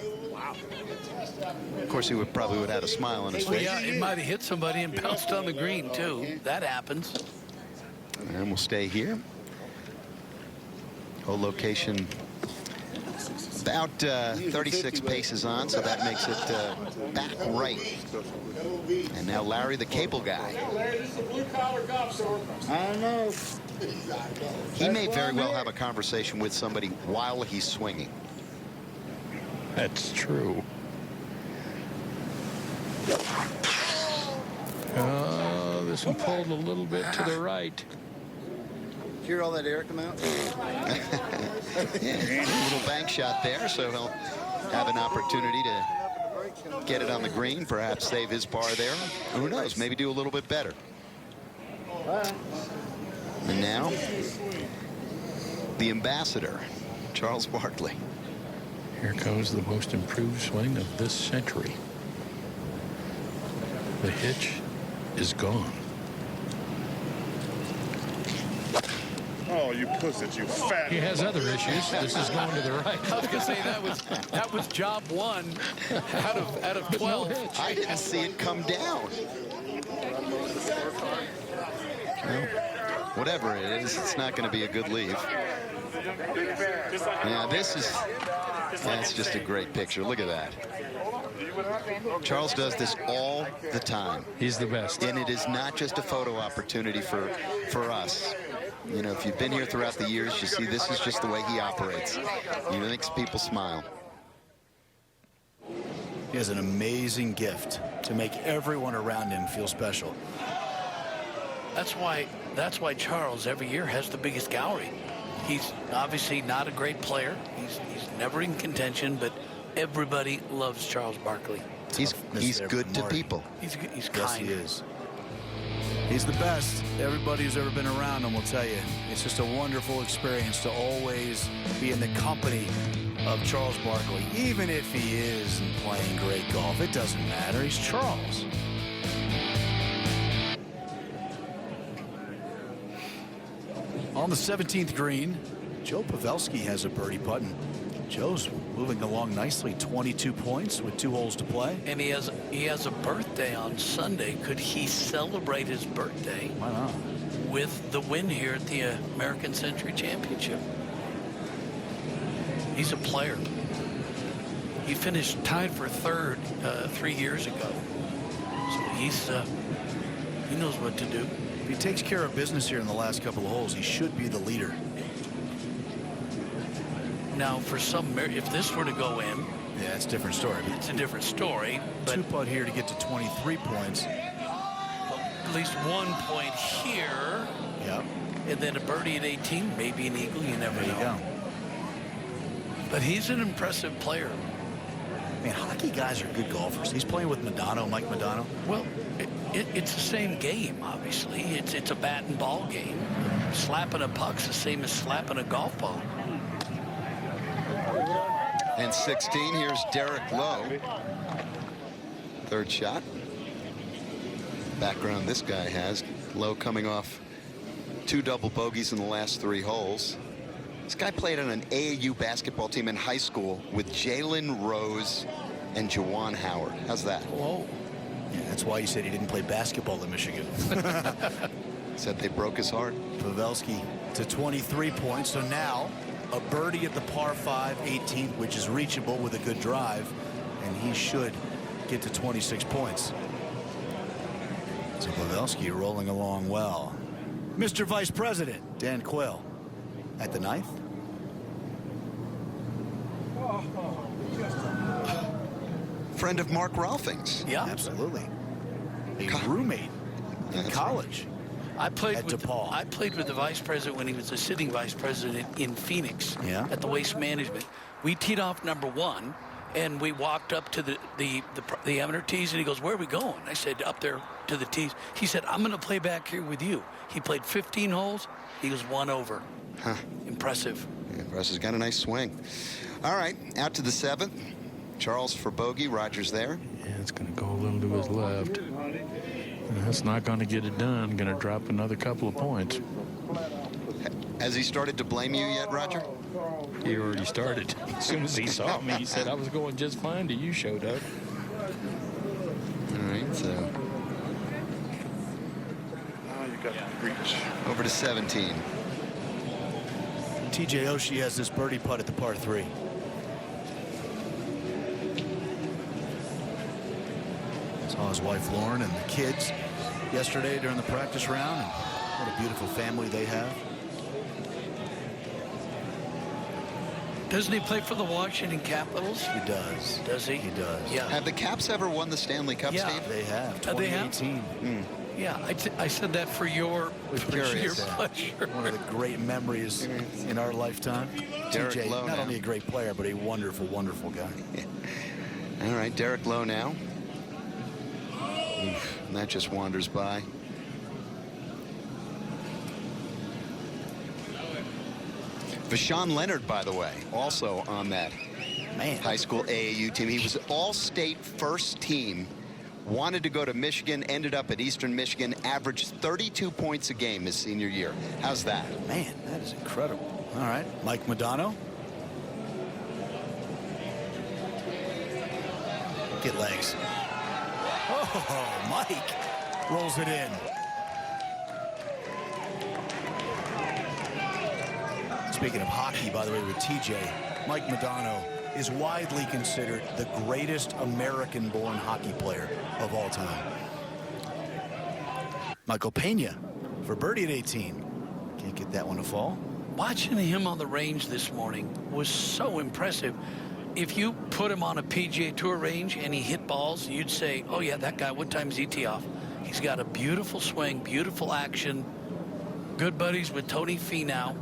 Of course, he probably would have had a smile on his face.
Yeah, it might have hit somebody and bounced on the green, too. That happens.
And we'll stay here. Whole location about 36 paces on, so that makes it back right. And now Larry, the cable guy.
I don't know.
He may very well have a conversation with somebody while he's swinging.
That's true. Oh, this one pulled a little bit to the right.
Hear all that air come out?
Yeah, a little bank shot there, so he'll have an opportunity to get it on the green, perhaps save his par there. Who knows, maybe do a little bit better. And now, the ambassador, Charles Barkley.
Here comes the most improved swing of this century. The hitch is gone.
Oh, you pussy, you fat.
He has other issues. This is going to the right.
I was going to say that was job 1 out of 12.
I didn't see it come down. Well, whatever it is, it's not going to be a good leave. Yeah, that's just a great picture. Look at that. Charles does this all the time.
He's the best.
And it is not just a photo opportunity for us. You know, if you've been here throughout the years, you see this is just the way he operates. He makes people smile.
He has an amazing gift to make everyone around him feel special.
That's why Charles every year has the biggest gallery. He's obviously not a great player. He's never in contention, but everybody loves Charles Barkley.
He's good to people.
He's kind.
Yes, he is. He's the best. Everybody who's ever been around him will tell you. It's just a wonderful experience to always be in the company of Charles Barkley. Even if he isn't playing great golf, it doesn't matter. He's Charles. On the 17th green, Joe Pavelski has a birdie putting. Joe's moving along nicely, 22 points with 2 holes to play.
And he has a birthday on Sunday. Could he celebrate his birthday?
Why not?
With the win here at the American Century Championship. He's a player. He finished tied for 3rd 3 years ago. So he knows what to do.
If he takes care of business here in the last couple of holes, he should be the leader.
Now, if this were to go in,
yeah, it's a different story.
It's a different story. But
2-putt here to get to 23 points.
At least 1 point here.
Yep.
And then a birdie at 18, maybe an eagle. You never know.
There you go.
But he's an impressive player.
Man, hockey guys are good golfers. He's playing with Mike Modano.
Well, it's the same game, obviously. It's a bat and ball game. Slapping a puck's the same as slapping a golf ball.
And 16, here's Derek Lowe. 3rd shot. Background this guy has. Lowe coming off 2 double bogeys in the last 3 holes. This guy played on an AAU basketball team in high school with Jalen Rose and Juwan Howard. How's that?
Whoa.
Yeah, that's why you said he didn't play basketball in Michigan.
Said they broke his heart.
Pavelski to 23 points. So now a birdie at the par 5 18th, which is reachable with a good drive, and he should get to 26 points. So Pavelski rolling along well. Mr. Vice President Dan Quayle at the 9th.
Friend of Mark Rolfing's.
Yeah, absolutely. A roommate in college.
I played with
DePaul.
I played with the vice president when he was a sitting vice president in Phoenix.
Yeah.
At the Waste Management. We teed off number 1, and we walked up to the amateur tees, and he goes, "Where are we going?" I said, "Up there to the tees." He said, "I'm going to play back here with you." He played 15 holes. He was 1 over.
Huh.
Impressive.
Yeah, Russ has got a nice swing. All right, out to the 7th. Charles for bogey. Rogers there.
Yeah, it's going to go a little to his left. And that's not going to get it done. Going to drop another couple of points.
Has he started to blame you yet, Roger?
He already started. As soon as he saw me, he said I was going just fine till you showed up.
All right, so
Now you got to reach.
over to 17.
TJ Oshie has this birdie putt at the par 3. Saw his wife Lauren and the kids yesterday during the practice round, and what a beautiful family they have.
Doesn't he play for the Washington Capitals?
He does.
Does he?
He does.
Yeah.
Have the Caps ever won the Stanley Cup,
Yeah.
Steve?
They have.
They have?
2018.
Yeah, I said that for your
curious.
pleasure.
One of the great memories in our lifetime.
Derek
TJ,
Lowe
not
now.
only a great player, but a wonderful, wonderful guy.
All right, Derek Lowe now. Oof, and that just wanders by. Vashawn Leonard, by the way, also on that high school AAU team. He was all-state first team wanted to go to Michigan, ended up at Eastern Michigan, averaged 32 points a game his senior year. How's that?
Man, that is incredible. All right, Mike Modano. Get legs. Oh, Mike rolls it in. Speaking of hockey, by the way, with TJ, Mike Modano is widely considered the greatest American-born hockey player of all time. Michael Pena for birdie at 18. Can't get that one to fall.
Watching him on the range this morning was so impressive. If you put him on a PGA Tour range and he hit balls, you'd say, oh yeah, that guy, what time's he tee off? He's got a beautiful swing, beautiful action. Good buddies with Tony Finau.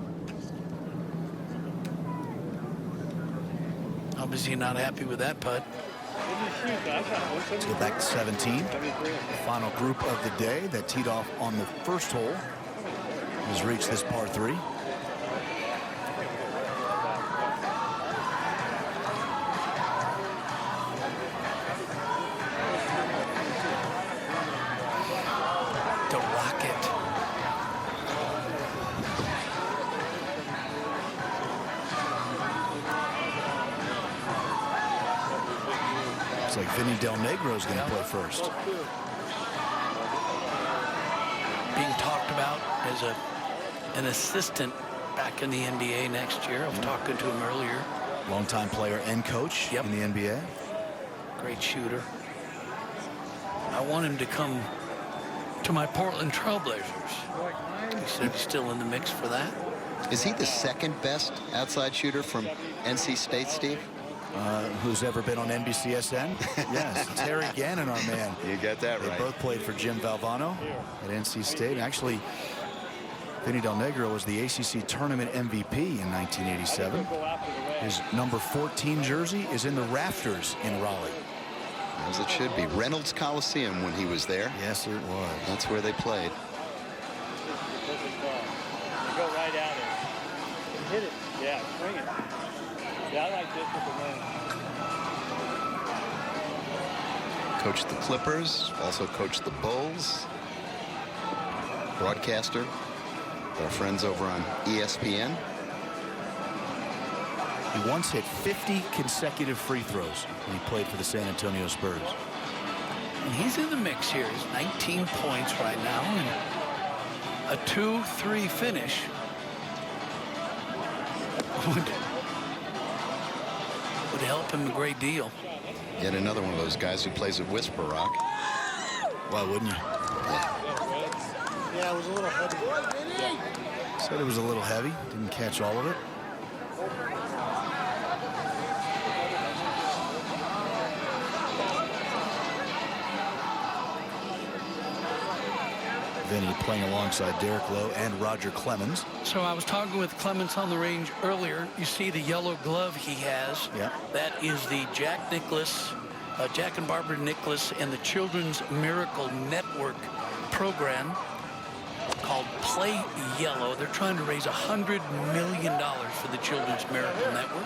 Obviously not happy with that putt.
Let's go back to 17. The final group of the day that teed off on the first hole has reached this par 3.
The rocket.
Looks like Vinny Del Negro is going to play first.
Being talked about as an assistant back in the NBA next year. I was talking to him earlier.
Longtime player and coach in the NBA.
Great shooter. I want him to come to my Portland Trailblazers. He said he's still in the mix for that.
Is he the second best outside shooter from NC State, Steve?
Who's ever been on NBCSN? Yes, Terry Gannon, our man.
You got that right.
They both played for Jim Valvano at NC State. Actually, Vinny Del Negro was the ACC tournament MVP in 1987. His number 14 jersey is in the rafters in Raleigh.
As it should be. Reynolds Coliseum when he was there.
Yes, it was.
That's where they played.
Go right at it. Hit it. Yeah, swing it. Yeah, I like this with the wind.
Coached the Clippers, also coached the Bulls. Broadcaster. Our friends over on ESPN.
He once hit 50 consecutive free throws when he played for the San Antonio Spurs.
And he's in the mix here. He's 19 points right now and a 2-3 finish would help him a great deal.
Yet another one of those guys who plays at Whisper Rock.
Why wouldn't you?
Yeah, it was a little heavy.
Said it was a little heavy. Didn't catch all of it. Vinny playing alongside Derek Lowe and Roger Clemens.
So I was talking with Clemens on the range earlier. You see the yellow glove he has.
Yeah.
That is the Jack and Barbara Nicholas and the Children's Miracle Network program called Play Yellow. They're trying to raise $100 million for the Children's Miracle Network.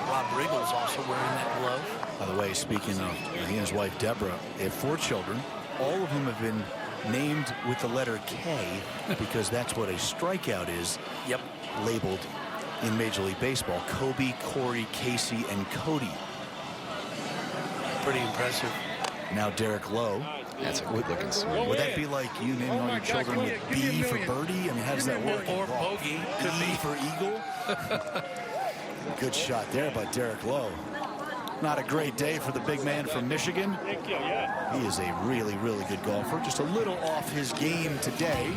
Rob Riggle's also wearing that glove.
By the way, speaking of he and his wife Deborah, they have 4 children, all of whom have been named with the letter K because that's what a strikeout is.
Yep.
Labeled in Major League Baseball. Kobe, Corey, Casey, and Cody.
Pretty impressive.
Now Derek Lowe.
That's a good looking swing.
Would that be like you naming all your children with B for birdie? I mean, how does that work?
Or bogey. Could
E
be
for eagle. Good shot there by Derek Lowe. Not a great day for the big man from Michigan. He is a really, really good golfer. Just a little off his game today.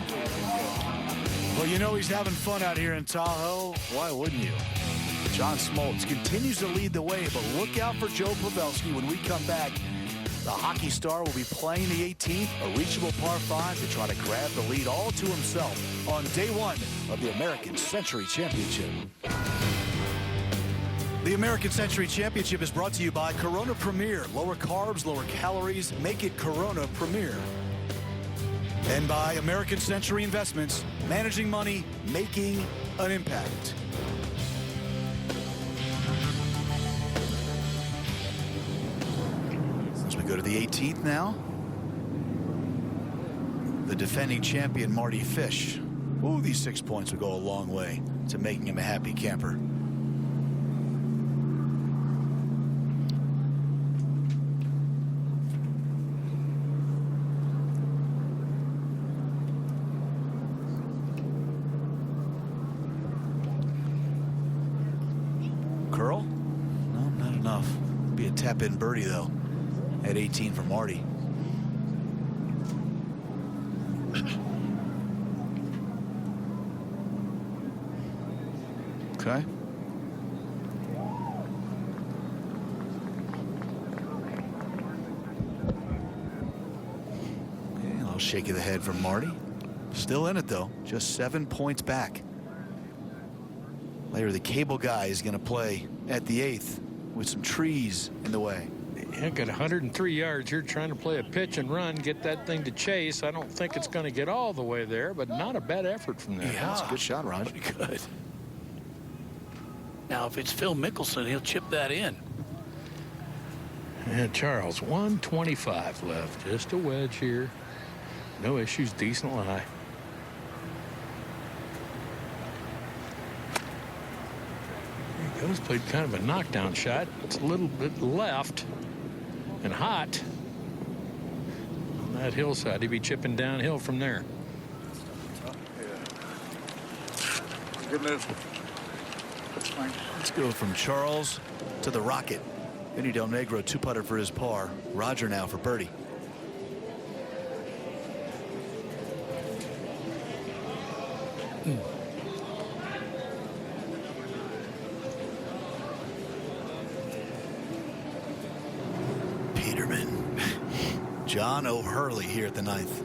Well, you know he's having fun out here in Tahoe. Why wouldn't you? John Smoltz continues to lead the way, but look out for Joe Pavelski when we come back. The hockey star will be playing the 18th, a reachable par 5 to try to grab the lead all to himself on day 1 of the American Century Championship. The American Century Championship is brought to you by Corona Premier. Lower carbs, lower calories, make it Corona Premier. And by American Century Investments, managing money, making an impact. As we go go to the 18th now. The defending champion, Marty Fish. Ooh, these 6 points would go a long way to making him a happy camper. Curl? No, not enough. Be a tap-in birdie, though, at 18 for Marty. Okay. A little shake of the head from Marty. Still in it, though. Just 7 points back. Later, the cable guy is going to play at the 8th with some trees in the way.
Yeah, got 103 yards here trying to play a pitch and run, get that thing to chase. I don't think it's going to get all the way there, but not a bad effort from there.
Yeah, that's a good shot, Raj.
Pretty good. Now, if it's Phil Mickelson, he'll chip that in.
And Charles, 125 left. Just a wedge here. No issues, decent lie. There he goes, played kind of a knockdown shot. It's a little bit left and hot on that hillside. He'd be chipping downhill from there.
Good move.
Let's go from Charles to the Rocket. Vinny Del Negro 2-putter for his par. Roger now for birdie. Peterman. John O'Hurley here at the 9th.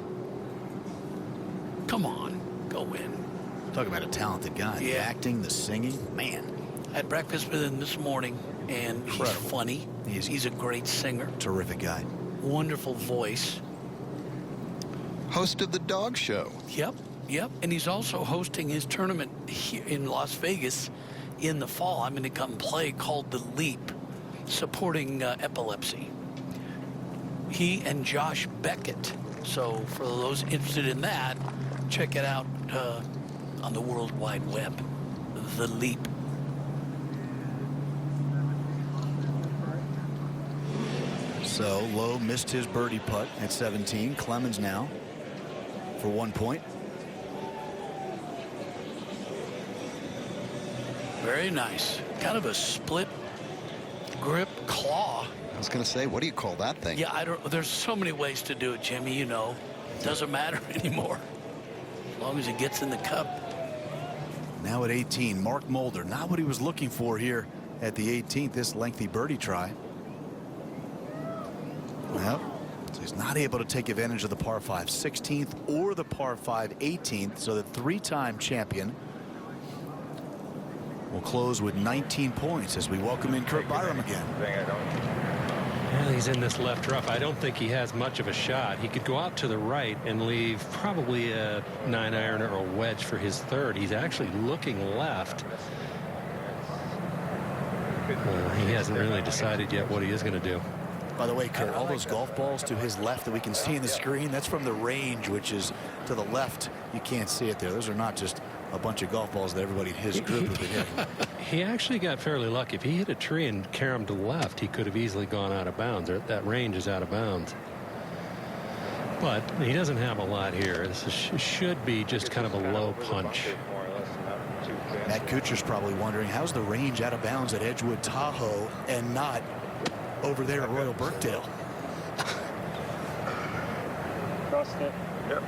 Come on, go in.
Talk about a talented guy. The acting, the singing, man.
I had breakfast with him this morning, and he's funny. He's a great singer.
Terrific guy.
Wonderful voice.
Host of the Dog Show.
Yep, yep. And he's also hosting his tournament here in Las Vegas in the fall. I'm going to come play, called The Leap, supporting epilepsy. He and Josh Beckett. So for those interested in that, check it out on the World Wide Web. The Leap.
So Lowe missed his birdie putt at 17. Clemens now for 1 point.
Very nice. Kind of a split grip claw.
I was going to say, what do you call that thing?
Yeah, I don't. There's so many ways to do it, Jimmy. You know, doesn't matter anymore as long as it gets in the cup.
Now at 18, Mark Mulder. Not what he was looking for here at the 18th. This lengthy birdie try. Well, so he's not able to take advantage of the par 5 16th or the par 5 18th. So the 3-time champion will close with 19 points as we welcome in Kurt Byram again.
Well, he's in this left rough. I don't think he has much of a shot. He could go out to the right and leave probably a 9-iron or a wedge for his third. He's actually looking left. He hasn't really decided yet what he is going to do.
By the way, Kurt, all those golf balls to his left that we can see in the screen, that's from the range, which is to the left. You can't see it there. Those are not just a bunch of golf balls that everybody in his group has been hitting.
He actually got fairly lucky. If he hit a tree and caromed to the left, he could have easily gone out of bounds. That range is out of bounds. But he doesn't have a lot here. This should be just kind of a low punch.
Matt Kuchar's probably wondering, how's the range out of bounds at Edgewood Tahoe and not over there at Royal Birkdale?
Crossed it. Yep.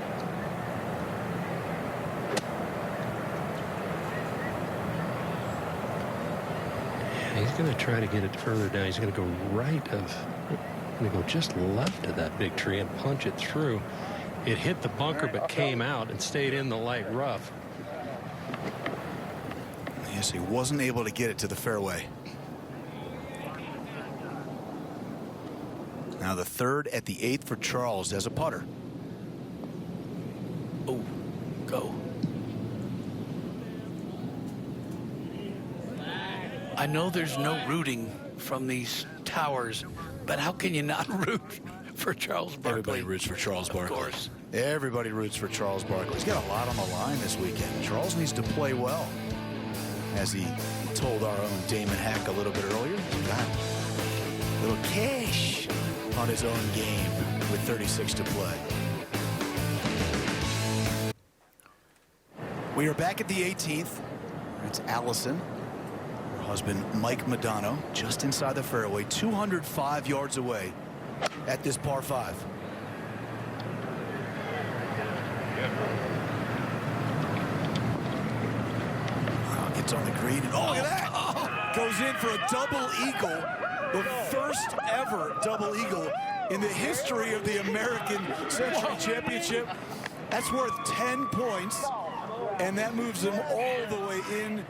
He's going to try to get it further down. He's going to go right of, going to go just left of that big tree and punch it through. It hit the bunker but came out and stayed in the light rough.
Yes, he wasn't able to get it to the fairway. Now the 3rd at the 8th for Charles as a putter.
Oh, go. I know there's no rooting from these towers, But how can you not root for Charles Barkley?
Everybody roots for Charles Barkley.
Of course.
Everybody roots for Charles Barkley. He's got a lot on the line this weekend. Charles needs to play well. As he told our own Damon Hack a little bit earlier, he's got a little cash on his own game with 36 to play. We are back at the 18th. It's Allison. Her husband, Mike Madonna, just inside the fairway, 205 yards away at this par 5. Gets on the green. And, oh, look at that. Oh, goes in for a double eagle. The first ever double eagle in the history of the American Century Championship. That's worth 10 points. And that moves him all the way in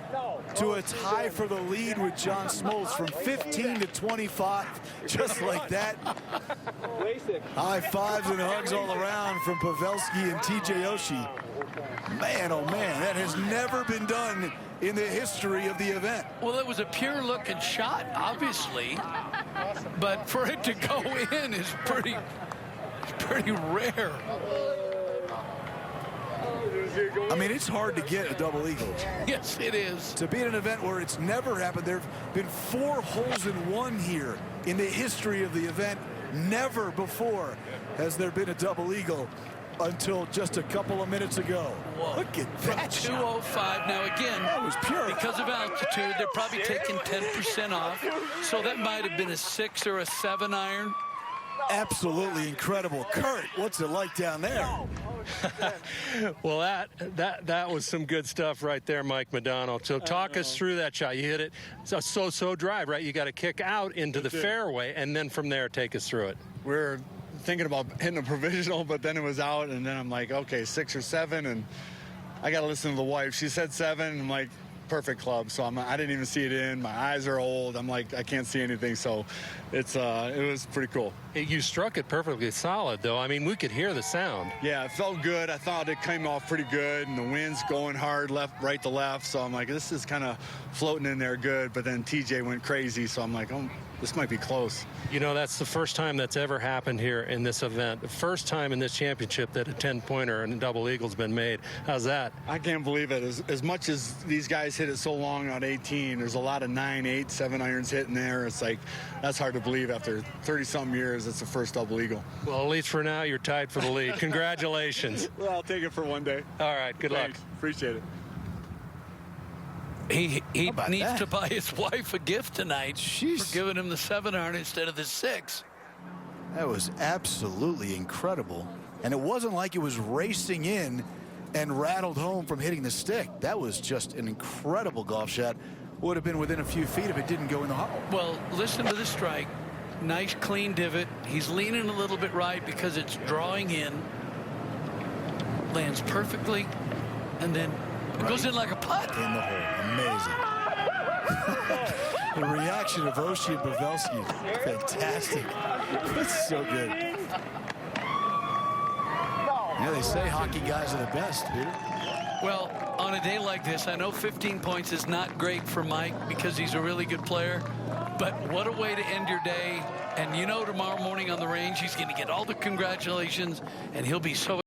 to a tie for the lead with John Smoltz from 15 to 25, just like that. High fives and hugs all around from Pavelski and TJ Oshie. Man, oh man, that has never been done in the history of the event.
Well, it was a pure looking shot, obviously, but for it to go in is pretty rare.
I mean, it's hard to get a double eagle.
Yes, it is.
To be at an event where it's never happened. There have been 4 holes in one here in the history of the event. Never before has there been a double eagle until just a couple of minutes ago.
Whoa.
Look at that.
205. Now, again,
that was pure.
Because of altitude, they're probably taking 10% off. So that might have been a 6 or a 7 iron.
Absolutely incredible. Kurt, what's it like down there?
Well, that was some good stuff right there, Mike Madonna. So talk us through that shot. You hit it so drive, right? You got to kick out into the fairway, and then from there, take us through it.
We're thinking about hitting a provisional, but then it was out, and then I'm like, okay, 6 or 7, and I got to listen to the wife. She said 7, and I'm like, perfect club. So I didn't even see it in. My eyes are old. I'm like, I can't see anything. So it was pretty cool.
You struck it perfectly solid, though. I mean, we could hear the sound.
Yeah, it felt good. I thought it came off pretty good, and the wind's going hard right to left. So I'm like, this is kind of floating in there good. But then TJ went crazy. So I'm like, oh, this might be close.
You know, that's the first time that's ever happened here in this event. The first time in this championship that a 10-pointer and a double eagle's been made. How's that?
I can't believe it. As much as these guys hit it so long on 18, there's a lot of 9, 8, 7 irons hitting there. It's like, that's hard to believe after 30-something years. It's the first double eagle.
Well, at least for now, you're tied for the lead. Congratulations.
Well, I'll take it for one day.
All right, good luck.
Appreciate it.
He needs to buy his wife a gift tonight. For giving him the 7 iron instead of the 6.
That was absolutely incredible. And it wasn't like it was racing in and rattled home from hitting the stick. That was just an incredible golf shot. Would have been within a few feet if it didn't go in the hole.
Well, listen to the strike. Nice clean divot. He's leaning a little bit right because it's drawing in. Lands perfectly, and then it goes in like a putt.
In the hole. Amazing. The reaction of Oshie and Pavelski, fantastic. That's so good. Yeah, they say hockey guys are the best, Peter.
Well, on a day like this, I know 15 points is not great for Mike because he's a really good player, but what a way to end your day. And you know, tomorrow morning on the range, he's going to get all the congratulations, and he'll be so